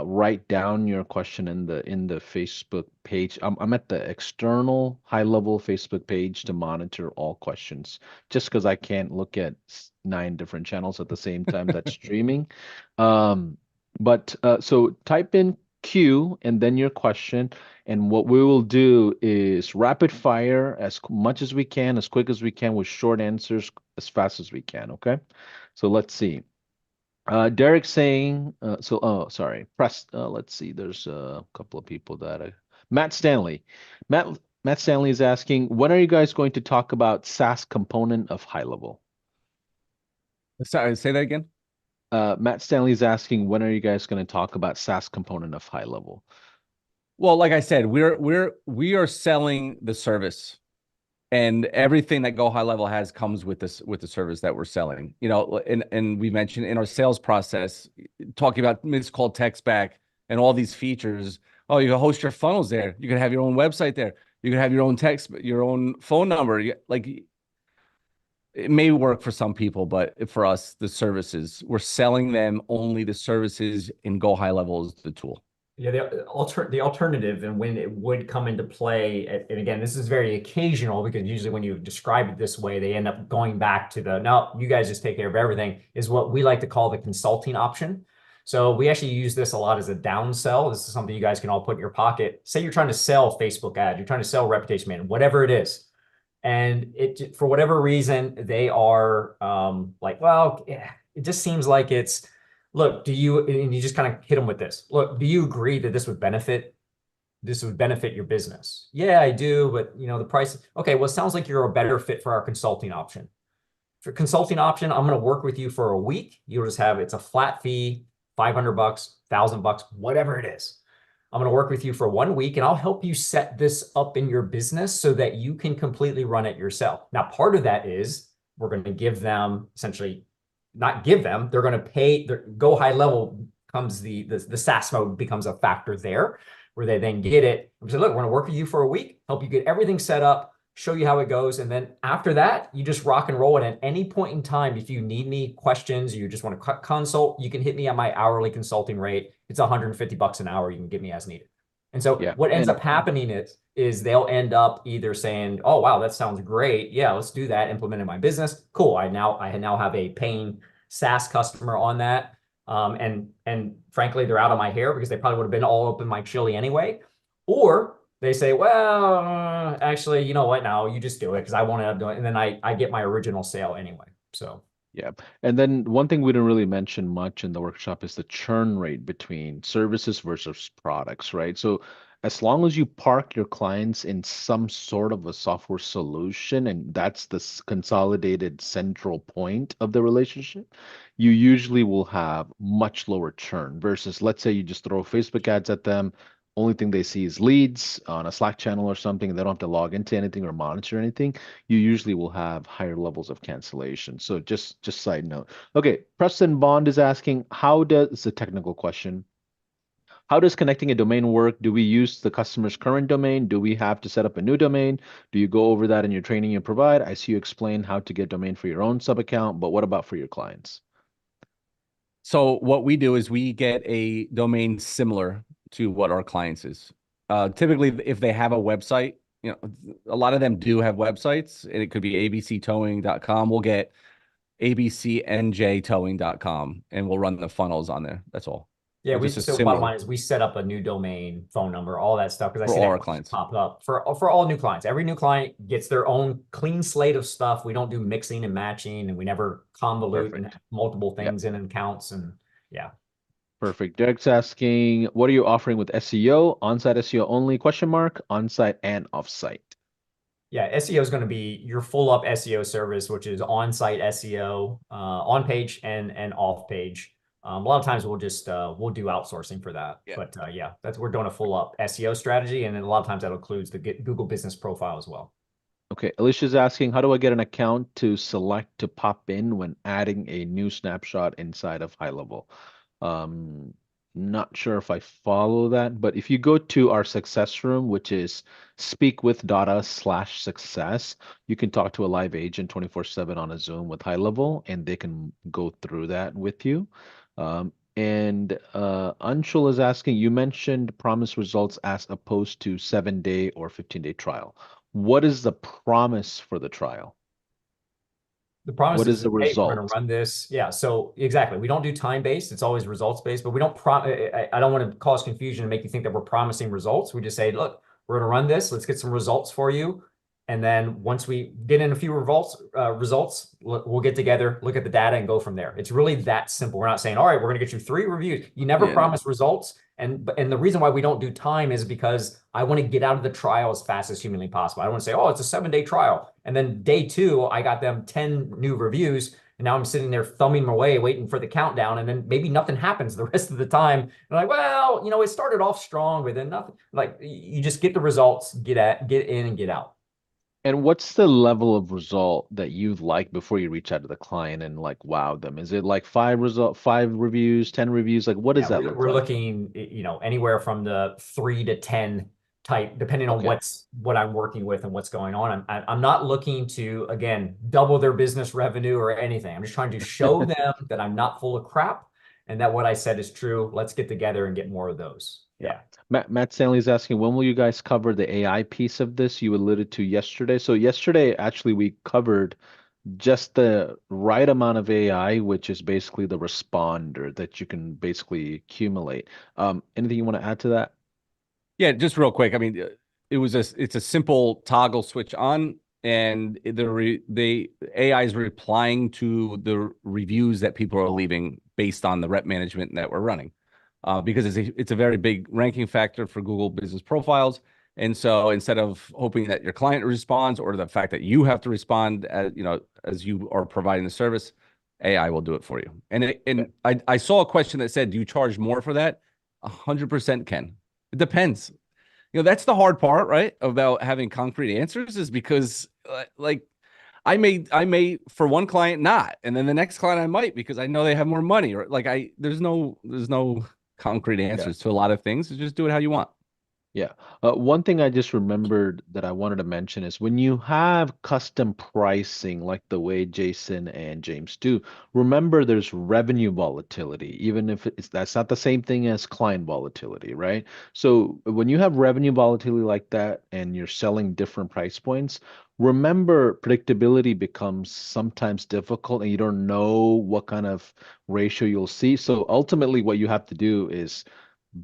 S1: write down your question in the Facebook page. I'm at the external high level Facebook page to monitor all questions, just because I can't look at 9 different channels at the same time that's streaming. Um, but so type in cue and then your question. And what we will do is rapid fire as much as we can, as quick as we can, with short answers as fast as we can. Okay. So let's see. Derek saying, oh, sorry, press, let's see, there's a couple of people that Matt Stanley. Matt, Matt Stanley is asking, when are you guys going to talk about SaaS component of high level?
S2: Sorry, say that again.
S1: Matt Stanley is asking, when are you guys going to talk about SaaS component of high level?
S2: Well, like I said, we are selling the service, and everything that Go High Level has comes with this with the service that we're selling. You know, and we mentioned in our sales process, talking about missed call text back and all these features. Oh, you can host your funnels there. You can have your own website there. You can have your own text, your own phone number. Like it may work for some people, but for us, the services, we're selling them only the services, and Go High Level is the tool.
S3: Yeah, the alternative and when it would come into play, and again, this is very occasional because usually when you describe it this way, they end up going back to the, no, you guys just take care of everything, is what we like to call the consulting option. So we actually use this a lot as a downsell. This is something you guys can all put in your pocket. Say you're trying to sell Facebook ads, you're trying to sell reputation management, whatever it is. And it, for whatever reason, they are like, well, yeah, it just seems like it's, look, do you, and you just kind of hit them with this. Look, do you agree that this would benefit your business? Yeah, I do, but you know, the price, okay, well, it sounds like you're a better fit for our consulting option. For consulting option, I'm going to work with you for a week. You'll just have, it's a flat fee, 500 bucks, 1,000 bucks, whatever it is. I'm going to work with you for 1 week and I'll help you set this up in your business so that you can completely run it yourself. Now, part of that is we're going to give them essentially, not give them, they're going to pay, their Go High Level comes the SaaS mode becomes a factor there where they then get it. We say, look, we're going to work with you for a week, help you get everything set up, show you how it goes. And then after that, you just rock and roll it. At any point in time, if you need me questions, you just want to consult, you can hit me at my hourly consulting rate. It's 150 bucks an hour. You can get me as needed. And so
S1: Yeah.
S3: what ends up happening is they'll end up either saying, oh, wow, that sounds great. Yeah, let's do that. Implement in my business. Cool. I now have a paying SaaS customer on that. And frankly, they're out of my hair because they probably would have been all up in my chili anyway. Or they say, well, actually, you know what? Now you just do it because I want to end up doing it. And then I get my original sale anyway. So
S1: Yeah. And then one thing we didn't really mention much in the workshop is the churn rate between services versus products, right? So as long as you park your clients in some sort of a software solution, and that's the consolidated central point of the relationship, you usually will have much lower churn versus, let's say you just throw Facebook ads at them. Only thing they see is leads on a Slack channel or something, and they don't have to log into anything or monitor anything. You usually will have higher levels of cancellation. So just side note. Okay, Preston Bond is asking, how does, it's a technical question. How does connecting a domain work? Do we use the customer's current domain? Do we have to set up a new domain? Do you go over that in your training you provide? I see you explain how to get domain for your own sub account, but what about for your clients?
S2: So what we do is we get a domain similar to what our clients is. Typically, if they have a website, you know, a lot of them do have websites, and it could be abctowing.com. We'll get abcnjtowing.com, and we'll run the funnels on there. That's all.
S3: yeah,
S2: Just a
S3: so bottom
S2: similar
S3: line is we set up a new domain, phone number, all that stuff because I
S2: for
S3: see
S2: all
S3: that
S2: our
S3: question
S2: clients.
S3: pop up for all new clients. Every new client gets their own clean slate of stuff. We don't do mixing and matching, and we never convolute and
S1: Perfect.
S3: have multiple
S1: Yeah,
S3: things in accounts. And yeah,
S1: perfect. Derek's asking, what are you offering with SEO? On-site SEO only, question mark, on-site and off-site.
S3: yeah, SEO is going to be your full up SEO service, which is on-site SEO, on page and off page. A lot of times we'll just we'll do outsourcing for that,
S2: Yeah.
S3: but yeah, that's we're doing a full up SEO strategy, and then a lot of times that includes the Google Business Profile as well.
S1: Okay, Alicia's asking, how do I get an account to select to pop in when adding a new snapshot inside of high level? Um, Not sure if I follow that, but if you go to our success room, which is speakwith.us/success, you can talk to a live agent 24/7 on a Zoom with high level, and they can go through that with you. And Anshul is asking, you mentioned promise results as opposed to 7-day or 15-day trial. What is the promise for the trial?
S3: The promise
S1: What is
S3: is,
S1: the
S3: hey, we're going to
S1: result?
S3: run this. Yeah. So exactly. We don't do time-based. It's always results-based, but we don't I don't want to cause confusion and make you think that we're promising results. We just say, look, we're going to run this. Let's get some results for you. And then once we get in a few results, we'll get together, look at the data and go from there. It's really that simple. We're not saying, all right, we're going to get you 3 reviews. You never
S2: Yeah, no.
S3: promise results. And the reason why we don't do time is because I want to get out of the trial as fast as humanly possible. I don't want to say, oh, it's a 7-day trial. And then day 2, I got them 10 new reviews. And now I'm sitting there thumbing my way, waiting for the countdown. And then maybe nothing happens the rest of the time. And like, well, it started off strong, but then nothing. Like you just get the results, get in and get out.
S1: And what's the level of result that you'd like before you reach out to the client and like wow them? Is it like 5 reviews, 10 reviews? Like what does
S3: Yeah,
S1: that look
S3: we're
S1: like?
S3: looking, anywhere from the 3 to 10 type, depending on
S1: Okay.
S3: what I'm working with and what's going on. I'm not looking to, again, double their business revenue or anything. I'm just trying to show them that I'm not full of crap and that what I said is true. Let's get together and get more of those.
S1: Yeah.
S3: Yeah.
S1: Matt Stanley's asking, when will you guys cover the AI piece of this you alluded to yesterday? So yesterday, actually, we covered just the right amount of AI, which is basically the responder that you can basically accumulate. Anything you want to add to that?
S2: Yeah, just real quick. I mean, it's a simple toggle switch on, and the AI is replying to the reviews that people are leaving based on the rep management that we're running, because it's a very big ranking factor for Google business profiles. And so instead of hoping that your client responds or the fact that you have to respond as you are providing the service, AI will do it for you. And I saw a question that said, "Do you charge more for that?" 100% can. It depends. That's the hard part, right? About having concrete answers is because like I may for one client not, and then the next client I might because I know they have more money, or like there's no concrete
S1: Yeah.
S2: answers to a lot of things. Just do it how you want.
S1: Yeah. One thing I just remembered that I wanted to mention is when you have custom pricing, like the way Jason and James do, remember there's revenue volatility, even if that's not the same thing as client volatility, right? So when you have revenue volatility like that and you're selling different price points, remember predictability becomes sometimes difficult and you don't know what kind of ratio you'll see. So ultimately, what you have to do is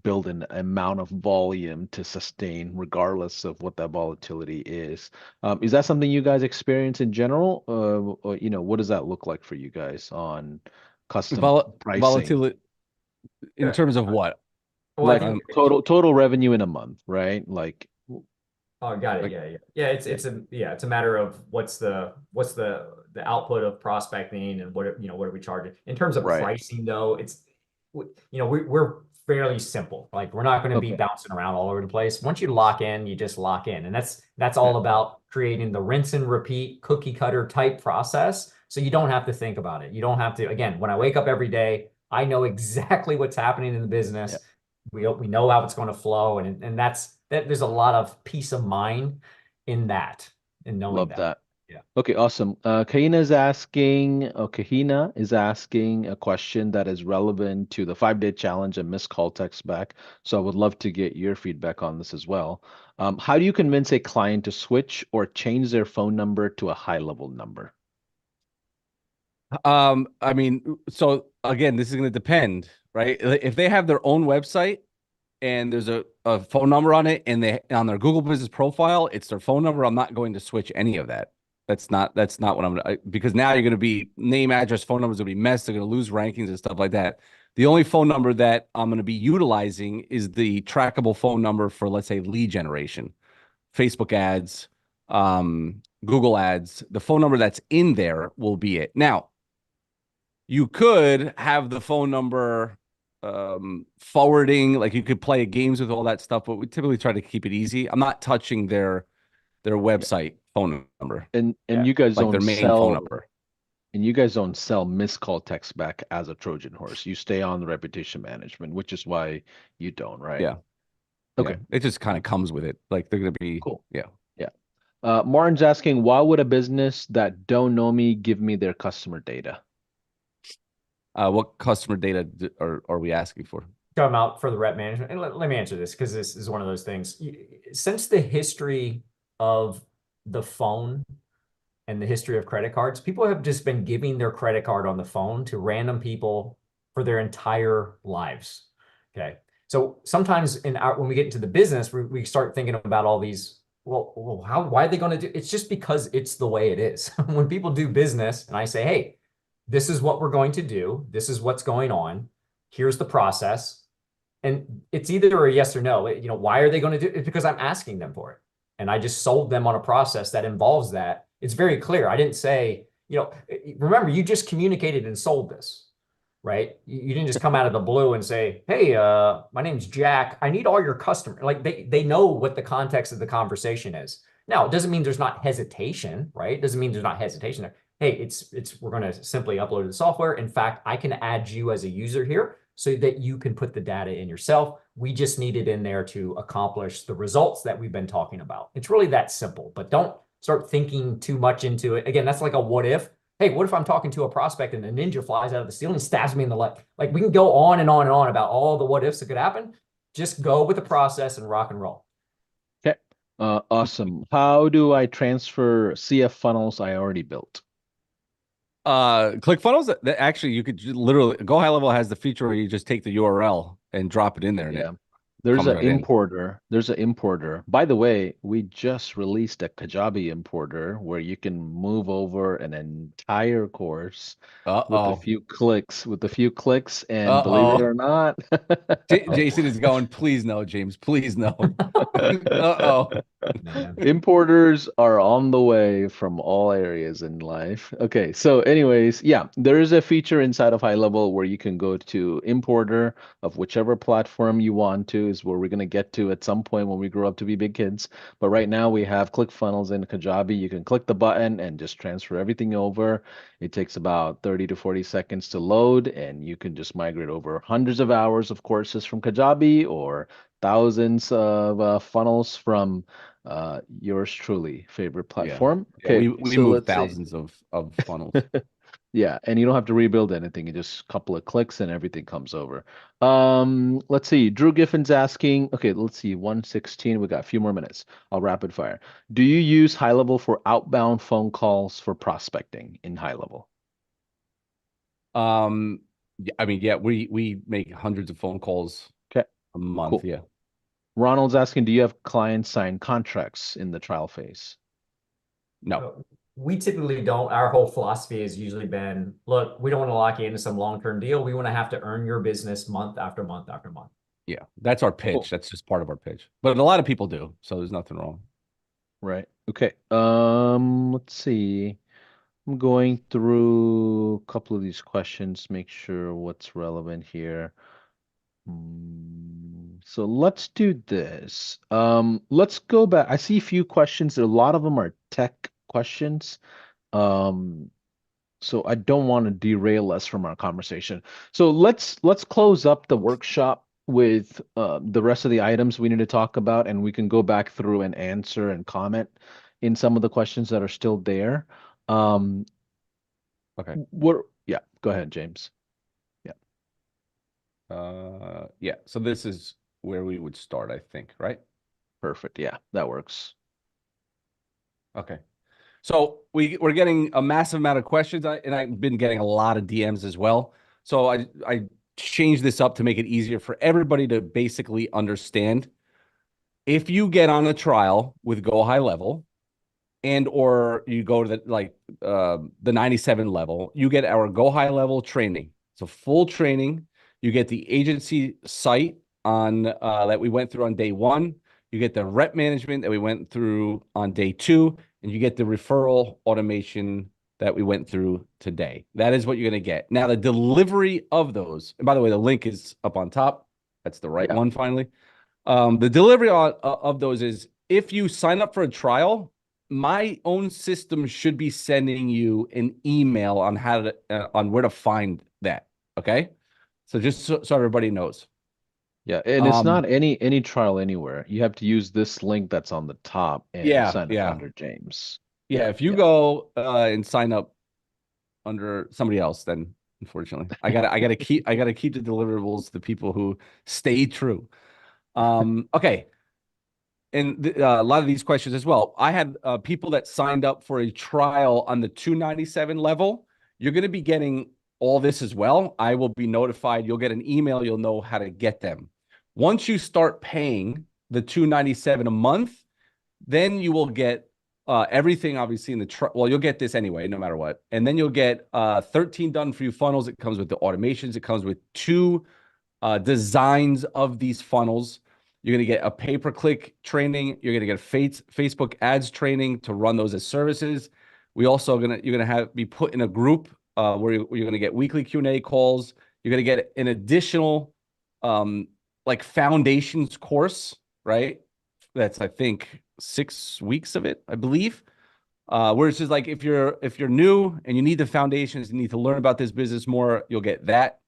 S1: build an amount of volume to sustain regardless of what that volatility is. Is that something you guys experience in general? Or, what does that look like for you guys on custom pricing?
S2: Volatility in
S3: Yeah.
S2: terms of what?
S3: Well, I
S1: Like
S3: think,
S2: Um,
S1: total revenue in a month, right?
S3: oh, got it.
S2: like
S3: Yeah, yeah. Yeah, it's a matter of what's the output of prospecting and what are we charging. In terms of
S1: right.
S3: pricing though, we're fairly simple. Like we're not going to be
S1: Okay.
S3: bouncing around all over the place. Once you lock in, you just lock in. And that's
S1: Yeah.
S3: all about creating the rinse and repeat cookie cutter type process. So you don't have to think about it. You don't have to, again, when I wake up every day, I know exactly what's happening in the
S1: Yeah.
S3: business. We know how it's going to flow, and there's a lot of peace of mind in that, in knowing
S1: Love
S3: that.
S1: that.
S3: Yeah.
S1: Okay, awesome. Kahina is asking a question that is relevant to the 5-day challenge and missed call text back. So I would love to get your feedback on this as well. How do you convince a client to switch or change their phone number to a high level number?
S2: I mean, so again, this is going to depend, right? If they have their own website and there's a phone number on it and they on their Google business profile, it's their phone number. I'm not going to switch any of that. That's not what I'm gonna because now you're gonna be name, address, phone numbers will be messed. They're gonna lose rankings and stuff like that. The only phone number that I'm gonna be utilizing is the trackable phone number for, let's say, lead generation, Facebook ads, Google ads. The phone number that's in there will be it. Now, you could have the phone number forwarding, like you could play games with all that stuff, but we typically try to keep it easy. I'm not touching their
S1: Yeah.
S2: website phone number,
S1: And
S3: Yeah.
S1: you guys
S2: like their
S1: don't
S2: main phone
S1: sell
S2: number.
S1: and you guys don't sell missed call text back as a Trojan horse. You stay on the reputation management, which is why you don't, right?
S2: Yeah. Yeah.
S1: Okay,
S2: It just kind of comes with it. Like they're gonna be,
S1: cool.
S2: yeah.
S1: Yeah. Martin's asking, why would a business that don't know me give me their customer data?
S2: What customer data are we asking for?
S3: Talking about for the rep management, and let me answer this because this is one of those things. Since the history of the phone, and the history of credit cards, people have just been giving their credit card on the phone to random people for their entire lives. Okay. So sometimes when we get into the business, we start thinking about all these, why are they going to do? It's just because it's the way it is. When people do business and I say, hey, this is what we're going to do. This is what's going on. Here's the process. And it's either a yes or no. Why are they going to do it? It's because I'm asking them for it. And I just sold them on a process that involves that. It's very clear. I didn't say, remember, you just communicated and sold this, right? You didn't just come out of the blue and say, hey, my name's Jack. I need all your customers. Like they know what the context of the conversation is. Now, it doesn't mean there's not hesitation, right? It doesn't mean there's not hesitation there. Hey, we're going to simply upload the software. In fact, I can add you as a user here so that you can put the data in yourself. We just need it in there to accomplish the results that we've been talking about. It's really that simple, but don't start thinking too much into it. Again, that's like a what if. Hey, what if I'm talking to a prospect and a ninja flies out of the ceiling and stabs me in the leg? Like we can go on and on and on about all the what ifs that could happen. Just go with the process and rock and roll.
S1: Okay. Awesome. How do I transfer CF funnels I already built?
S2: ClickFunnels, that actually you could literally Go High Level has the feature where you just take the URL and drop it in there and
S1: Yeah.
S2: it
S1: There's
S2: comes
S1: an
S2: right in.
S1: importer. There's an importer. By the way, we just released a Kajabi importer where you can move over an entire course with a
S2: Uh-oh.
S1: few clicks, and believe it
S2: Uh-oh.
S1: or not,
S2: Jason is going, please no, James, please no. Uh-oh.
S3: Man.
S1: importers are on the way from all areas in life. Okay, so anyways, yeah, there is a feature inside of High Level where you can go to importer of whichever platform you want to, is where we're going to get to at some point when we grow up to be big kids. But right now we have ClickFunnels in Kajabi. You can click the button and just transfer everything over. It takes about 30 to 40 seconds to load, and you can just migrate over hundreds of hours of courses from Kajabi or thousands of funnels from yours truly favorite
S2: Yeah.
S1: platform.
S2: Yeah,
S1: Okay,
S2: we
S1: so
S2: moved
S1: let's see.
S2: thousands of funnels.
S1: Yeah, and you don't have to rebuild anything. You just a couple of clicks and everything comes over. Let's see. Drew Giffin's asking, okay, let's see, 116. We got a few more minutes. I'll rapid fire. Do you use High Level for outbound phone calls for prospecting in High Level?
S2: I mean, yeah, we make hundreds of phone calls
S1: Okay,
S2: a month.
S1: cool.
S2: Yeah.
S1: Ronald's asking, do you have clients sign contracts in the trial phase?
S2: No.
S3: We typically don't. Our whole philosophy has usually been, look, we don't want to lock you into some long-term deal. We want to have to earn your business month after month after month.
S2: Yeah. That's our
S1: Cool.
S2: pitch. That's just part of our pitch. But a lot of people do, so there's nothing wrong.
S1: Right. Okay. Let's see. I'm going through a couple of these questions, make sure what's relevant here. So let's do this. Let's go back. I see a few questions. A lot of them are tech questions. Um, so I don't want to derail us from our conversation. So let's close up the workshop with the rest of the items we need to talk about, and we can go back through and answer and comment in some of the questions that are still there. Um,
S2: Okay.
S1: yeah, go ahead, James. Yeah,
S2: Yeah. So this is where we would start, I think, right?
S1: perfect. Yeah, that works.
S2: Okay. So we're getting a massive amount of questions, and I've been getting a lot of DMs as well. So I changed this up to make it easier for everybody to basically understand. If you get on a trial with Go High Level, and or you go to the 97 level, you get our Go High Level training. It's a full training. You get the agency site on that we went through on day one. You get the rep management that we went through on day two, and you get the referral automation that we went through today. That is what you're going to get. Now, the delivery of those, and by the way, the link is up on top. That's the right
S1: Yeah,
S2: one, finally. The delivery of those is if you sign up for a trial, my own system should be sending you an email on how to on where to find that. Okay, so just so everybody knows.
S1: yeah, and it's
S2: Um,
S1: not any trial anywhere. You have to use this link that's on the top and
S2: yeah,
S1: sign up
S2: yeah,
S1: under James.
S2: yeah. If you
S1: Yeah,
S2: go and sign up under somebody else, then unfortunately, I gotta keep the deliverables to people who stay true. Okay. a lot of these questions as well. I had people that signed up for a trial on the 297 level. You're going to be getting all this as well. I will be notified. You'll get an email. You'll know how to get them. Once you start paying the 297 a month, then you will get everything obviously in the well, you'll get this anyway, no matter what. And then you'll get 13 done for you funnels. It comes with the automations. It comes with 2 designs of these funnels. You're going to get a pay-per-click training. You're going to get Facebook ads training to run those as services. You're going to be put in a group where you're going to get weekly Q&A calls. You're going to get an additional like foundations course, right? That's, I think, 6 weeks of it, I believe. Where it's just like if you're new and you need the foundations, you need to learn about this business more, you'll get that.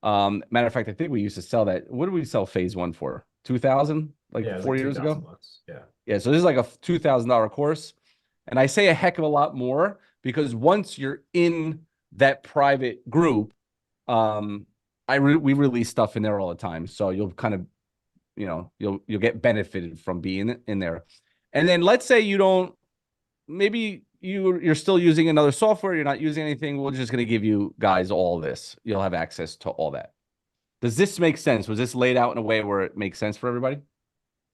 S2: Matter of fact, I think we used to sell that. What did we sell phase 1 for? 2,000, like
S3: Yeah,
S2: 4
S3: like
S2: years ago.
S3: $2,000. Yeah.
S2: Yeah. So this is like a $2,000 course. And I say a heck of a lot more because once you're in that private group, we release stuff in there all the time. So you'll kind of, you'll get benefited from being in there. And then let's say you don't, maybe you're still using another software, you're not using anything. We're just going to give you guys all this. You'll have access to all that. Does this make sense? Was this laid out in a way where it makes sense for everybody?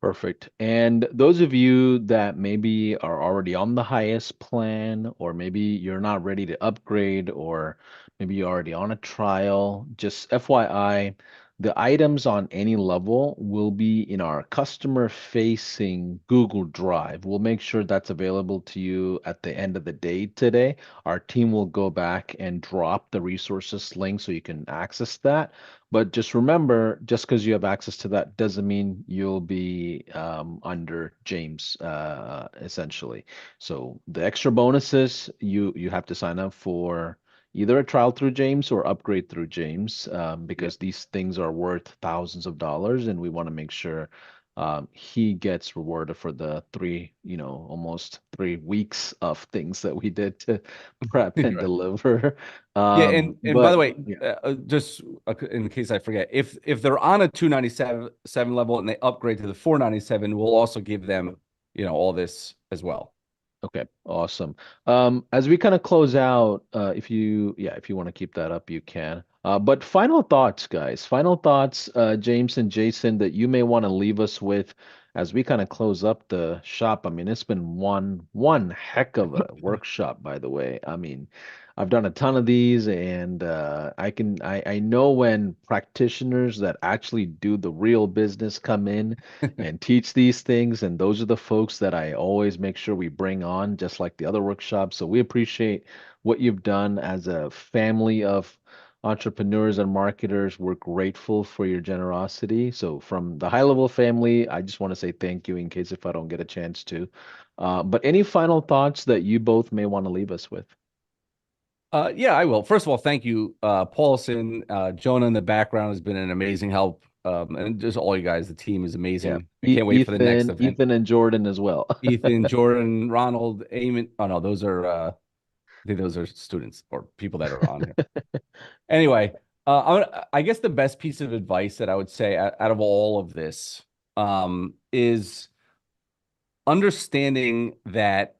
S1: Perfect. And those of you that maybe are already on the highest plan, or maybe you're not ready to upgrade, or maybe you're already on a trial, just FYI, the items on any level will be in our customer-facing Google Drive. We'll make sure that's available to you at the end of the day today. Our team will go back and drop the resources link so you can access that. But just remember, just because you have access to that doesn't mean you'll be under James, essentially. So the extra bonuses, you have to sign up for either a trial through James or upgrade through James, because these things are worth thousands of dollars, and we want to make sure he gets rewarded for the almost 3 weeks of things that we did to prep and
S2: Right.
S1: deliver.
S2: Yeah, and by the
S1: But
S2: way,
S1: yeah.
S2: just in case I forget, if they're on a 297 level and they upgrade to the 497, we'll also give them, all this as well.
S1: Okay, awesome. As we kind of close out, if you want to keep that up, you can. But final thoughts, guys. Final thoughts, James and Jason, that you may want to leave us with as we kind of close up the shop. I mean, it's been one heck of a workshop, by the way. I mean, I've done a ton of these, and I know when practitioners that actually do the real business come in and teach these things. And those are the folks that I always make sure we bring on, just like the other workshops. So we appreciate what you've done as a family of entrepreneurs and marketers. We're grateful for your generosity. So from the high level family, I just want to say thank you in case if I don't get a chance to. But any final thoughts that you both may want to leave us with?
S2: Yeah, I will. First of all, thank you, Paulson. Jonah in the background has been an amazing help. And just all you guys, the team is amazing. I can't wait for the next event.
S1: Ethan and Jordan as well.
S2: Ethan, Jordan, Ronald, Eamon. Oh no, those are I think those are students or people that are on here. Anyway, I guess the best piece of advice that I would say out of all of this is understanding that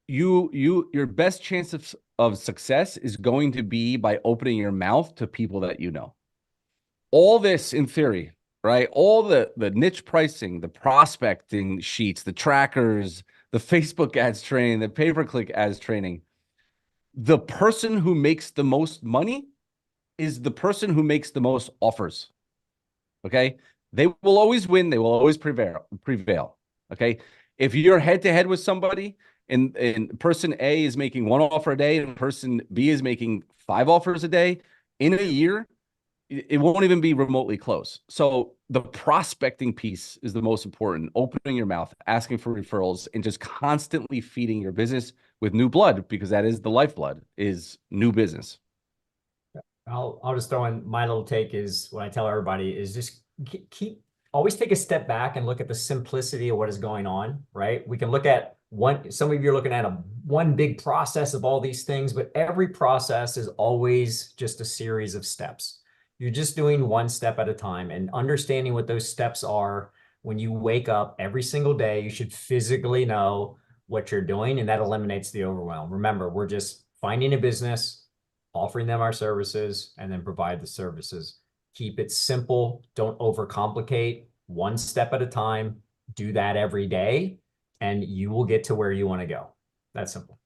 S2: your best chance of success is going to be by opening your mouth to people that you know. All this in theory, right? All the niche pricing, the prospecting sheets, the trackers, the Facebook ads training, the pay-per-click ads training. The person who makes the most money is the person who makes the most offers. Okay? They will always win. They will always prevail. Okay? If you're head to head with somebody and person A is making 1 offer a day and person B is making 5 offers a day, in a year, it won't even be remotely close. So the prospecting piece is the most important. Opening your mouth, asking for referrals, and just constantly feeding your business with new blood, because that is the lifeblood, is new business.
S3: I'll just throw in my little take is what I tell everybody is just always take a step back and look at the simplicity of what is going on, right? We can look at some of you are looking at one big process of all these things, but every process is always just a series of steps. You're just doing one step at a time, and understanding what those steps are When you wake up every single day, you should physically know what you're doing, and that eliminates the overwhelm. Remember, we're just finding a business, offering them our services, and then provide the services. Keep it simple. Don't overcomplicate. One step at a time. Do that every day, and you will get to where you want to go. That's simple.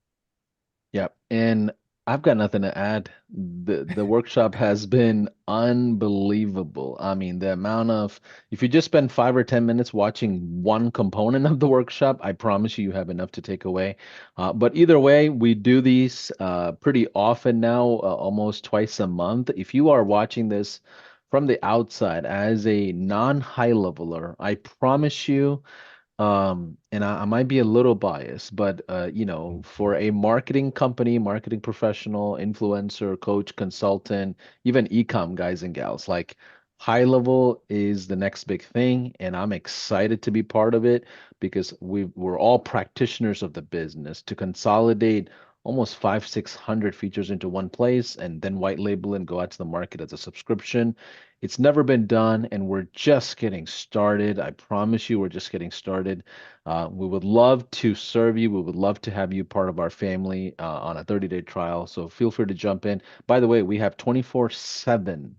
S1: Yep. And I've got nothing to add. The workshop has been unbelievable. I mean, the amount of if you just spend 5 or 10 minutes watching one component of the workshop, I promise you have enough to take away. But either way, we do these pretty often now, almost twice a month. If you are watching this from the outside as a non-high leveler, I promise you and I might be a little biased, but for a marketing company, marketing professional, influencer, coach, consultant, even ecom guys and gals, like high level is the next big thing, and I'm excited to be part of it because we're all practitioners of the business to consolidate almost 600 features into one place and then white label and go out to the market as a subscription. It's never been done, and we're just getting started. I promise you, we're just getting started. We would love to serve you. We would love to have you part of our family on a 30-day trial. So feel free to jump in. By the way, we have 24/7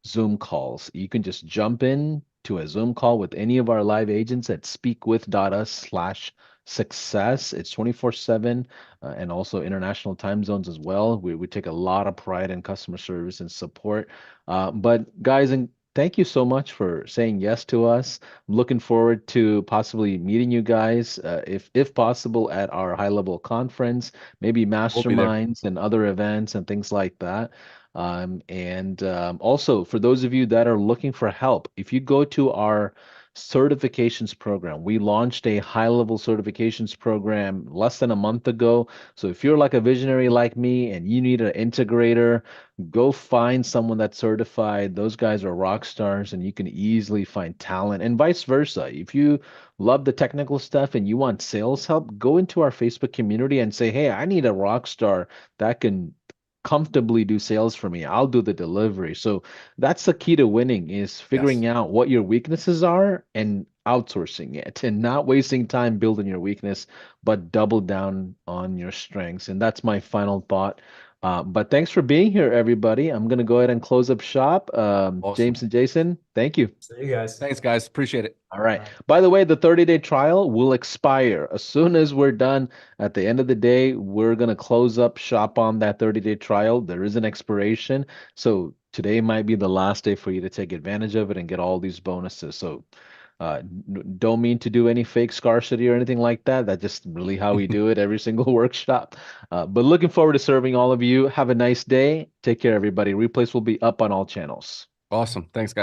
S1: Zoom calls. You can just jump in to a Zoom call with any of our live agents at speakwith.us/success. It's 24/7 and also international time zones as well. We take a lot of pride in customer service and support. But guys, and thank you so much for saying yes to us. I'm looking forward to possibly meeting you guys, if possible, at our high level conference, maybe
S2: We'll be there.
S1: masterminds and other events and things like that. And also, for those of you that are looking for help, if you go to our certifications program, we launched a high level certifications program less than a month ago. So if you're like a visionary like me and you need an integrator, go find someone that's certified. Those guys are rock stars and you can easily find talent, and vice versa. If you love the technical stuff and you want sales help, go into our Facebook community and say, hey, I need a rock star that can comfortably do sales for me. I'll do the delivery. So that's the key to winning is
S2: Yes.
S1: figuring out what your weaknesses are and outsourcing it and not wasting time building your weakness, but double down on your strengths. And that's my final thought. But thanks for being here, everybody. I'm going to go ahead and close up shop.
S2: Awesome.
S1: James and Jason, thank you.
S3: See you guys.
S2: Thanks, guys. Appreciate it.
S1: All right. By the way, the 30-day trial will expire as soon as we're done. At the end of the day, we're going to close up shop on that 30-day trial. There is an expiration. So today might be the last day for you to take advantage of it and get all these bonuses. So don't mean to do any fake scarcity or anything like that. That's just really how we do it every single workshop. But looking forward to serving all of you. Have a nice day. Take care, everybody. Replays will be up on all channels.
S2: Awesome. Thanks, guys.